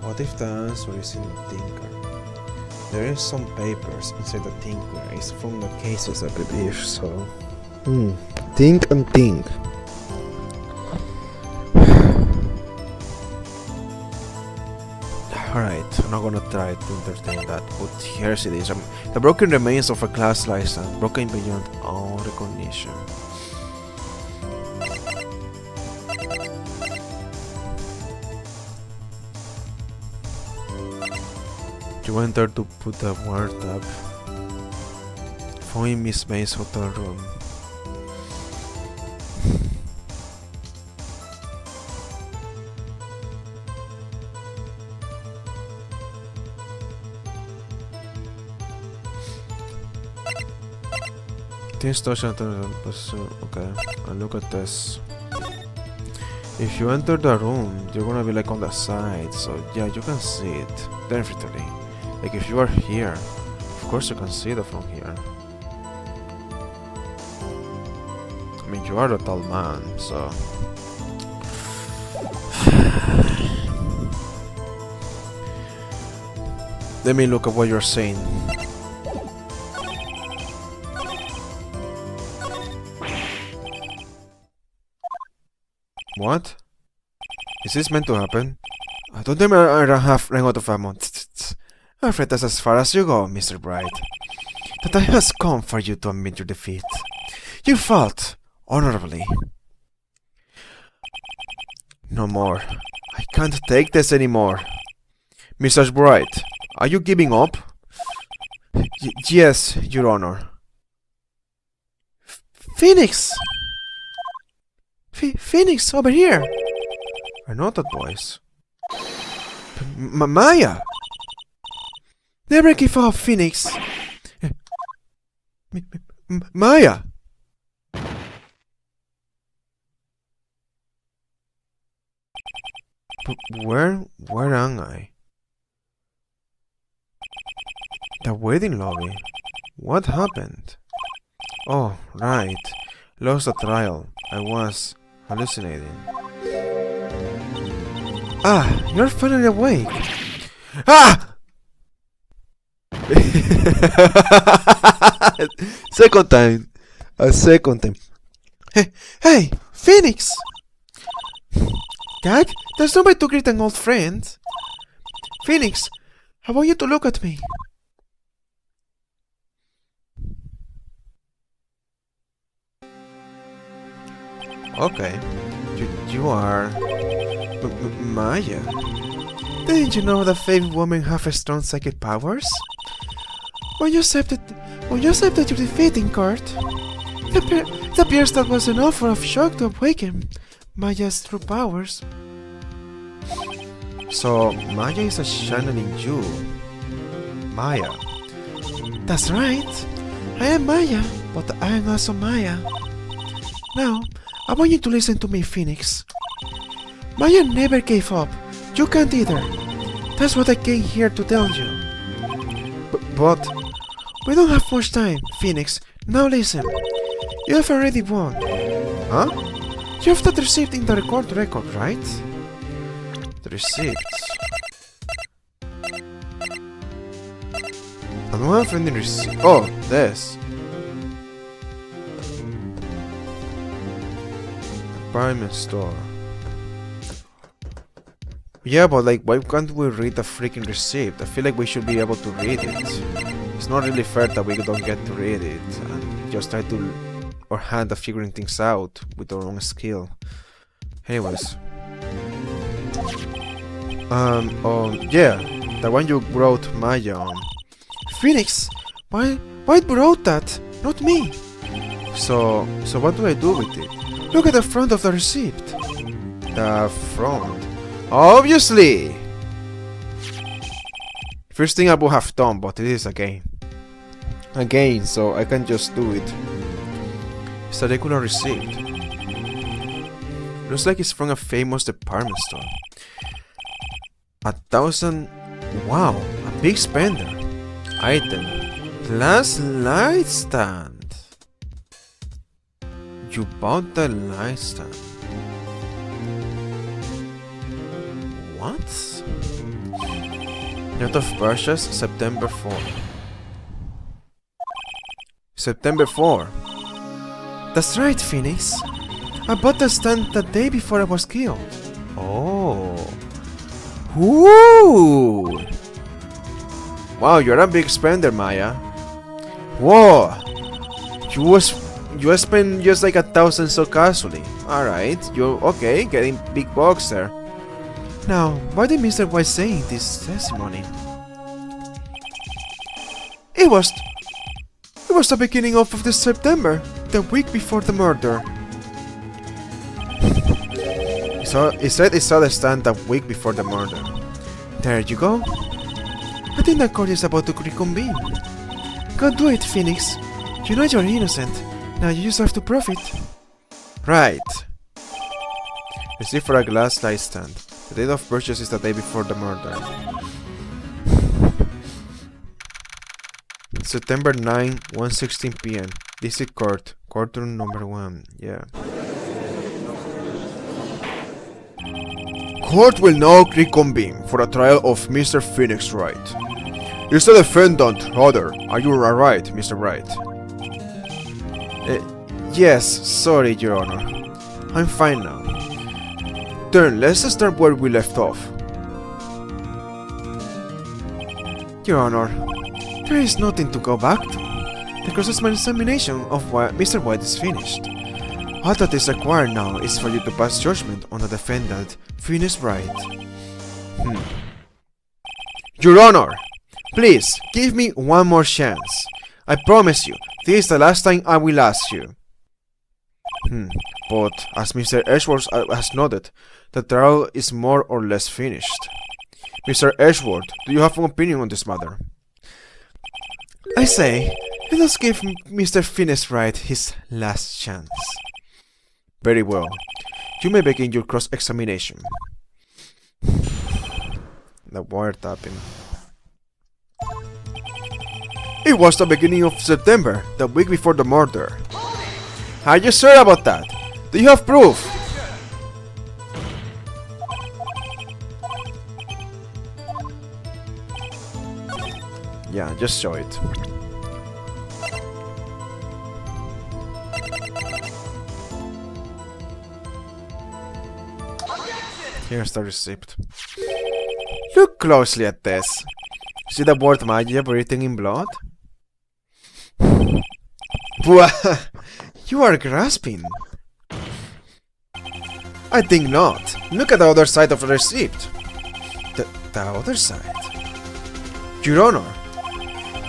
What if the answer is in the thinker? There is some papers inside the thinker. It's from the cases, I believe, so... Think and think. Alright, I'm not gonna try to entertain that, but here's it is. The broken remains of a glass license, broken beyond all recognition. You entered to put the wire tap. Found in Miss May's hotel room. This doesn't okay, and look at this. If you enter the room, you're gonna be like on the side, so yeah, you can see it, definitely. Like if you are here, of course you can see it from here. I mean, you are a tall man, so... Let me look at what you're saying. What? Is this meant to happen? I don't think I have run out of ammo. I'm afraid that's as far as you go, Mr. Bright. The time has come for you to admit your defeat. You fought honorably. No more. I can't take this anymore. Mr. Bright, are you giving up? Yes, Your Honor. Phoenix! Phoenix, over here! I know that voice. Maya! Never give up, Phoenix! Maya! But where am I? The wedding lobby. What happened? Oh, right. Lost the trial. I was hallucinating. Ah, you're finally awake. Ah! Second time. A second time. Hey, Phoenix! Dad, there's no way to greet an old friend. Phoenix, I want you to look at me. Okay, you are Maya. Didn't you know that fake women have strong psychic powers? When you accepted your defeat in court, it appears that was an offer of shock to awaken Maya's true powers. So, Maya is a channeling you. Maya. That's right. I am Maya, but I am also Maya. Now, I want you to listen to me, Phoenix. Maya never gave up. You can't either. That's what I came here to tell you. But... We don't have much time, Phoenix. Now listen. You have already won. Huh? You have that receipt in the record, right? The receipt. I don't have any receipt. Oh, this. Department store. Yeah, but like, why can't we read the freaking receipt? I feel like we should be able to read it. It's not really fair that we don't get to read it and just try to our hand at figuring things out with our own skill. Anyways. Yeah, the one you wrote Maya on. Phoenix, why wrote that? Not me. So what do I do with it? Look at the front of the receipt. The front. Obviously! First thing I would have done, but it is a game. Again, so I can just do it. It's a regular receipt. Looks like it's from a famous department store. 1,000... Wow, a big spender. Item. Glass light stand. You bought the light stand. What? Note of purchase, September 4. September 4. That's right, Phoenix. I bought the stand the day before I was killed. Oh. Ooh. Wow, you're a big spender, Maya. Whoa. You spent just like 1,000 so casually. Alright, you're okay, getting big bucks there. Now, why did Mr. White say in this testimony? It was the beginning of the September, the week before the murder. So he said he saw the stand the week before the murder. There you go. I think the court is about to reconvene. Go do it, Phoenix. You know you're innocent. Now you just have to prove it. Right. Receipt for a glass light stand. The date of purchase is the day before the murder. September 9, 1:16 p.m. District Court, courtroom number 1. Yeah. Court will now reconvene for a trial of Mr. Phoenix Wright. Is the defendant, rather, are you alright, Mr. Wright? Yes, sorry, Your Honor. I'm fine now. Then let's start where we left off. Your Honor, there is nothing to go back to. The cross-examination of Mr. White is finished. All that is required now is for you to pass judgment on the defendant, Phoenix Wright. Your Honor, please give me one more chance. I promise you, this is the last time I will ask you. But as Mr. Edgeworth has noted, the trial is more or less finished. Mr. Edgeworth, do you have an opinion on this matter? I say, let us give Mr. Phoenix Wright his last chance. Very well. You may begin your cross-examination. The wiretapping. It was the beginning of September, the week before the murder. Are you sure about that? Do you have proof? Yeah, just show it. Here's the receipt. Look closely at this. See the word Maya written in blood? You are grasping. I think not. Look at the other side of the receipt. The other side? Your Honor,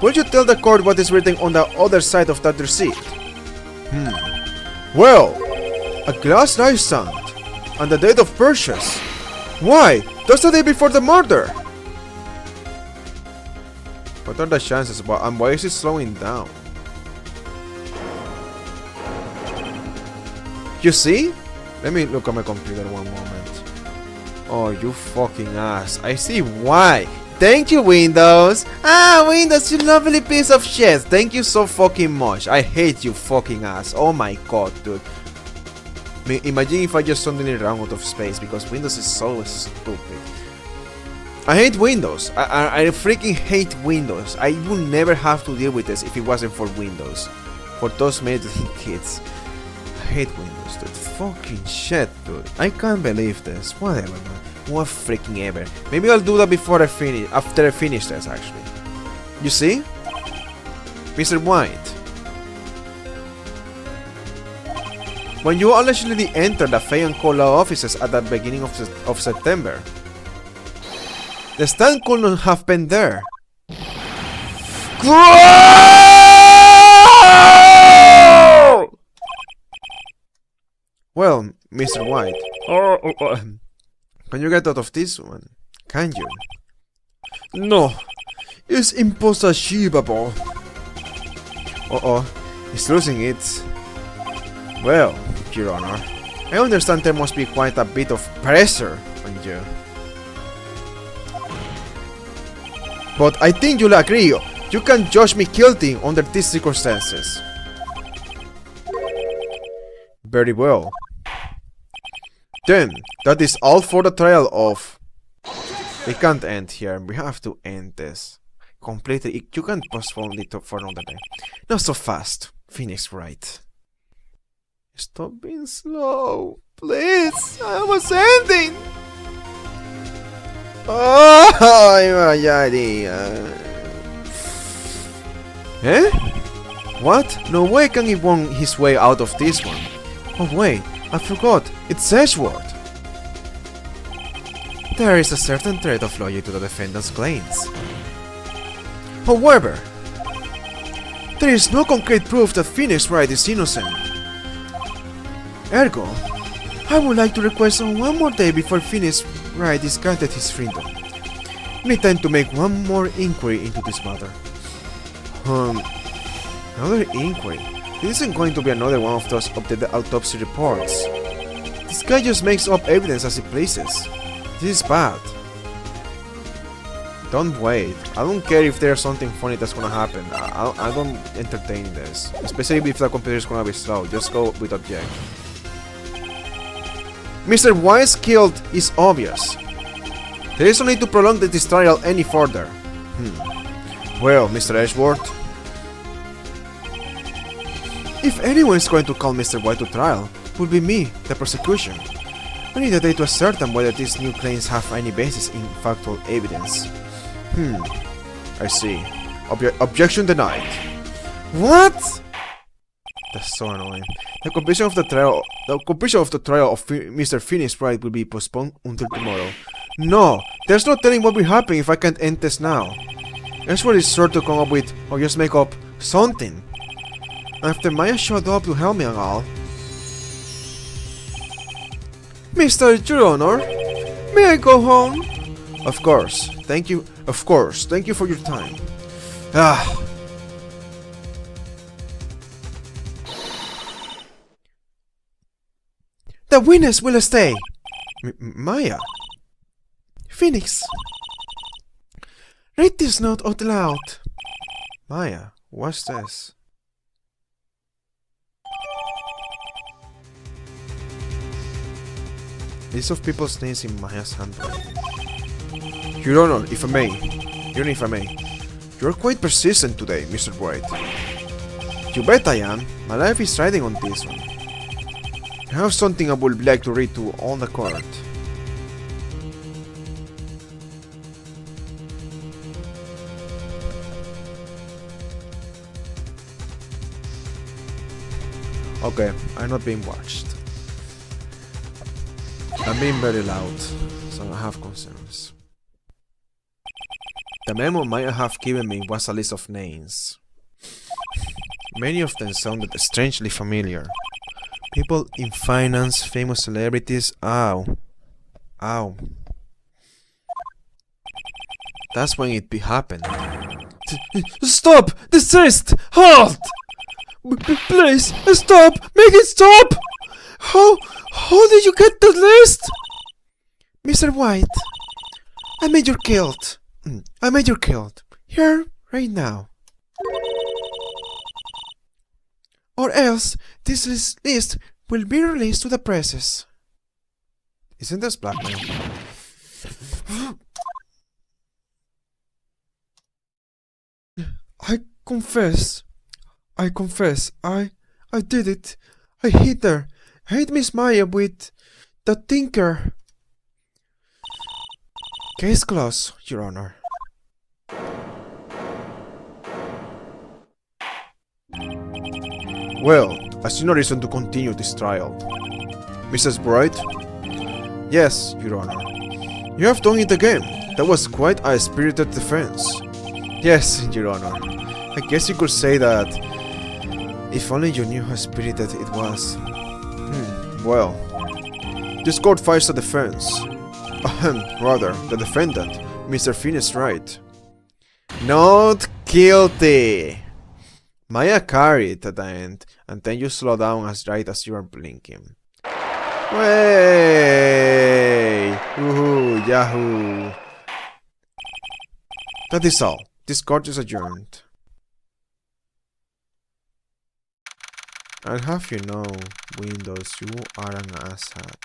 will you tell the court what is written on the other side of that receipt? Well, a glass nightstand and the date of purchase. Why? That's the day before the murder. What are the chances? And why is it slowing down? You see? Let me look at my computer one moment. Oh, you fucking ass. I see why. Thank you, Windows. Windows, you lovely piece of shit. Thank you so fucking much. I hate you fucking ass. Oh my god, dude. Imagine if I just suddenly ran out of space because Windows is so stupid. I hate Windows. I freaking hate Windows. I would never have to deal with this if it wasn't for Windows. For those meditating kids. I hate Windows, dude. Fucking shit, dude. I can't believe this. Whatever, man. What freaking ever. Maybe I'll do that before I finish. After I finish this, actually. You see? Mr. White. When you allegedly entered the Fay and Cola offices at the beginning of September, the stand could not have been there. Well, Mr. White, can you get out of this one? Can you? No, it's impossible. It's losing it. Well, Your Honor, I understand there must be quite a bit of pressure on you. But I think you'll agree, you can't judge me guilty under these circumstances. Very well. Then, that is all for the trial of... We can't end here, we have to end this. Completely, you can't postpone it for another day. Not so fast, Phoenix Wright. Stop being slow, please, I was ending! Eh? What? No way can he won his way out of this one. Oh wait, I forgot, it's Edgeworth. There is a certain trait of loyalty to the defendant's claims. However, there is no concrete proof that Phoenix Wright is innocent. Ergo, I would like to request on one more day before Phoenix Wright is granted his freedom. Need time to make one more inquiry into this matter. Another inquiry? This isn't going to be another one of those updated autopsy reports. This guy just makes up evidence as he pleases. This is bad. Don't wait. I don't care if there's something funny that's gonna happen. I don't entertain this. Especially if the computer is gonna be slow. Just go with object. Mr. White's guilt is obvious. There is no need to prolong this trial any further. Well, Mr. Edgeworth, if anyone is going to call Mr. White to trial, it would be me, the prosecution. I need a day to ascertain whether these new claims have any basis in factual evidence. I see. Objection denied. What? That's so annoying. The completion of the trial of Mr. Phoenix Wright will be postponed until tomorrow. No, there's no telling what will happen if I can't end this now. Edgeworth is sure to come up with, or just make up, something. After Maya showed up to help me and all. Mr. Your Honor, may I go home? Of course, thank you. Of course, thank you for your time. The witness will stay. Maya. Phoenix. Read this note out loud. Maya, what's this? List of people's names in Maya's handwriting. Your Honor, if I may. You're quite persistent today, Mr. White. You bet I am. My life is riding on this one. I have something I would like to read to all the court. Okay, I'm not being watched. I'm being very loud, so I have concerns. The memo Maya have given me was a list of names. Many of them sounded strangely familiar. People in finance, famous celebrities. Ow. Ow. That's when it happened. Stop! Desist! Halt! Please, stop! Make it stop! How did you get the list? Mr. White, I made you killed. I made you killed. Here, right now. Or else, this list will be released to the presses. Isn't this blackmail? I confess. I did it. I hit her. I hit Miss Maya with the tinker. Case closed, Your Honor. Well, I see no reason to continue this trial. Mrs. Bright? Yes, Your Honor. You have done it again. That was quite a spirited defense. Yes, Your Honor. I guess you could say that. If only you knew how spirited it was. Well, this court finds the defense. Rather, the defendant, Mr. Finn is right. Not guilty! Maya carried at the end, and then you slow down as right as you are blinking. Way! Woohoo! Yahoo! That is all. This court is adjourned. I'll have you know, Windows, you are an asshat.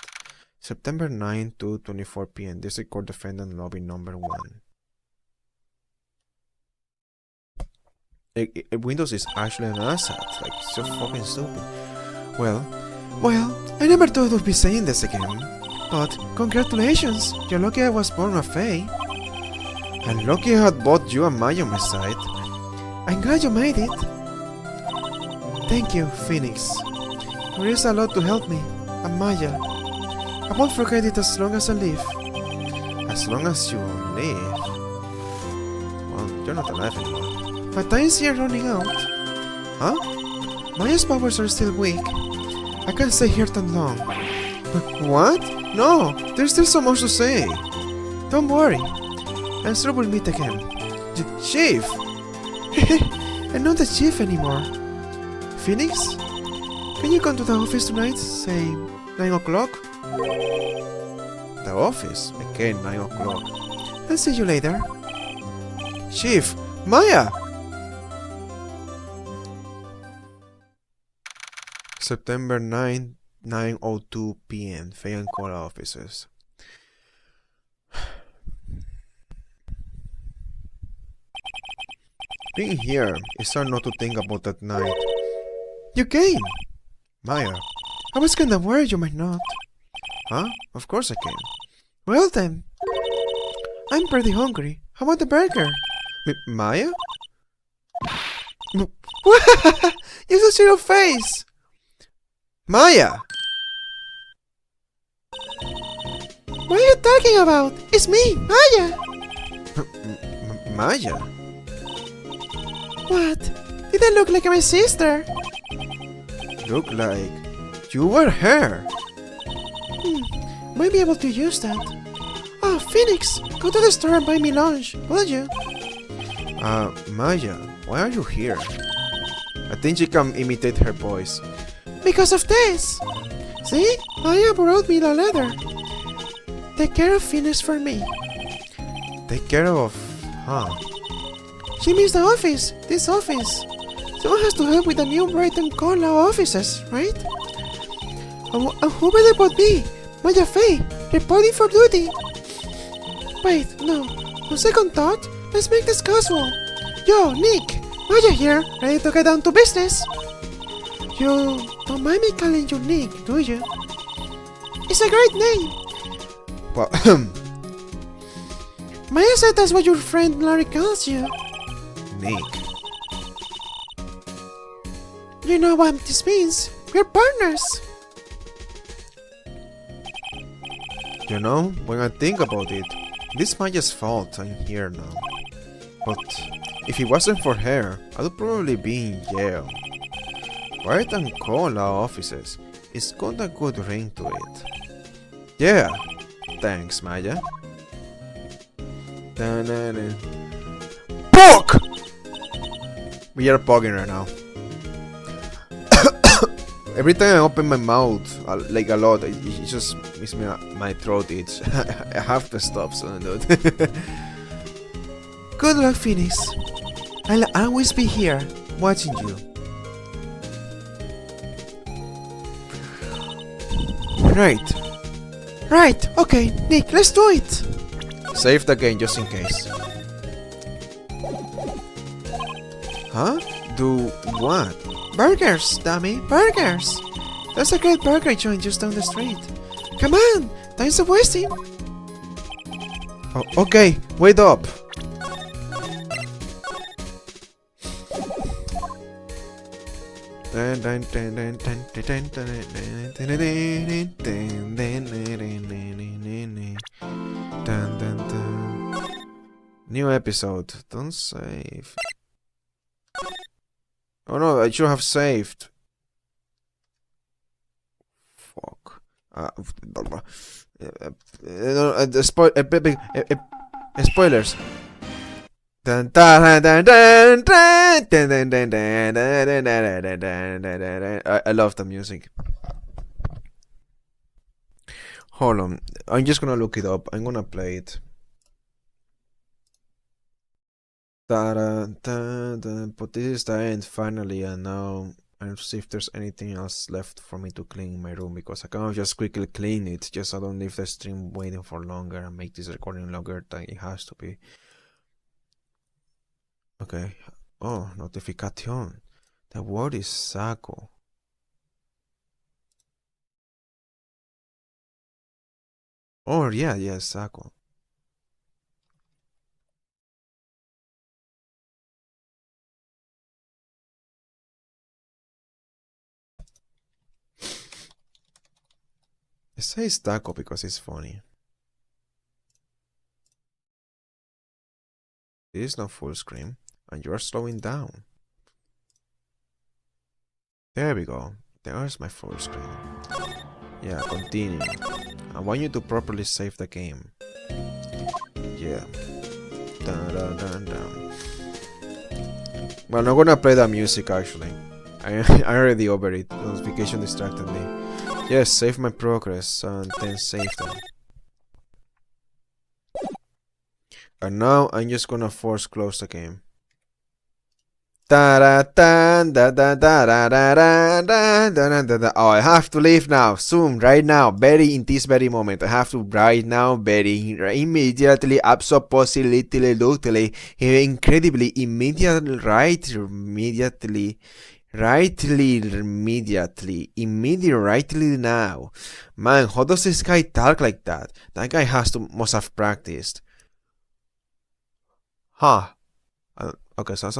September 9 to 24 p.m. District Court Defendant Lobby Number 1. Windows is actually an asshat. Like, so fucking stupid. Well, I never thought I'd be saying this again. But, congratulations! You're lucky I was born a Fae. And lucky I had both you and Maya on my side. I'm glad you made it. Thank you, Phoenix. There is a lot to help me, and Maya. I won't forget it as long as I live. As long as you live? Well, you're not alive anymore. My time's here running out. Huh? Maya's powers are still weak. I can't stay here that long. What? No, there's still so much to say. Don't worry. I'm sure we'll meet again. Chief! I'm not the chief anymore. Phoenix? Can you come to the office tonight? Say, 9 o'clock? The office? Again, 9 o'clock. I'll see you later. Chief! Maya! September 9, 9:02 p.m. Faye and Cola offices. Being here is hard not to think about that night. You came! Maya. I was kinda worried you might not. Huh? Of course I came. Well then. I'm pretty hungry. How about the burger? Maya? You should see your face! Maya! What are you talking about? It's me, Maya! Maya? What? Did I look like my sister? Look like you were her. Might be able to use that. Oh, Phoenix, go to the store and buy me lunch, will you? Maya, why are you here? I think she can imitate her voice. Because of this! See? Maya brought me the letter. Take care of Phoenix for me. Take care of... huh? She means the office, this office. Someone has to help with the new Brighton Cola offices, right? And who better but me? Maya Faye, reporting for duty. Wait, no. On second thought, let's make this casual. Yo, Nick, Maya here, ready to get down to business. You don't mind me calling you Nick, do you? It's a great name. Well, Maya said that's what your friend Larry calls you. Nick. You know what this means? We're partners. You know, when I think about it, this Maya's fault I'm here now. But if it wasn't for her, I would probably be in jail. Write and call our offices. It's got a good ring to it. Yeah, thanks, Maya. Poke! We are pogging right now. Every time I open my mouth, like a lot, it just makes my throat itch. I have to stop soon, dude. Good luck, Phoenix. I'll always be here, watching you. Right, okay, Nick, let's do it! Save the game just in case. Huh? Do what? Burgers, dummy, burgers! There's a great burger joint just down the street. Come on, time's a wasting. Oh, okay, wait up. New episode. Don't save. Oh no, I should have saved. Fuck. Spoilers. I love the music. Hold on. I'm just gonna look it up. I'm gonna play it. But this is the end finally, and now I'll see if there's anything else left for me to clean in my room, because I can't just quickly clean it, just so I don't leave the stream waiting for longer and make this recording longer than it has to be. Okay. Oh, notification. The word is saco. Oh yeah, saco. It says taco because it's funny. It is not full screen, and you are slowing down. There we go. There's my full screen. Yeah, continue. I want you to properly save the game. Yeah. Dun, dun, dun, dun. Well, I'm not gonna play that music actually. I already over it. Notification distracted me. Yes, save my progress and then save them. And now I'm just gonna force close the game. Oh, I have to leave now, soon, right now, in this very moment. I have to right now, immediately, absolutely, incredibly, immediately now. Man, how does this guy talk like that? That guy must have practiced. Huh. Okay, so